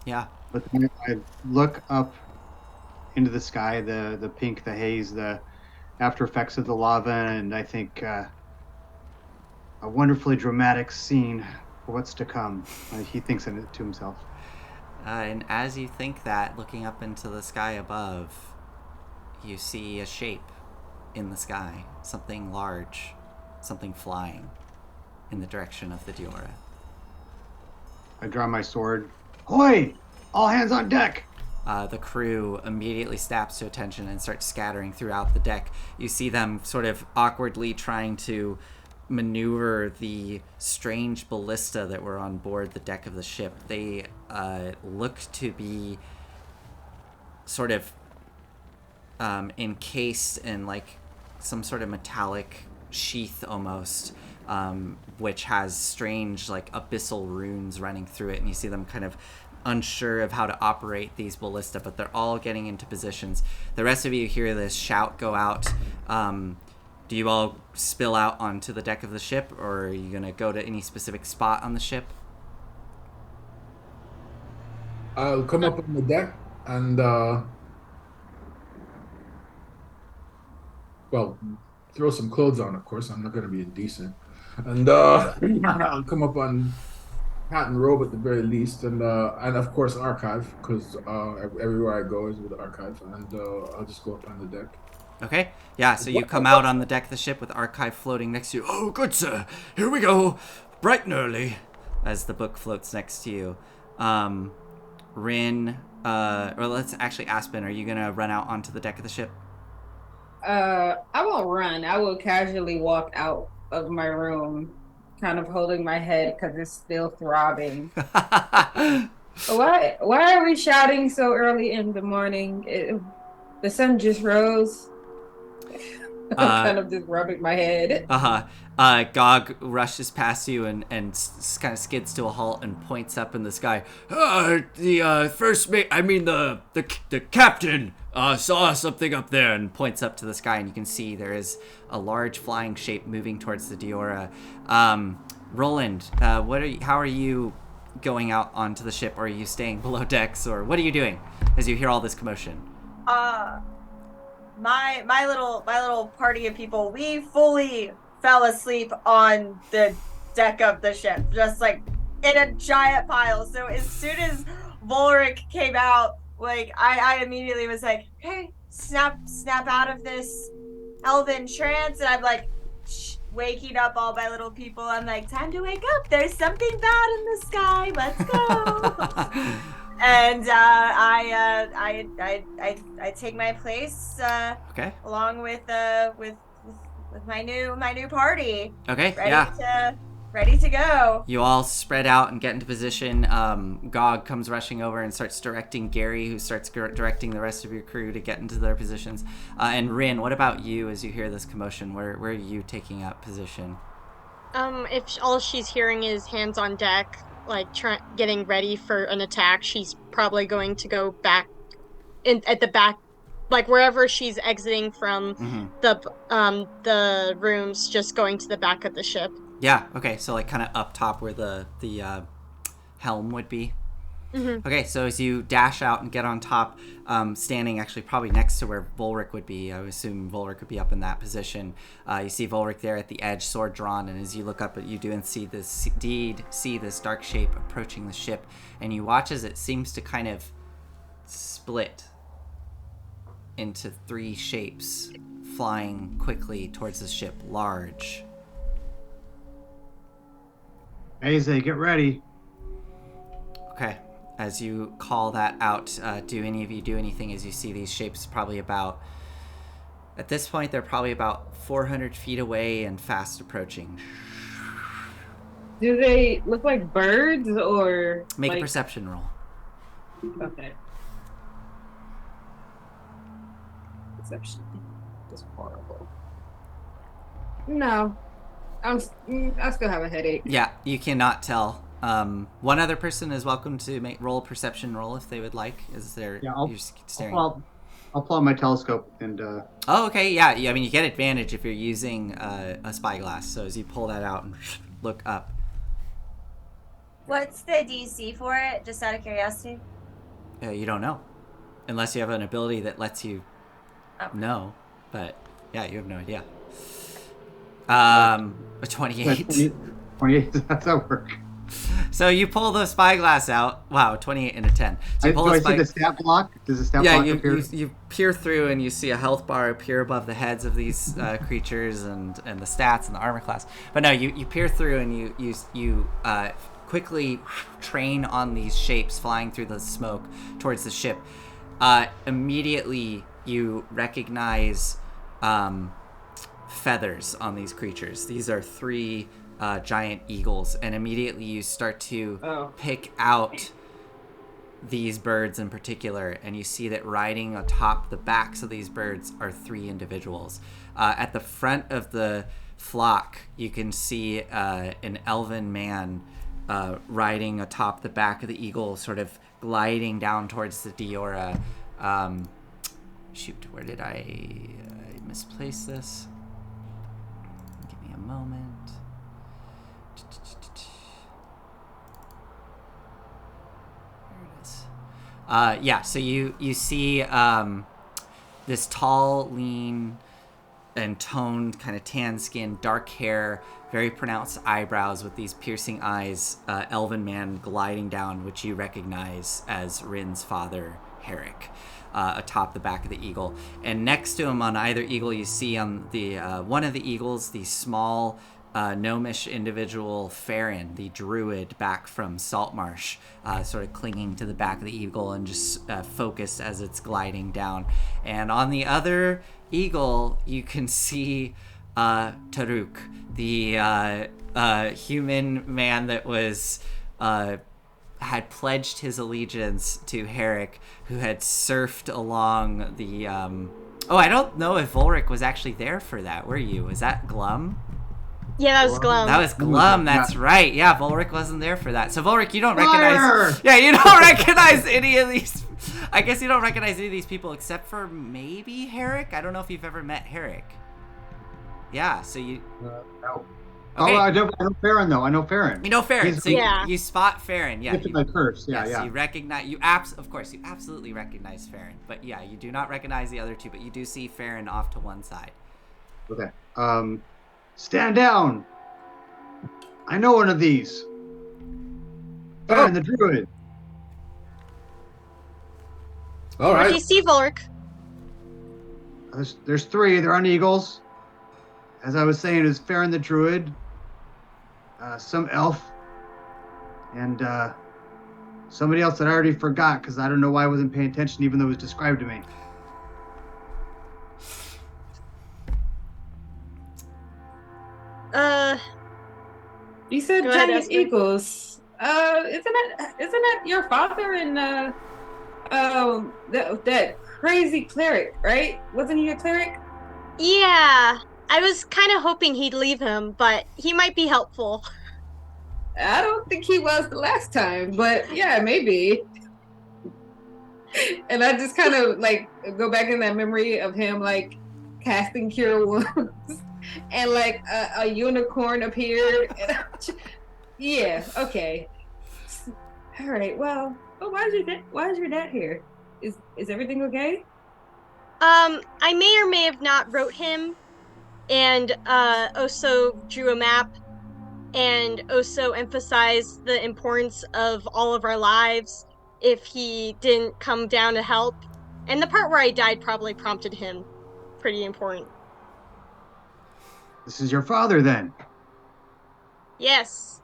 Yeah. But then I look up into the sky, the pink, the haze, the after effects of the lava, and I think a wonderfully dramatic scene for what's to come. He thinks it to himself. And as you think that, looking up into the sky above, you see a shape in the sky, something large, something flying in the direction of the Diora. I draw my sword. Ahoy! All hands on deck! The crew immediately snaps to attention and starts scattering throughout the deck. You see them sort of awkwardly trying to maneuver the strange ballista that were on board the deck of the ship. They look to be sort of encased in like some sort of metallic sheath almost, which has strange like abyssal runes running through it, and you see them kind of unsure of how to operate these ballista, but they're all getting into positions. The rest of you hear this shout go out. Do you all spill out onto the deck of the ship, or are you going to go to any specific spot on the ship? I'll come up on the deck and, well, throw some clothes on, of course. I'm not going to be indecent. And I'll come up on hat and robe at the very least, and of course archive, because everywhere I go is with archive, and I'll just go up on the deck. Okay, yeah, so you come out on the deck of the ship with archive floating next to you. Oh, good sir, here we go, bright and early. As the book floats next to you. Rin, or let's actually, Aspen, are you going to run out onto the deck of the ship? I won't run. I will casually walk out of my room, kind of holding my head because it's still throbbing. Why are we shouting so early in the morning? The sun just rose. I'm kind of just rubbing my head. Gog rushes past you and kind of skids to a halt and points up in the sky. The first mate, I mean the captain, saw something up there, and points up to the sky, and you can see there is a large flying shape moving towards the Diora. Roland, how are you going out onto the ship, or are you staying below decks, or what are you doing as you hear all this commotion? My little party of people, we fully fell asleep on the deck of the ship, just like in a giant pile. So as soon as Volric came out, like I immediately was like, okay, snap out of this elven trance, and I'm like waking up all my little people. I'm like, time to wake up. There's something bad in the sky. Let's go. And I take my place. Okay. Along with my new party. Okay. Ready to go. You all spread out and get into position. Gog comes rushing over and starts directing Gary, who starts directing the rest of your crew to get into their positions. And Rin, what about you as you hear this commotion? Where are you taking up position? If all she's hearing is hands on deck, like getting ready for an attack, she's probably going to go back at the back, like wherever she's exiting from the rooms, just going to the back of the ship. Yeah, okay, so like kind of up top where the helm would be. Mm-hmm. Okay, so as you dash out and get on top, standing actually probably next to where Volric would be, I would assume Volric would be up in that position. You see Volric there at the edge, sword drawn, and as you look up, you do see this dark shape approaching the ship, and you watch as it seems to kind of split into 3 shapes, flying quickly towards the ship, large. Aze, get ready. Okay. As you call that out, do any of you do anything as you see these shapes probably about... At this point, they're probably about 400 feet away and fast approaching. Do they look like birds or... Make a perception roll. Okay. Perception. That's horrible. No. I still have a headache. Yeah, you cannot tell. One other person is welcome to roll a perception roll if they would like. Is there? Yeah, you're staring. I'll pull out my telescope and. Oh, okay. Yeah. I mean, you get advantage if you're using a spyglass. So as you pull that out and look up. What's the DC for it? Just out of curiosity. You don't know, unless you have an ability that lets you know. But yeah, you have no idea. A 28. 28. That's how it works. So you pull the spyglass out. Wow, 28 and a 10. So you pull do I see the stat block? Does the stat block appear? Yeah, you peer through and you see a health bar appear above the heads of these creatures and the stats and the armor class. But no, you peer through and you quickly train on these shapes flying through the smoke towards the ship. Immediately you recognize feathers on these creatures. These are 3 giant eagles, and immediately you start to pick out these birds in particular, and you see that riding atop the backs of these birds are 3 individuals. At the front of the flock, you can see an elven man riding atop the back of the eagle, sort of gliding down towards the Diora. Shoot, where did I misplace this? Give me a moment. So you see this tall, lean, and toned, kind of tan skin, dark hair, very pronounced eyebrows with these piercing eyes, elven man gliding down, which you recognize as Rin's father, Herrick, atop the back of the eagle. And next to him on either eagle, you see on the one of the eagles, the small gnomish individual Farron, the druid back from Saltmarsh, sort of clinging to the back of the eagle and just focused as it's gliding down. And on the other eagle, you can see Taruk, the human man that was had pledged his allegiance to Herrick, who had surfed along the Oh, I don't know if Volric was actually there for that. Were you? Was that Glum? Yeah, that was Glum. That was Glum. That's right. Yeah, Volric wasn't there for that. So Volric, you don't recognize. Liar! Yeah, you don't recognize any of these. I guess you don't recognize any of these people except for maybe Herrick. I don't know if you've ever met Herrick. Yeah. So you. No. Okay. Oh, I know Farron though. I know Farron. You know Farron. He's- So you spot Farron. Yeah. Gifted by curse. Yeah, Yes, yeah. you recognize. Of course, you absolutely recognize Farron. But yeah, you do not recognize the other two. But you do see Farron off to one side. Okay. Stand down. I know one of these. Farron the Druid. All What do you right. see, Volric? There's three. They're on eagles. As I was saying, is Farron the Druid, some elf, and somebody else that I already forgot because I don't know why I wasn't paying attention, even though it was described to me. You said Go ahead, giant Esther. eagles. Isn't that your father and that crazy cleric, right? Wasn't he a cleric? Yeah, I was kind of hoping he'd leave him, but he might be helpful. I don't think he was the last time, but yeah, maybe. And I just kind of like go back in that memory of him like casting cure wounds, and like a unicorn appeared. And yeah, okay, all right. Well, why is your dad here? Is everything okay? I may or may have not wrote him, and also drew a map, and also emphasized the importance of all of our lives if he didn't come down to help. And the part where I died probably prompted him. Pretty important. This is your father, then. Yes.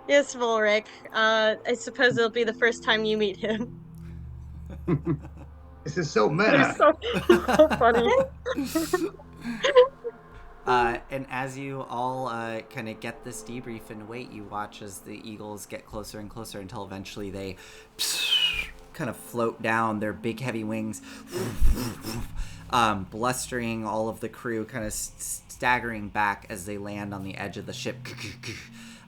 Yes, Volric. I suppose it'll be the first time you meet him. This is so meta. So funny. And as you all kind of get this debrief and wait, you watch as the eagles get closer and closer until eventually they kind of float down their big heavy wings, blustering all of the crew, kind of staggering back as they land on the edge of the ship.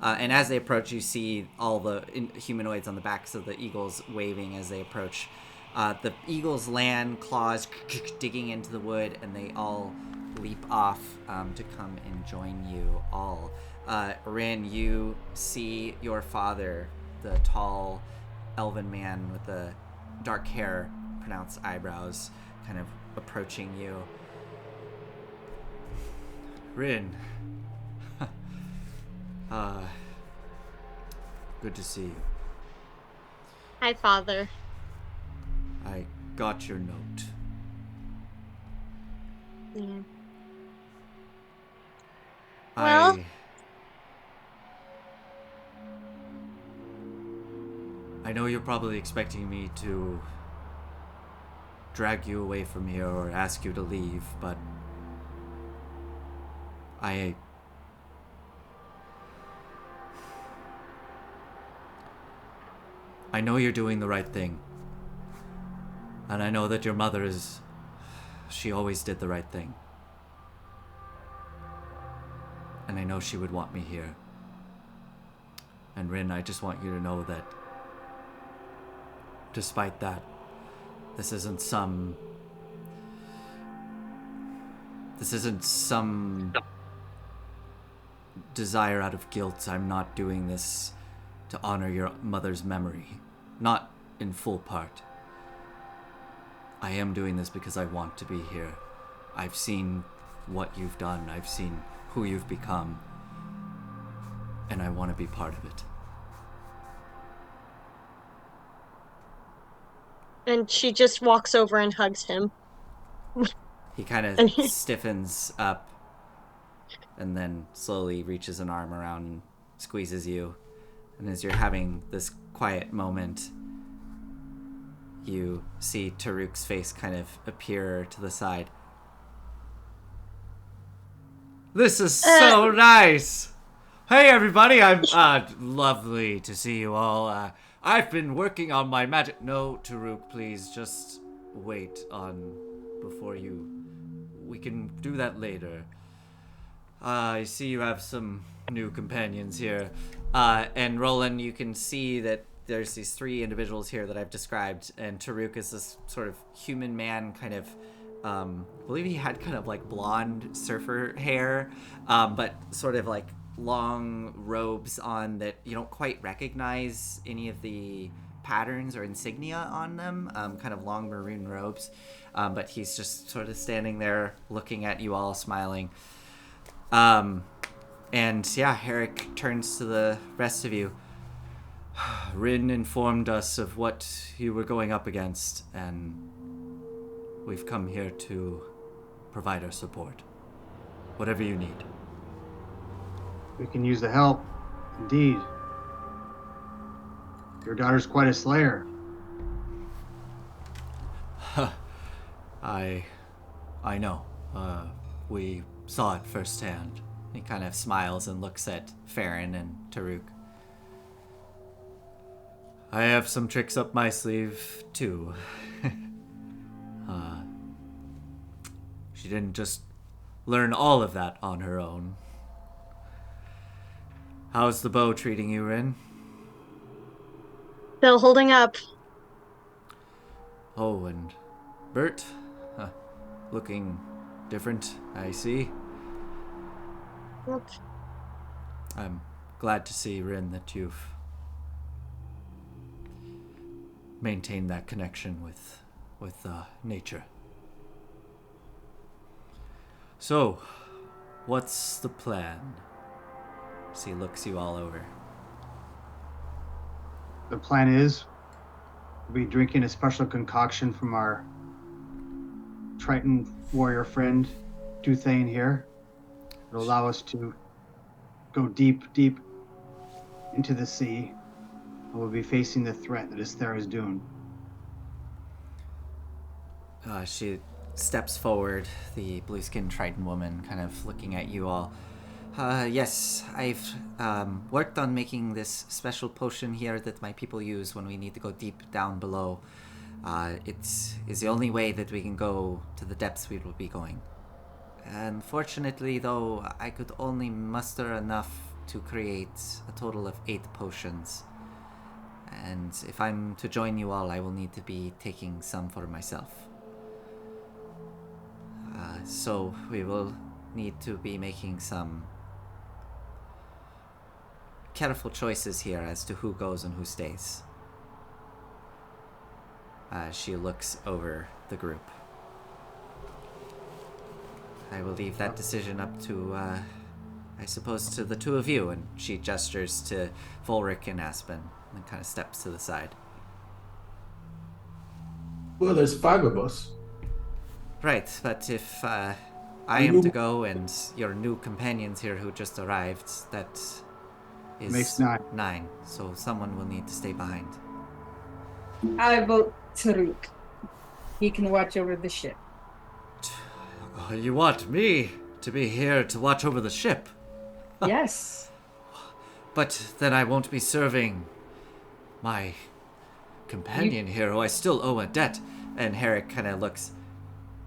And as they approach, you see all the humanoids on the backs of the eagles waving as they approach. The eagles land, claws digging into the wood, and they all leap off to come and join you all. Rin, you see your father, the tall elven man with the dark hair, pronounced eyebrows, kind of approaching you. Rin. Good to see you. Hi, Father. I got your note. Yeah. Well- I know you're probably expecting me to drag you away from here or ask you to leave, but I know you're doing the right thing. And I know that your mother she always did the right thing. And I know she would want me here. And Rin, I just want you to know that despite that, this isn't some desire out of guilt. I'm not doing this to honor your mother's memory. Not in full part. I am doing this because I want to be here. I've seen what you've done. I've seen who you've become. And I want to be part of it. And she just walks over and hugs him. He kind And he- of stiffens up and then slowly reaches an arm around and squeezes you. And as you're having this quiet moment, you see Taruk's face kind of appear to the side. This is so nice! Hey everybody, I'm lovely to see you all. I've been working on my magic. No, Taruk, please just wait on before you... We can do that later. I see you have some new companions here. And Roland, you can see that there's these 3 individuals here that I've described, and Taruk is this sort of human man, kind of, I believe he had kind of like blonde surfer hair, but sort of like long robes on that you don't quite recognize any of the patterns or insignia on them, kind of long maroon robes, but he's just sort of standing there looking at you all, smiling. And yeah, Herrick turns to the rest of you. Rin informed us of what you were going up against, and we've come here to provide our support. Whatever you need. We can use the help. Indeed. Your daughter's quite a slayer. I know. We saw it firsthand. He kind of smiles and looks at Farron and Taruk. I have some tricks up my sleeve, too. She didn't just learn all of that on her own. How's the bow treating you, Rin? Still holding up. Oh, and Bert? Looking different, I see. Yep. I'm glad to see, Rin, that you've maintained that connection with nature. So, what's the plan? As he looks you all over. The plan is we'll be drinking a special concoction from our Triton warrior friend, Duthane here. It'll allow us to go deep, deep into the sea, and we'll be facing the threat that is Thera's Dune. She steps forward, the blue-skinned Triton woman, kind of looking at you all. Yes, I've worked on making this special potion here that my people use when we need to go deep down below. It is the only way that we can go to the depths we will be going. Unfortunately, though, I could only muster enough to create a total of 8 potions. And if I'm to join you all, I will need to be taking some for myself. So we will need to be making some careful choices here as to who goes and who stays. She looks over the group. I will leave that decision up to, I suppose, to the 2 of you. And she gestures to Volric and Aspen and kind of steps to the side. Well, there's 5 of us. Right, but if I am to go and your new companions here who just arrived, that is Makes 9. 9. So someone will need to stay behind. I vote Taruk. He can watch over the ship. You want me to be here to watch over the ship? Yes. But then I won't be serving my companion here, who I still owe a debt. And Herrick kind of looks...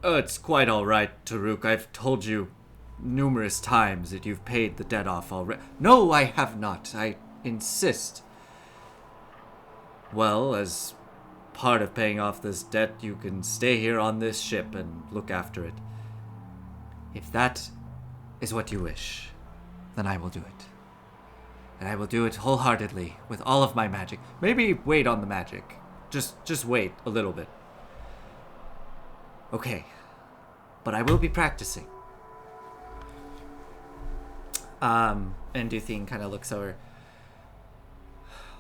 Oh, it's quite all right, Taruk. I've told you numerous times that you've paid the debt off already. No, I have not. I insist. Well, as part of paying off this debt, you can stay here on this ship and look after it. If that is what you wish, then I will do it. And I will do it wholeheartedly, with all of my magic. Maybe wait on the magic. Just wait a little bit. Okay. But I will be practicing. And Duthine kind of looks over.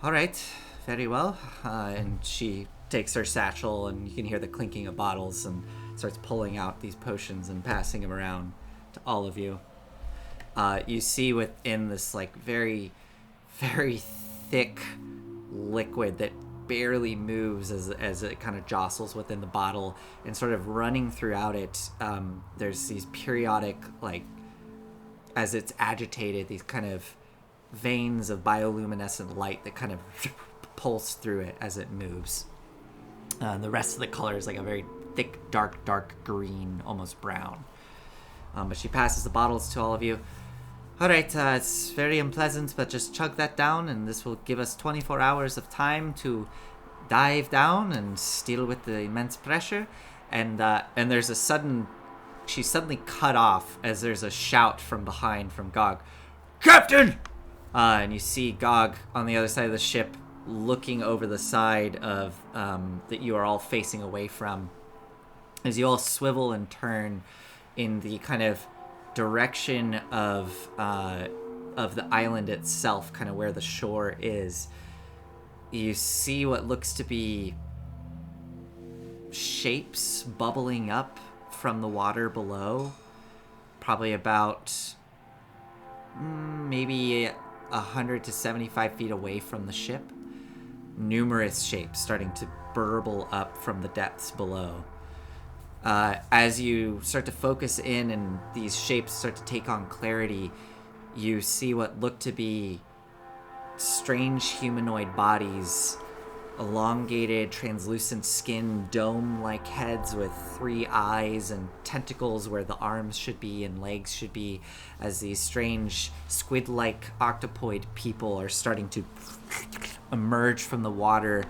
All right, very well. And she takes her satchel, and you can hear the clinking of bottles, and starts pulling out these potions and passing them around to all of you. You see within this like very, very thick liquid that barely moves as it kind of jostles within the bottle, and sort of running throughout it, there's these periodic, like, as it's agitated, these kind of veins of bioluminescent light that kind of pulse through it as it moves. The rest of the color is like a very thick, dark green, almost brown. But she passes the bottles to all of you. All right, it's very unpleasant, but just chug that down, and this will give us 24 hours of time to dive down and deal with the immense pressure. And there's a sudden... She's suddenly cut off as there's a shout from behind from Gog. Captain! And you see Gog on the other side of the ship looking over the side of that you are all facing away from. As you all swivel and turn in the kind of direction of the island itself, kind of where the shore is, you see what looks to be shapes bubbling up from the water below, probably about maybe 100 to 75 feet away from the ship. Numerous shapes starting to burble up from the depths below. As you start to focus in and these shapes start to take on clarity, you see what look to be strange humanoid bodies, elongated, translucent skin, dome-like heads with 3 eyes and tentacles where the arms should be and legs should be, as these strange squid-like octopoid people are starting to emerge from the water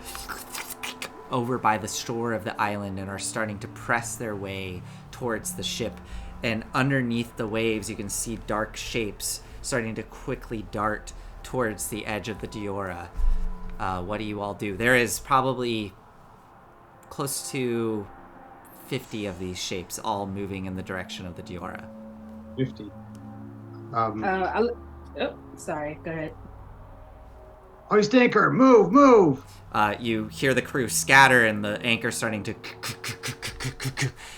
over by the shore of the island and are starting to press their way towards the ship. And underneath the waves, you can see dark shapes starting to quickly dart towards the edge of the Diora. What do you all do? There is probably close to 50 of these shapes all moving in the direction of the Diora. 50. Sorry, go ahead. Hoist anchor, move! You hear the crew scatter and the anchor starting to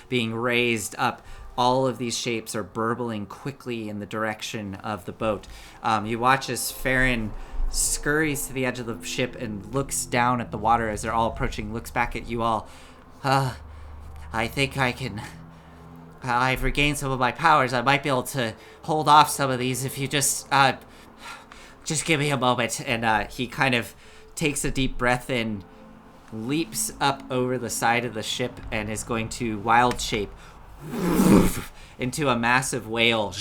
being raised up. All of these shapes are burbling quickly in the direction of the boat. You watch as Farron scurries to the edge of the ship and looks down at the water as they're all approaching, looks back at you all. I think I can... I've regained some of my powers. I might be able to hold off some of these if you just give me a moment. And he kind of takes a deep breath in, leaps up over the side of the ship, and is going to wild shape into a massive whale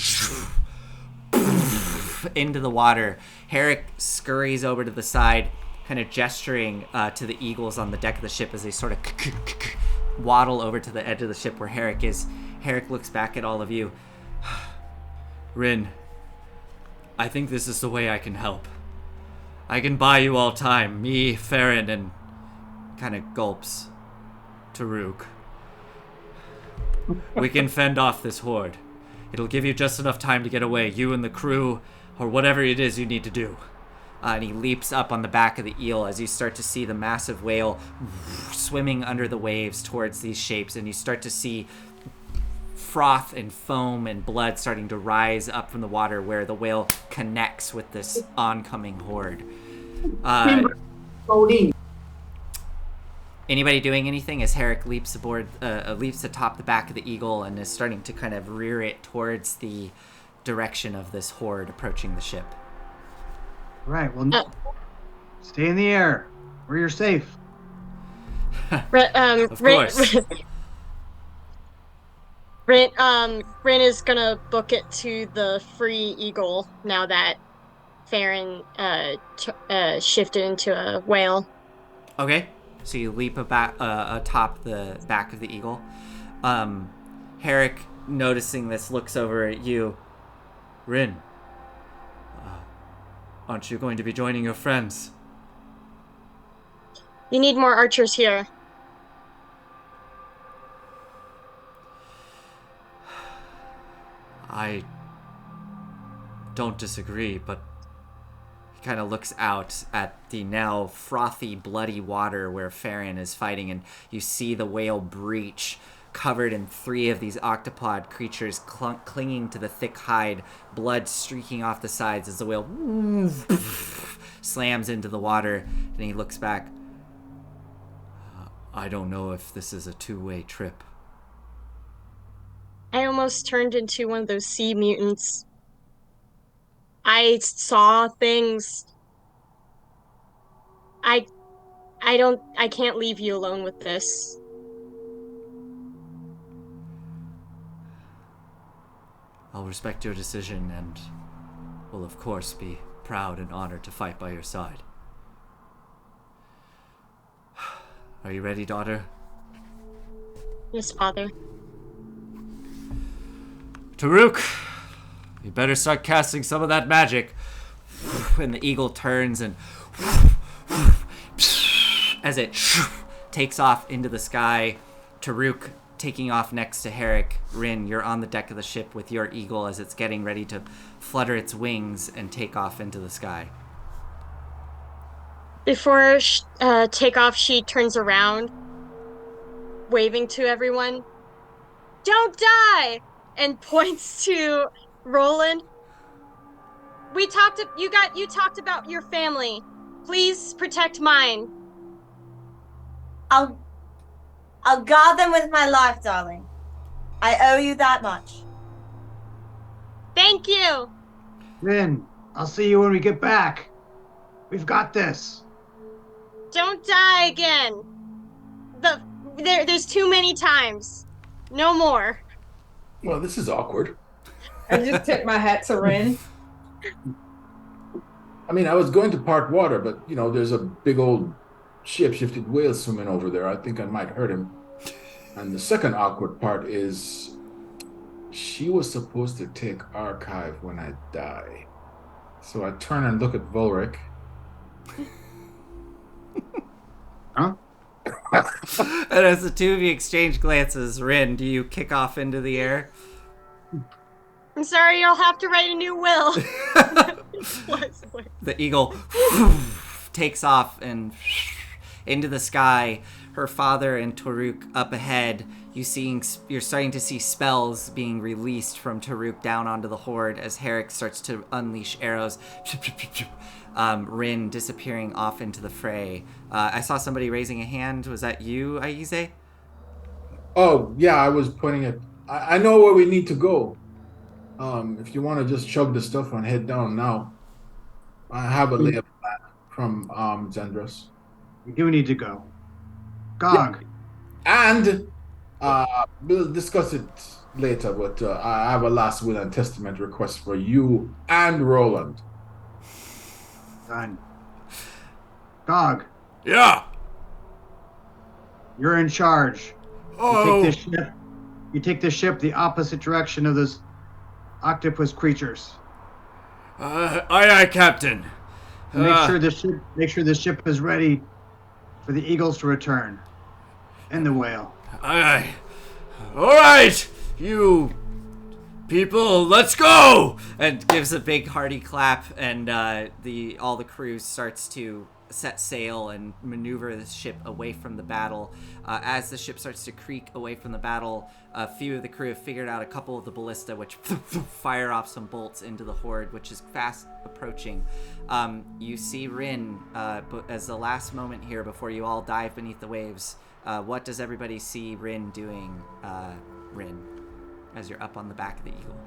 into the water. Herrick scurries over to the side, kind of gesturing to the eagles on the deck of the ship as they sort of waddle over to the edge of the ship where Herrick is. Herrick looks back at all of you. Rin, I think this is the way I can help. I can buy you all time, me, Farron, and kind of gulps, Taruk. We can fend off this horde. It'll give you just enough time to get away, you and the crew, or whatever it is you need to do. And he leaps up on the back of the eel as you start to see the massive whale swimming under the waves towards these shapes, and you start to see froth and foam and blood starting to rise up from the water where the whale connects with this oncoming horde. Anybody doing anything as Herrick leaps atop the back of the eagle and is starting to kind of rear it towards the direction of this horde approaching the ship? Right, well, stay in the air where you're safe. Of course. Rin is gonna book it to the Free Eagle now that Farron shifted into a whale. Okay, so you leap atop the back of the eagle. Herrick, noticing this, looks over at you. Rin, aren't you going to be joining your friends? You need more archers here. I don't disagree, but he kind of looks out at the now frothy, bloody water where Farron is fighting, and you see the whale breach, covered in 3 of these octopod creatures clinging to the thick hide, blood streaking off the sides as the whale slams into the water, and he looks back. I don't know if this is a two-way trip. I almost turned into one of those sea mutants. I saw things. I can't leave you alone with this. I'll respect your decision and will, of course, be proud and honored to fight by your side. Are you ready, daughter? Yes, father. Taruk, you better start casting some of that magic. And the eagle turns and as it takes off into the sky, Taruk taking off next to Herrick. Rin, you're on the deck of the ship with your eagle as it's getting ready to flutter its wings and take off into the sky. Before takeoff, she turns around, waving to everyone. Don't die! And points to Roland. You talked about your family. Please protect mine. I'll guard them with my life, darling. I owe you that much. Thank you. Rin, I'll see you when we get back. We've got this. Don't die again. There's too many times. No more. Well, this is awkward. I just tip my hat to Ren. I mean, I was going to part water, but, there's a big old shape-shifted whale swimming over there. I think I might hurt him. And the second awkward part is she was supposed to take Archive when I die. So I turn and look at Volric. Huh? And as the two of you exchange glances, Rin, do you kick off into the air? I'm sorry, you'll have to write a new will. The eagle takes off and into the sky. Her father and Taruk up ahead. You're starting to see spells being released from Taruk down onto the horde as Herrick starts to unleash arrows. Rin disappearing off into the fray. I saw somebody raising a hand. Was that you, Aize? Oh, yeah, I was pointing at... I know where we need to go. If you want to just chug the stuff and head down now. I have a lay of plan from Zendros. We do need to go. Gog. And we'll discuss it later, but I have a last will and testament request for you and Roland. Done. Gog, Yeah. you're in charge. Oh. You take this ship the opposite direction of those octopus creatures. Aye, Captain. Make sure the ship is ready for the eagles to return. And the whale. Aye. All right, you people, let's go! And gives a big hearty clap, and all the crew starts to set sail and maneuver the ship away from the battle. As the ship starts to creak away from the battle, a few of the crew have figured out a couple of the ballista, which fire off some bolts into the horde, which is fast approaching. You see Rin, as the last moment here before you all dive beneath the waves. What does everybody see Rin doing, Rin, as you're up on the back of the eagle?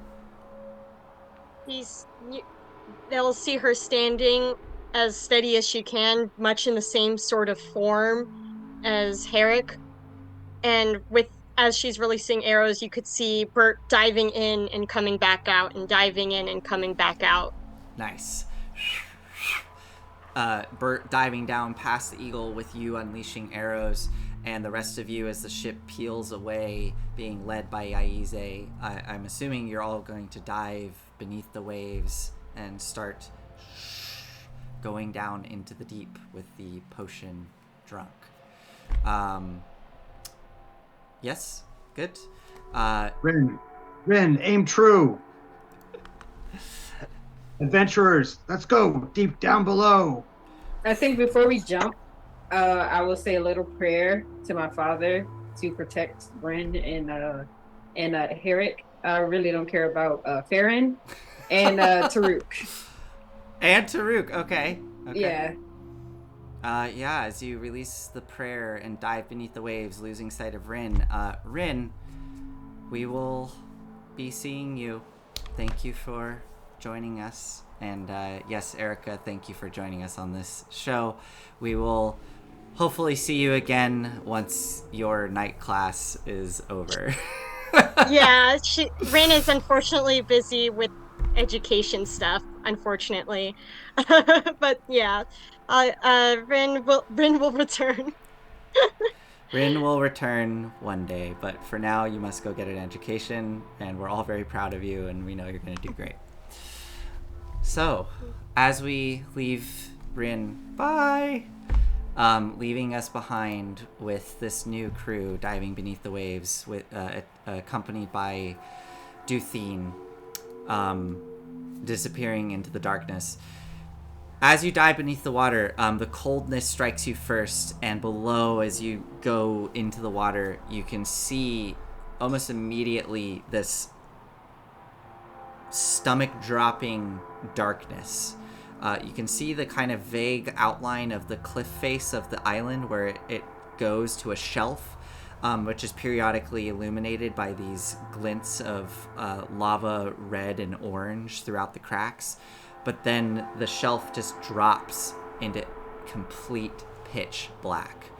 They'll see her standing as steady as she can, much in the same sort of form as Herrick. And as she's releasing arrows, you could see Bert diving in and coming back out, and diving in and coming back out. Nice. Bert diving down past the eagle with you unleashing arrows, and the rest of you as the ship peels away, being led by Aize. I'm assuming you're all going to dive beneath the waves and start going down into the deep with the potion drunk. Yes? Good. Rin, aim true. Adventurers, let's go deep down below. I think before we jump, I will say a little prayer to my father to protect Ren and Herrick. I really don't care about Farron and Taruk. And Taruk, okay. Yeah. As you release the prayer and dive beneath the waves, losing sight of Rin. Rin, we will be seeing you. Thank you for joining us. And yes, Erica, thank you for joining us on this show. We will hopefully see you again once your night class is over. Yeah, Rin is unfortunately busy with education stuff, unfortunately. But yeah, Rin will return. Rin will return one day, but for now, you must go get an education, and we're all very proud of you, and we know you're going to do great. So, as we leave Rin, bye! Leaving us behind with this new crew diving beneath the waves, with accompanied by Duthine, disappearing into the darkness. As you dive beneath the water, the coldness strikes you first, and below, as you go into the water, you can see almost immediately this stomach-dropping darkness. You can see the kind of vague outline of the cliff face of the island where it goes to a shelf, which is periodically illuminated by these glints of lava red and orange throughout the cracks. But then the shelf just drops into complete pitch black.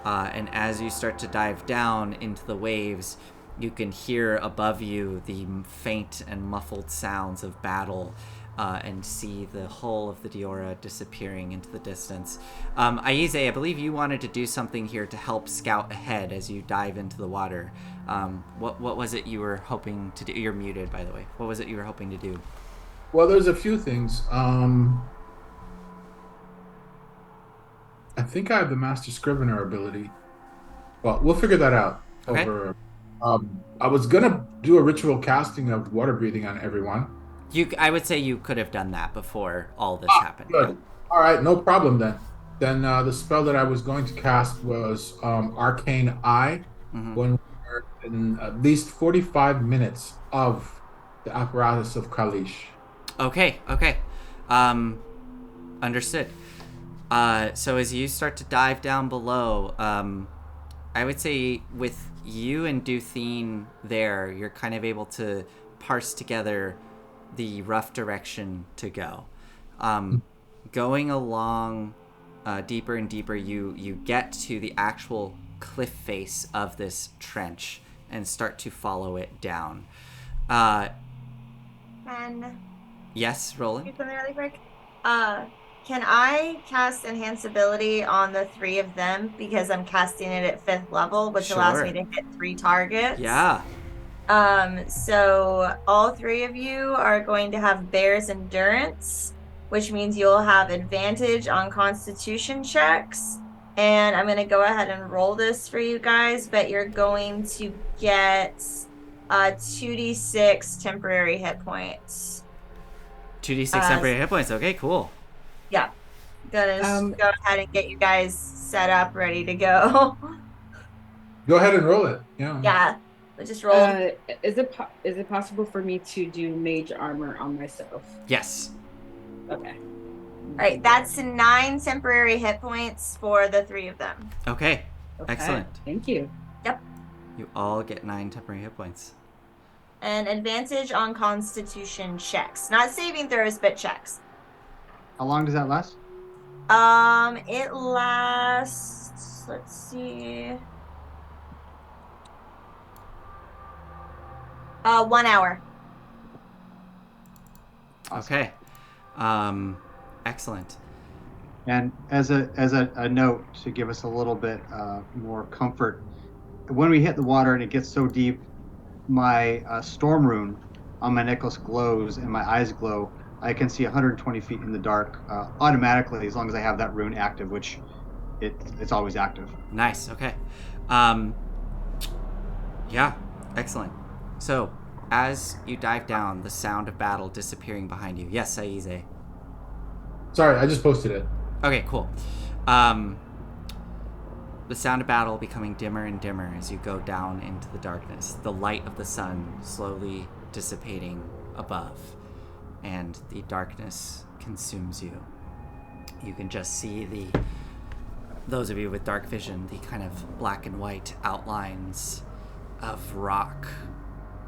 And as you start to dive down into the waves, you can hear above you the faint and muffled sounds of battle, and see the hull of the Diora disappearing into the distance. Aize, I believe you wanted to do something here to help scout ahead as you dive into the water. What was it you were hoping to do? You're muted, by the way. What was it you were hoping to do? Well, there's a few things. I think I have the Master Scrivener ability. Well, we'll figure that out. Okay. I was gonna do a ritual casting of water breathing on everyone. I would say you could have done that before all this happened. Good. All right, no problem then. Then the spell that I was going to cast was Arcane Eye. Mm-hmm. When we're in at least 45 minutes of the apparatus of Kalish. Okay. Understood. So as you start to dive down below, I would say with you and Duthine there, you're kind of able to parse together the rough direction to go. Going along deeper and deeper, you get to the actual cliff face of this trench and start to follow it down. Yes, Roland? Do something really quick. Can I cast Enhance Ability on the 3 of them because I'm casting it at 5th level, which allows me to hit 3 targets? Yeah. So all 3 of you are going to have Bear's Endurance, which means you'll have advantage on Constitution checks. And I'm going to go ahead and roll this for you guys, but you're going to get 2d6 temporary hit points. 2d6 temporary hit points. Okay, cool. Yeah. Gonna go ahead and get you guys set up, ready to go. Go ahead and roll it. Yeah. Yeah. Just roll. Is it possible for me to do mage armor on myself? Yes. Okay. All right, that's 9 temporary hit points for the 3 of them. Okay. Excellent. Thank you. Yep. You all get 9 temporary hit points. And advantage on Constitution checks, not saving throws, but checks. How long does that last? It lasts. Let's see. 1 hour. Okay. Excellent. And as a note to give us a little bit more comfort, when we hit the water and it gets so deep, my storm rune on my necklace glows and my eyes glow. I can see 120 feet in the dark automatically as long as I have that rune active, which it's always active. Nice. Okay. Yeah. Excellent. So, as you dive down, the sound of battle disappearing behind you. Yes, Aize. Sorry, I just posted it. Okay, cool. The sound of battle becoming dimmer and dimmer as you go down into the darkness. The light of the sun slowly dissipating above, and the darkness consumes you. You can just see those of you with dark vision, the kind of black and white outlines of rock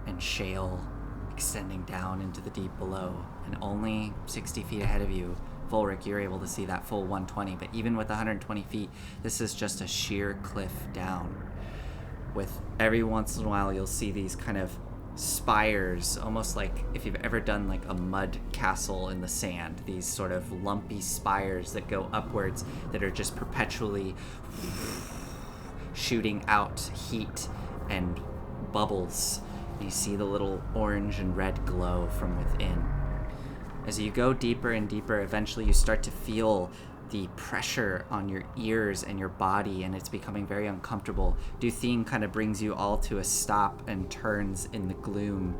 and shale extending down into the deep below, and only 60 feet ahead of you, Volric, you're able to see that full 120, but even with 120 feet, this is just a sheer cliff down. with every once in a while you'll see these kind of spires, almost like if you've ever done like a mud castle in the sand, these sort of lumpy spires that go upwards that are just perpetually shooting out heat and bubbles. You see the little orange and red glow from within. As you go deeper and deeper, eventually you start to feel the pressure on your ears and your body, and it's becoming very uncomfortable. Duthine kind of brings you all to a stop and turns in the gloom,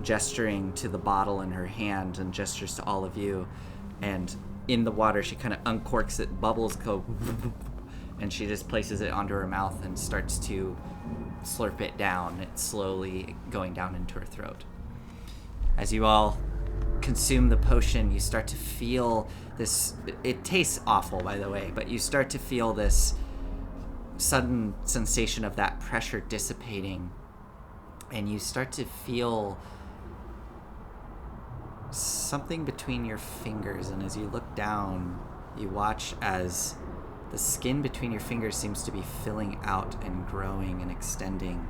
gesturing to the bottle in her hand and gestures to all of you. And in the water, she kind of uncorks it, bubbles go, and she just places it onto her mouth and starts to slurp it down. It's slowly going down into her throat. As you all consume the potion, you start to feel this, it tastes awful, by the way, but you start to feel this sudden sensation of that pressure dissipating, and you start to feel something between your fingers, and as you look down, you watch as the skin between your fingers seems to be filling out and growing and extending,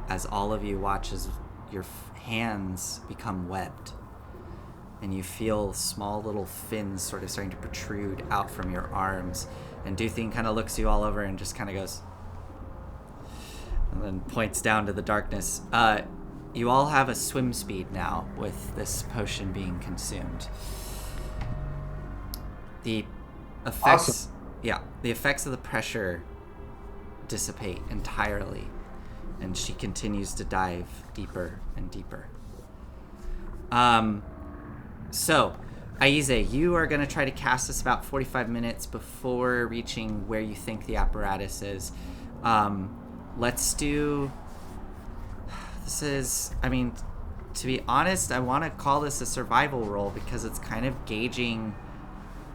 as all of you watch as your hands become webbed. And you feel small little fins sort of starting to protrude out from your arms. And Duthine kind of looks you all over and just kind of goes, and then points down to the darkness. You all have a swim speed now with this potion being consumed. The effects, awesome. The effects of the pressure dissipate entirely, and she continues to dive deeper and deeper. So, Aize, you are going to try to cast this about 45 minutes before reaching where you think the apparatus is. Let's do... This is... I mean, to be honest, I want to call this a survival roll because it's kind of gauging,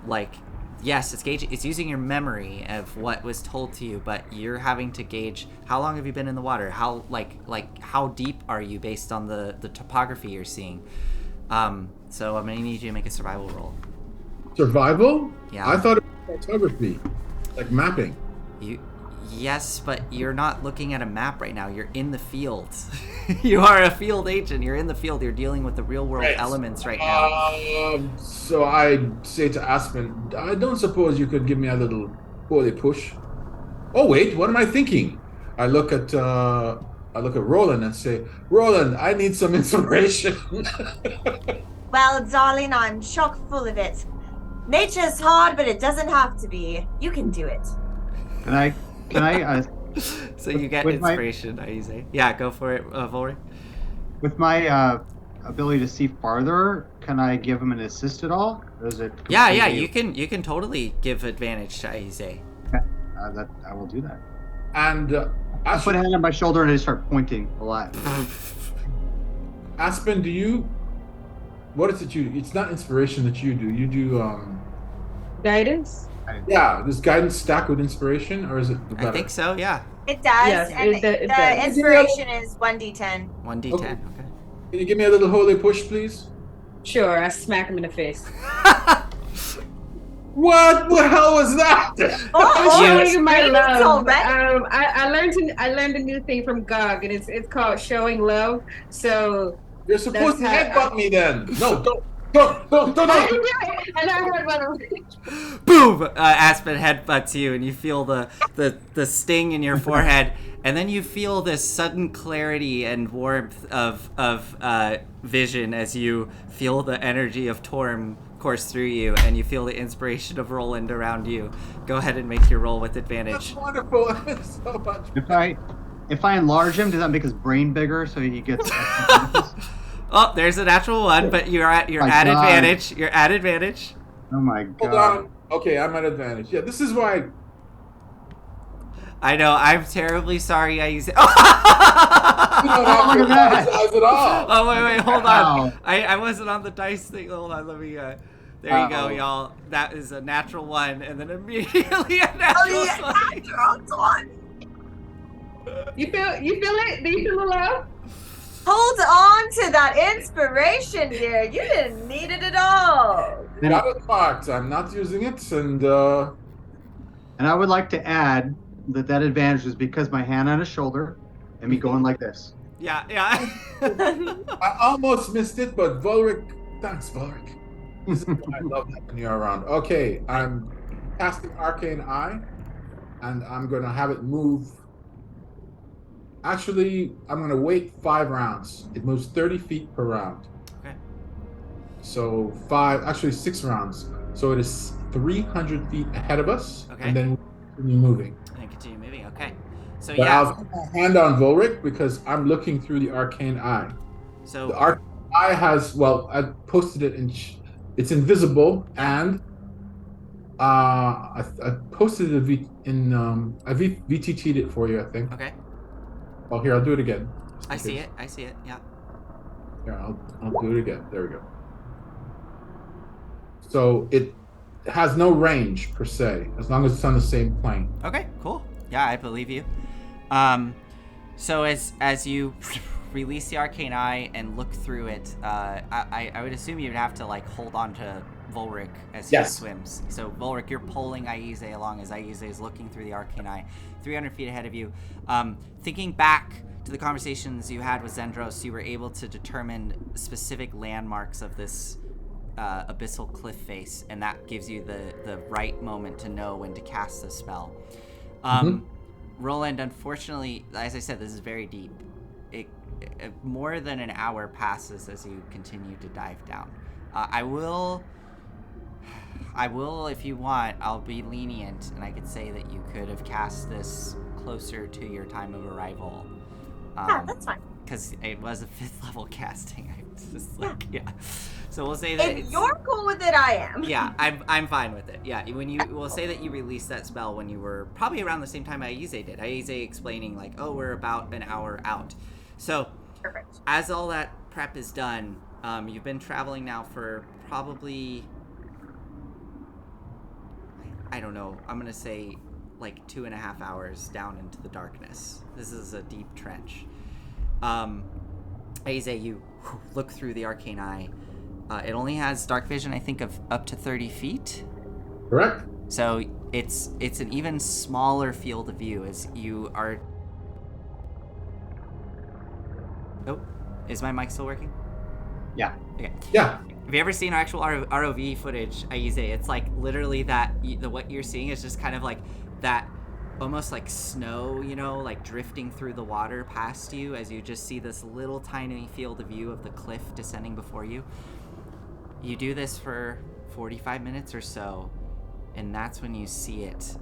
like... Yes, it's using your memory of what was told to you, but you're having to gauge how long have you been in the water? How, like how deep are you based on the topography you're seeing? So I'm gonna need you to make a survival roll. Survival? Yeah. I thought it was cartography, like mapping. Yes, but you're not looking at a map right now. You're in the field. You are a field agent. You're in the field. You're dealing with the real world elements right now. So I say to Aspen, I don't suppose you could give me a little holy push. Oh wait, what am I thinking? I look at Roland and say, Roland, I need some inspiration. Well, darling, I'm chock full of it. Nature's hard, but it doesn't have to be. You can do it. Can I? So you get inspiration, Aize. Yeah, go for it, Volric. With my ability to see farther, can I give him an assist at all? Or is it? Yeah, you can totally give advantage to Aize. Okay. I will do that. And I put a hand on my shoulder and I start pointing a lot. Aspen, what is it it's not inspiration that you do. You do Guidance? Yeah, does guidance stack with inspiration, or is it better? I think so, yeah. It does, Yes, and it does. the inspiration is 1d10. 1d10, Okay. okay. Can you give me a little holy push, please? Sure, I smack him in the face. What the hell was that? Oh, Showing you my it's love. already- I learned a new thing from GOG, and it's called showing love. So You're supposed to That's how- headbutt me then. No, don't. I can do it. And I heard about it. Boom! Aspen headbutts you, and you feel the sting in your forehead, and then you feel this sudden clarity and warmth of vision as you feel the energy of Torm course through you, and you feel the inspiration of Roland around you. Go ahead and make your roll with advantage. That's wonderful. I mean, so much. If I enlarge him, does that make his brain bigger so he gets? Oh, there's a natural one, but you're at advantage. You're at advantage. Oh my Hold god! on. Okay, I'm at advantage. Yeah, this is why. I know. I'm terribly sorry. I use it. You don't have to look at that. apologize at all. Oh wait, hold Wow. on. I wasn't on the dice thing. Hold on, let me. There you go, y'all. That is a natural one, and then immediately a natural 20. You feel it? Do you feel the love? Hold on to that inspiration, dear. You didn't need it at all. Got it marked. I'm not using it, and And I would like to add that advantage was because my hand on his shoulder and me going like this. Yeah. I almost missed it, but Volric, thanks, Volric. This is why I love having you around. Okay, I'm casting Arcane Eye, and I'm gonna have it move. Actually, I'm gonna wait 5 rounds. It moves 30 feet per round. Okay. So 6 rounds. So it is 300 feet ahead of us, Okay. and then we continue moving. And continue moving. Okay. So But yeah. I'll put my hand on Volric because I'm looking through the Arcane Eye. So The Arcane Eye has, well, I posted it it's invisible, and I posted it I VTT'd it for you, I think. okay. Oh, here, I'll do it again. I see it. Yeah. Here, I'll do it again. There we go. So it has no range per se, as long as it's on the same plane. Okay. Cool. Yeah, I believe you. So as you release the Arcane Eye and look through it, I would assume you'd have to like hold on to Volric as he swims. So Volric, you're pulling Aize along as Aize is looking through the Arcane Eye, 300 feet ahead of you. Thinking back to the conversations you had with Zendros, you were able to determine specific landmarks of this abyssal cliff face, and that gives you the right moment to know when to cast the spell. Roland, unfortunately, as I said, this is very deep. More than an hour passes as you continue to dive down. I will, if you want, I'll be lenient, and I could say that you could have cast this closer to your time of arrival. Yeah, that's fine. Because it was a 5th level casting. I just yeah. So we'll say that If you're cool with it, I am. Yeah, I'm fine with it. Yeah, we'll say that you released that spell when you were probably around the same time Aize did. Aize explaining like, oh, we're about an hour out. So, Perfect. as all that prep is done, you've been traveling now for probably, I don't know, I'm gonna say like 2.5 hours down into the darkness. This is a deep trench. Aize, you look through the Arcane Eye. It only has dark vision, I think, of up to 30 feet. Correct. So it's an even smaller field of view as you are... Oh, is my mic still working? Yeah. Okay. Yeah. Have you ever seen actual ROV footage, Aize? It's like literally that, what you're seeing is just kind of like that, almost like snow, like drifting through the water past you as you just see this little tiny field of view of the cliff descending before you. You do this for 45 minutes or so, and that's when you see it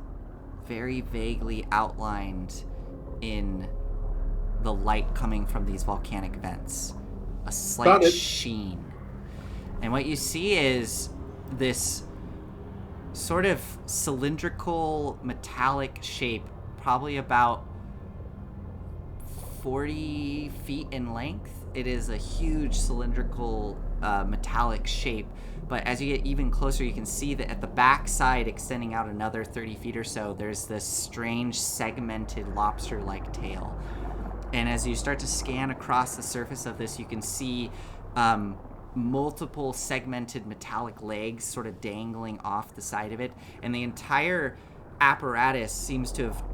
very vaguely outlined in the light coming from these volcanic vents. A slight sheen. And what you see is this sort of cylindrical metallic shape, probably about 40 feet in length. It is a huge cylindrical metallic shape, but as you get even closer, you can see that at the back side, extending out another 30 feet or so, there's this strange segmented lobster-like tail. And as you start to scan across the surface of this, you can see multiple segmented metallic legs sort of dangling off the side of it, and the entire apparatus seems to have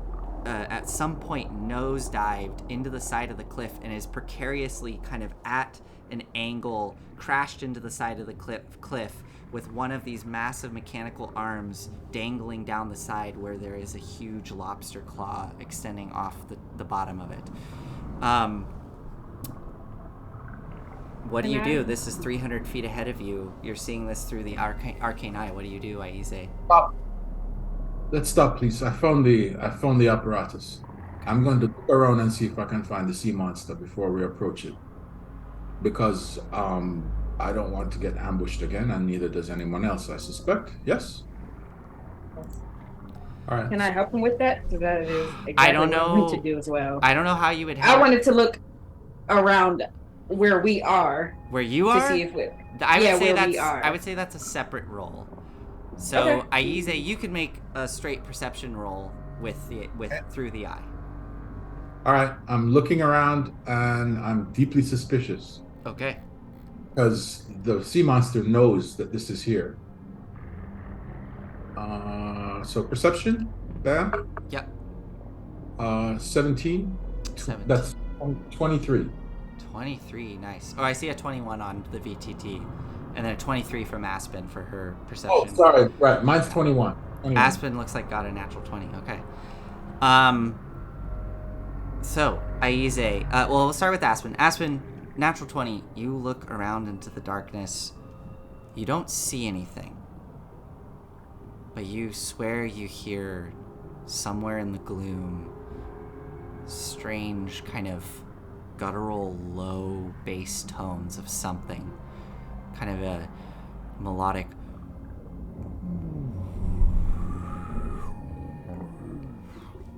at some point nosedived into the side of the cliff and is precariously kind of at an angle crashed into the side of the cliff with one of these massive mechanical arms dangling down the side where there is a huge lobster claw extending off the bottom of it. What do you do? This is 300 feet ahead of you. You're seeing this through the Arcane Eye. What do you do, Aize? Stop. Let's stop, please. I found the apparatus. I'm going to look around and see if I can find the sea monster before we approach it. Because I don't want to get ambushed again, and neither does anyone else, I suspect. Yes? All right. Can I help him with that? Because that is exactly I don't what know. I want to do as well. I don't know how you would help. I wanted to look around where we are. Where you to are? see if we, I would say that's a separate roll. So Okay. Aize, you could make a straight perception roll through the eye. All right. I'm looking around, and I'm deeply suspicious. Okay. Because the sea monster knows that this is here. So perception, bam. Yep. 17. 17. That's 23. 23, nice. Oh, I see a 21 on the VTT, and then a 23 from Aspen for her Oh, perception. sorry. Right, mine's 21. 21. Aspen looks like got a natural 20. Okay. So, Aize, well, we'll start with Aspen. Aspen, natural 20. You look around into the darkness. You don't see anything. But you swear you hear somewhere in the gloom strange kind of guttural low bass tones of something. Kind of a melodic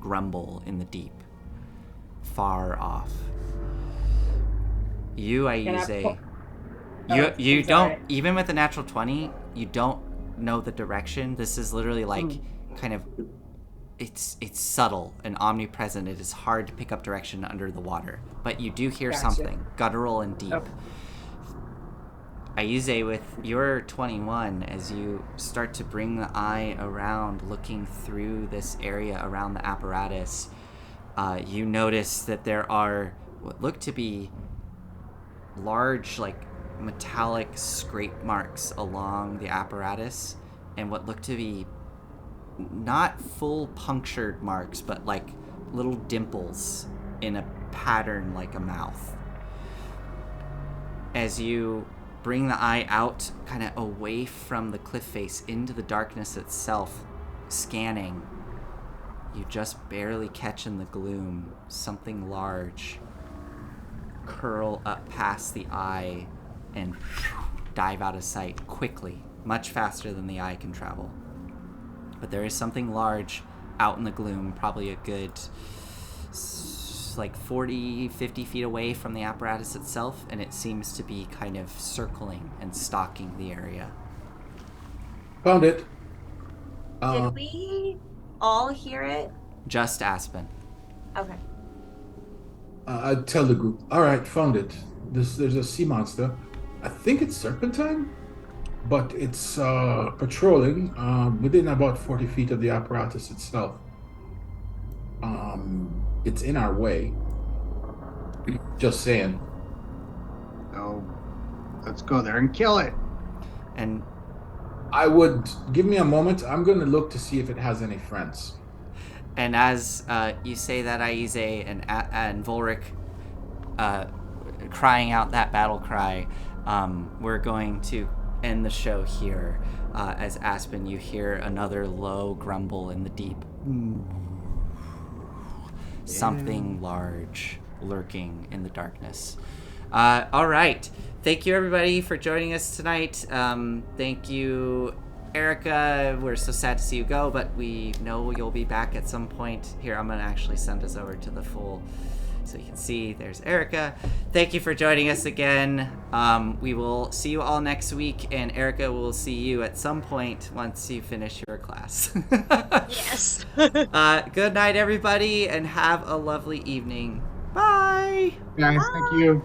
grumble in the deep, far off. You, Aize, you don't, even with the natural 20, you don't know the direction. This is literally like kind of, it's subtle and omnipresent. It is hard to pick up direction under the water, but you do hear something guttural and deep. Aize, with your 21, as you start to bring the eye around, looking through this area around the apparatus, you notice that there are what look to be large, like, metallic scrape marks along the apparatus, and what look to be not full punctured marks, but like little dimples in a pattern like a mouth. As you bring the eye out, kind of away from the cliff face into the darkness itself, scanning, you just barely catch in the gloom something large curl up past the eye and dive out of sight quickly, much faster than the eye can travel. But there is something large out in the gloom, probably a good like 40, 50 feet away from the apparatus itself, and it seems to be kind of circling and stalking the area. Found it. Did we all hear it? Just Aspen. Okay. I tell the group, all right, found it. There's a sea monster. I think it's serpentine, but it's patrolling within about 40 feet of the apparatus itself. It's in our way. Just saying. So let's go there and kill it. And I would give me a moment. I'm going to look to see if it has any friends. And as you say that, Aize and Volric crying out that battle cry, we're going to end the show here. As Aspen, you hear another low grumble in the deep. Something large lurking in the darkness. All right. Thank you, everybody, for joining us tonight. Thank you, Erica. We're so sad to see you go, but we know you'll be back at some point. Here, I'm going to actually send us over to the full so you can see. There's Erica. Thank you for joining us again. We will see you all next week, and Erica will see you at some point once you finish your class. Yes. Good night, everybody, and have a lovely evening. Bye. Guys, thank you.